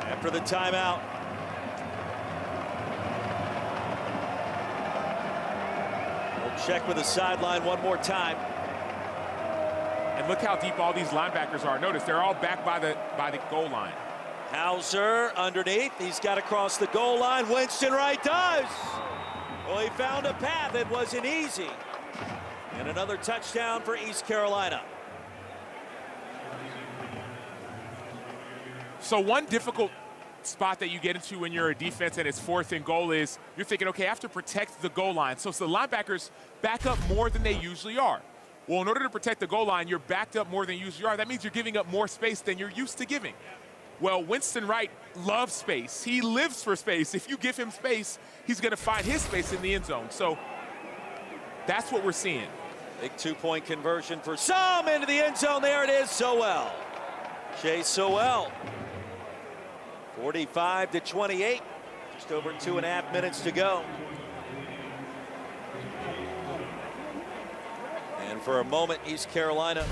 After the timeout, we'll check with the sideline one more time. And look how deep all these linebackers are. Notice they're all back by the goal line. Hauser underneath. He's got to cross the goal line. Winston Wright does. Well, he found a path. It wasn't easy. And another touchdown for East Carolina. So one difficult spot that you get into when you're a defense and it's 4th and goal is you're thinking, okay, I have to protect the goal line. So the linebackers back up more than they usually are. Well, in order to protect the goal line, you're backed up more than you usually are. That means you're giving up more space than you're used to giving. Well, Winston Wright loves space. He lives for space. If you give him space, he's going to find his space in the end zone. So that's what we're seeing. Big 2-point conversion for some into the end zone. There it is, Sowell. Chase Sowell. 45 to 28. Just over 2.5 minutes to go. And for a moment, East Carolina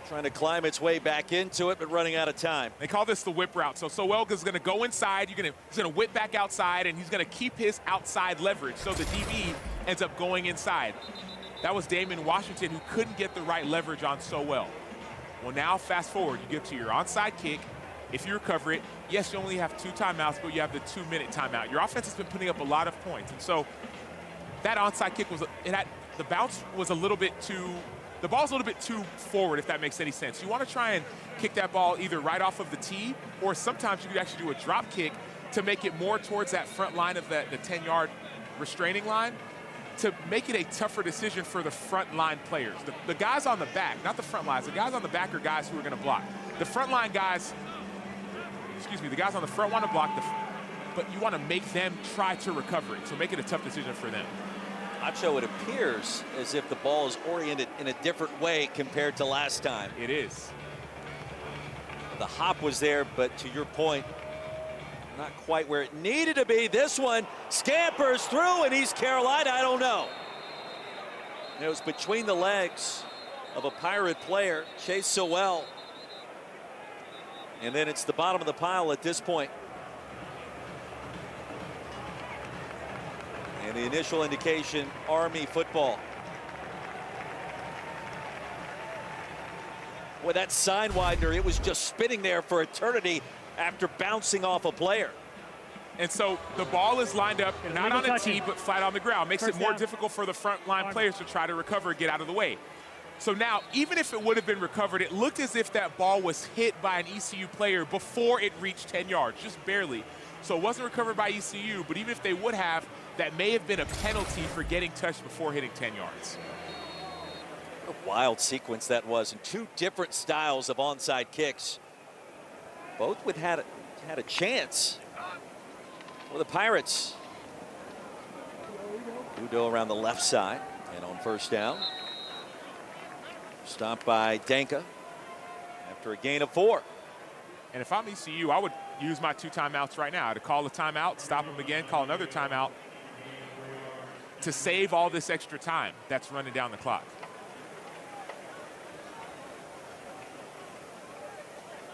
trying to climb its way back into it, but running out of time. They call this the whip route. So Sowell is going to go inside. He's going to whip back outside, and he's going to keep his outside leverage. So the DB ends up going inside. That was Damon Washington, who couldn't get the right leverage on Sowell. Well, now fast forward. You get to your onside kick. If you recover it, yes, you only have 2 timeouts, but you have the 2-minute timeout. Your offense has been putting up a lot of points. And so that onside kick was, the bounce was a little bit too, the ball's a little bit too forward, if that makes any sense. You want to try and kick that ball either right off of the tee, or sometimes you could actually do a drop kick to make it more towards that front line of the 10-yard restraining line to make it a tougher decision for the front line players. The guys on the back, not the front lines, the guys on the back are guys who are going to block. The front line guys, the guys on the front want to block, but you want to make them try to recover it, so make it a tough decision for them. Acho, it appears as if the ball is oriented in a different way compared to last time. It is. The hop was there, but to your point, not quite where it needed to be. This one scampers through, and East Carolina, I don't know. It was between the legs of a Pirate player, Chase Sowell. And then it's the bottom of the pile at this point. And the initial indication, Army football. With that sign widener, it was just spinning there for eternity after bouncing off a player. And so the ball is lined up, not on a tee, but flat on the ground. Makes it more difficult for the front line players to try to recover and get out of the way. So now, even if it would have been recovered, it looked as if that ball was hit by an ECU player before it reached 10 yards, just barely. So it wasn't recovered by ECU, but even if they would have, that may have been a penalty for getting touched before hitting 10 yards. What a wild sequence that was, and two different styles of onside kicks. Both would had a chance for the Pirates. Udo around the left side, and on first down. Stopped by Danka after a gain of 4. And if I'm ECU, I would use my 2 timeouts right now. To call a timeout, stop them again, call another timeout to save all this extra time that's running down the clock.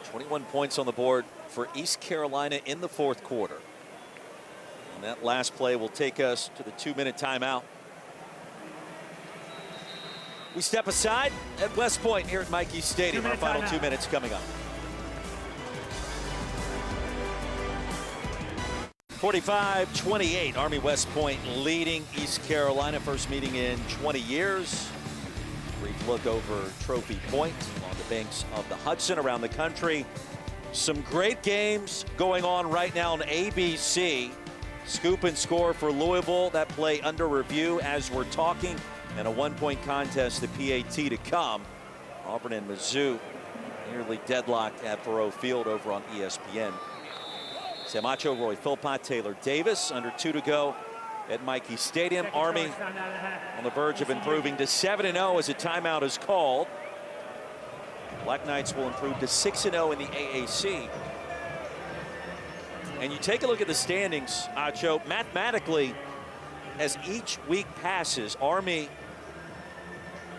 21 points on the board for East Carolina in the 4th quarter. And that last play will take us to the 2-minute timeout. We step aside at West Point here at Michie Stadium. Our final 2 minutes coming up. 45-28, Army West Point leading East Carolina. First meeting in 20 years. Brief look over Trophy Point on the banks of the Hudson around the country. Some great games going on right now on ABC. Scoop and score for Louisville. That play under review as we're talking. And a 1-point contest, the PAT to come. Auburn and Mizzou nearly deadlocked at Faurot Field over on ESPN. Sam Acho, Roy Philpott, Taylor Davis, under 2 to go at Michie Stadium. Army on the verge of improving to 7-0 as a timeout is called. Black Knights will improve to 6-0 in the AAC. And you take a look at the standings, Acho, mathematically, as each week passes, Army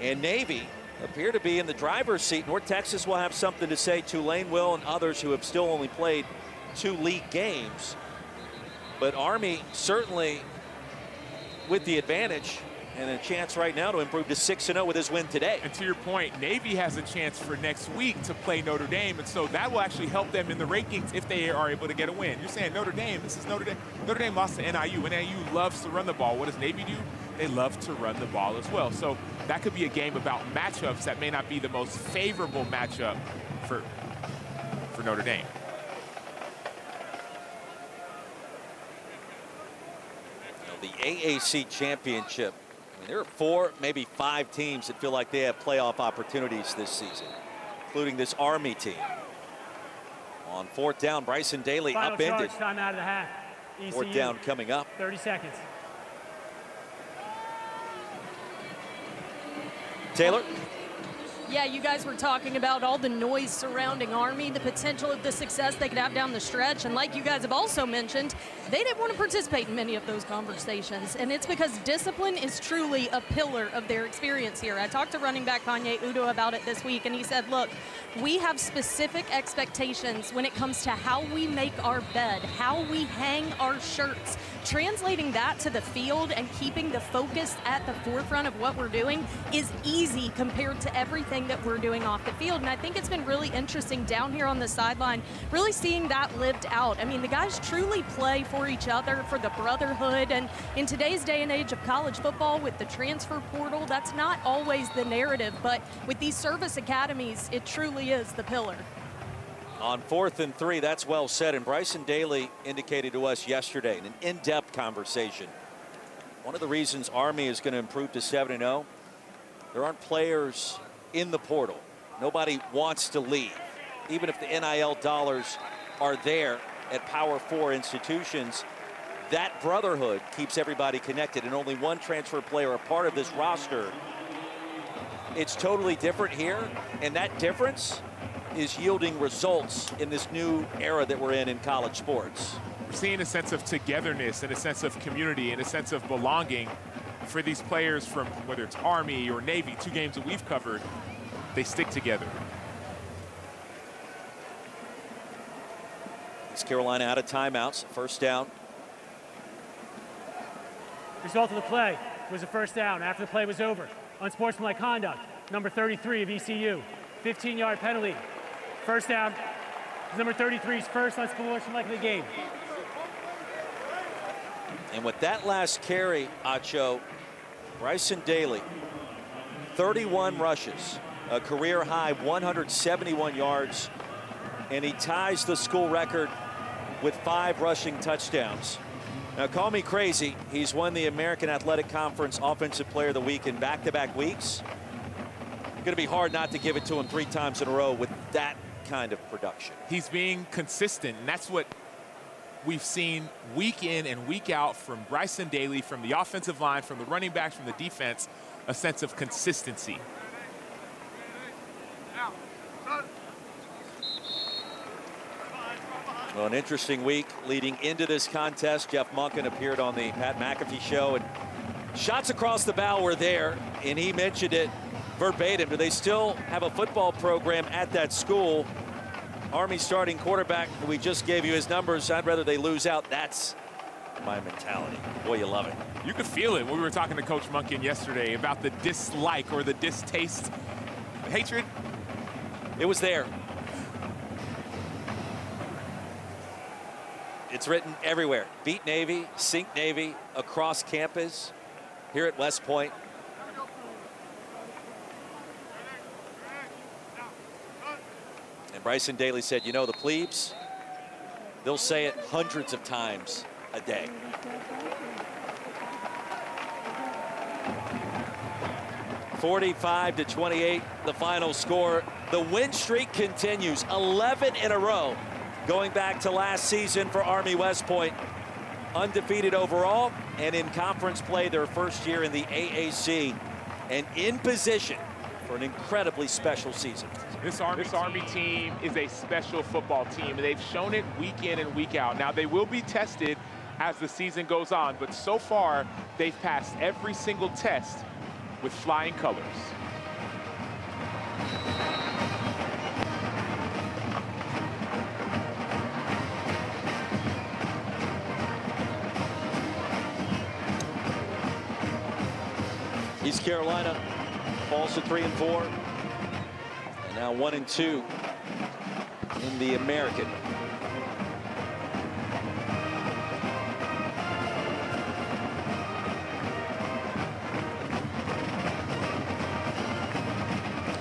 and Navy appear to be in the driver's seat. North Texas will have something to say. Tulane will, and others who have still only played 2 league games. But Army certainly with the advantage and a chance right now to improve to 6-0 with his win today. And to your point, Navy has a chance for next week to play Notre Dame, and so that will actually help them in the rankings if they are able to get a win. You're saying Notre Dame, this is Notre Dame. Notre Dame lost to NIU. NIU loves to run the ball. What does Navy do? They love to run the ball as well. So that could be a game about matchups that may not be the most favorable matchup for Notre Dame. The AAC championship, I mean, there are 4, maybe 5 teams that feel like they have playoff opportunities this season, including this Army team. On 4th down, Bryson Daly upended. Time out of the half. ECU. 4th down coming up. 30 seconds. Taylor? Yeah, you guys were talking about all the noise surrounding Army, the potential of the success they could have down the stretch. And like you guys have also mentioned, they didn't want to participate in many of those conversations. And it's because discipline is truly a pillar of their experience here. I talked to running back Kanye Udo about it this week, and he said, look, we have specific expectations when it comes to how we make our bed, how we hang our shirts. Translating that to the field and keeping the focus at the forefront of what we're doing is easy compared to everything that we're doing off the field. And I think it's been really interesting down here on the sideline, really seeing that lived out. I mean, the guys truly play for each other, for the brotherhood. And in today's day and age of college football with the transfer portal, that's not always the narrative. But with these service academies, it truly is the pillar. On 4th and 3, that's well said. And Bryson Daly indicated to us yesterday in an in-depth conversation One of the reasons Army is going to improve to 7-0, there aren't players in the portal. Nobody wants to leave. Even if the NIL dollars are there at Power 4 institutions, that brotherhood keeps everybody connected, and only one transfer player a part of this roster. It's totally different here, and that difference is yielding results in this new era that we're in college sports. We're seeing a sense of togetherness and a sense of community and a sense of belonging for these players from whether it's Army or Navy, 2 games that we've covered. They stick together. East Carolina out of timeouts, first down. Result of the play was a first down after the play was over. Unsportsmanlike conduct, number 33 of ECU. 15-yard penalty. First down. Number 33's first unsportsmanlike of the game. And with that last carry, Acho, Bryson Daly, 31 rushes, a career high 171 yards, and he ties the school record with 5 rushing touchdowns. Now, call me crazy. He's won the American Athletic Conference Offensive Player of the Week in back-to-back weeks. Going to be hard not to give it to him 3 times in a row with that kind of production. He's being consistent, and that's what we've seen week in and week out from Bryson Daly, from the offensive line, from the running backs, from the defense, a sense of consistency. Well, an interesting week leading into this contest. Jeff Monken appeared on the Pat McAfee show, and shots across the bow were there, and he mentioned it verbatim. Do they still have a football program at that school? Army starting quarterback, who we just gave you his numbers, I'd rather they lose out. That's my mentality. Boy, you love it. You could feel it when we were talking to Coach Monken yesterday about the dislike or the distaste, the hatred. It was there. It's written everywhere. Beat Navy, sink Navy, across campus, here at West Point. And Bryson Daly said, you know, the plebes, they'll say it hundreds of times a day. (45-28), the final score. The win streak continues, 11 in a row. Going back to last season for Army West Point, undefeated overall, and in conference play their first year in the AAC, and in position for an incredibly special season. This Army team is a special football team, and they've shown it week in and week out. Now, they will be tested as the season goes on, but so far, they've passed every single test with flying colors. East Carolina falls to 3-4, and now 1-2 in the American.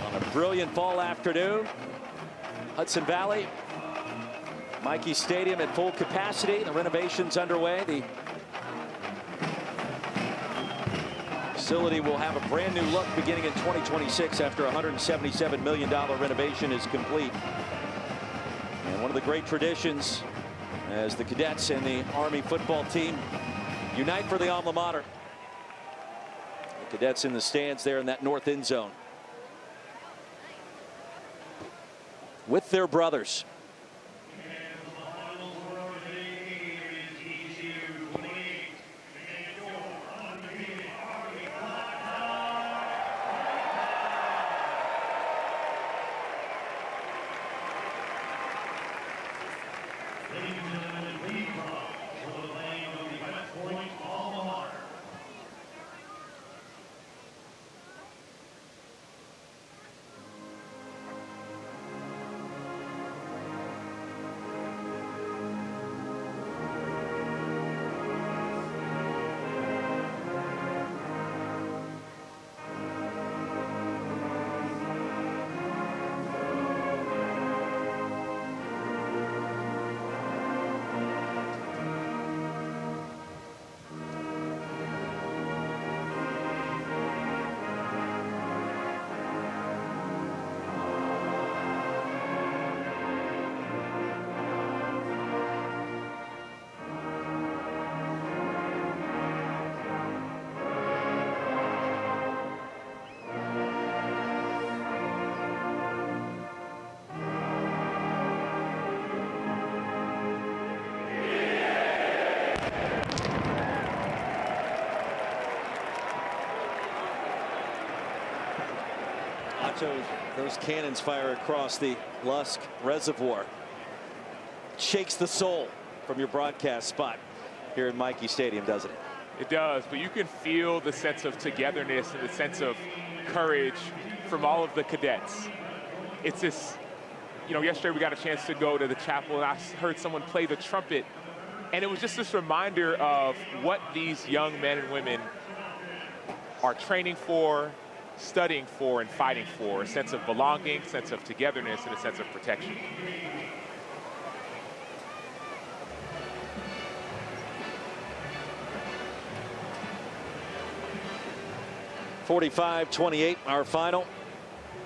On a brilliant fall afternoon, Hudson Valley, Michie Stadium at full capacity. The renovation's underway. The facility will have a brand new look beginning in 2026 after a $177 million renovation is complete. And one of the great traditions as the cadets and the Army football team unite for the alma mater. The cadets in the stands there in that north end zone with their brothers. So those cannons fire across the Lusk Reservoir. Shakes the soul from your broadcast spot here in Michie Stadium, doesn't it? It does, but you can feel the sense of togetherness and the sense of courage from all of the cadets. It's this, you know, yesterday we got a chance to go to the chapel and I heard someone play the trumpet, and it was just this reminder of what these young men and women are training for, studying for, and fighting for. A sense of belonging, sense of togetherness, and a sense of protection. (45-28) our final.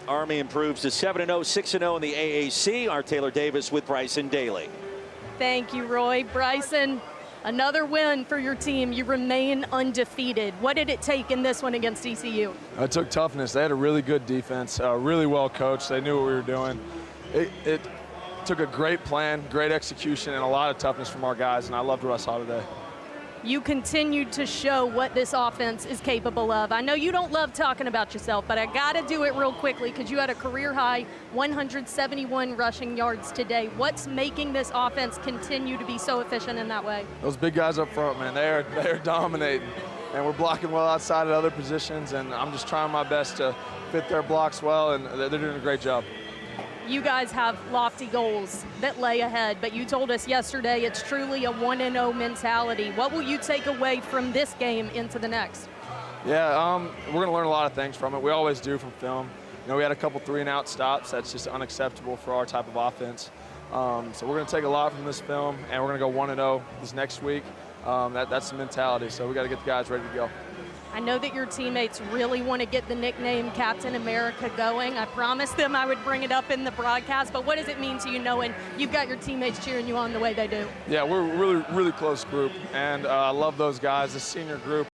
Army improves to 7-0, 6-0 in the AAC. Our Taylor Davis with Bryson Daly. Thank you, Roy. Bryson, another win for your team. You remain undefeated. What did it take in this one against ECU? It took toughness. They had a really good defense, really well coached. They knew what we were doing. It took a great plan, great execution, and a lot of toughness from our guys, and I loved what I saw today. You continued to show what this offense is capable of. I know you don't love talking about yourself, but I got to do it real quickly because you had a career-high 171 rushing yards today. What's making this offense continue to be so efficient in that way? Those big guys up front, man, they are dominating, and we're blocking well outside at other positions, and I'm just trying my best to fit their blocks well, and they're doing a great job. You guys have lofty goals that lay ahead, but you told us yesterday it's truly a 1-0 mentality. What will you take away from this game into the next? Yeah, we're going to learn a lot of things from it. We always do from film. You know, we had a couple 3-and-out stops. That's just unacceptable for our type of offense. So we're going to take a lot from this film, and we're going to go 1-0 this next week. That's the mentality, so we got to get the guys ready to go. I know that your teammates really want to get the nickname Captain America going. I promised them I would bring it up in the broadcast, but what does it mean to you knowing you've got your teammates cheering you on the way they do? Yeah, we're a really, really close group, and I love those guys, the senior group.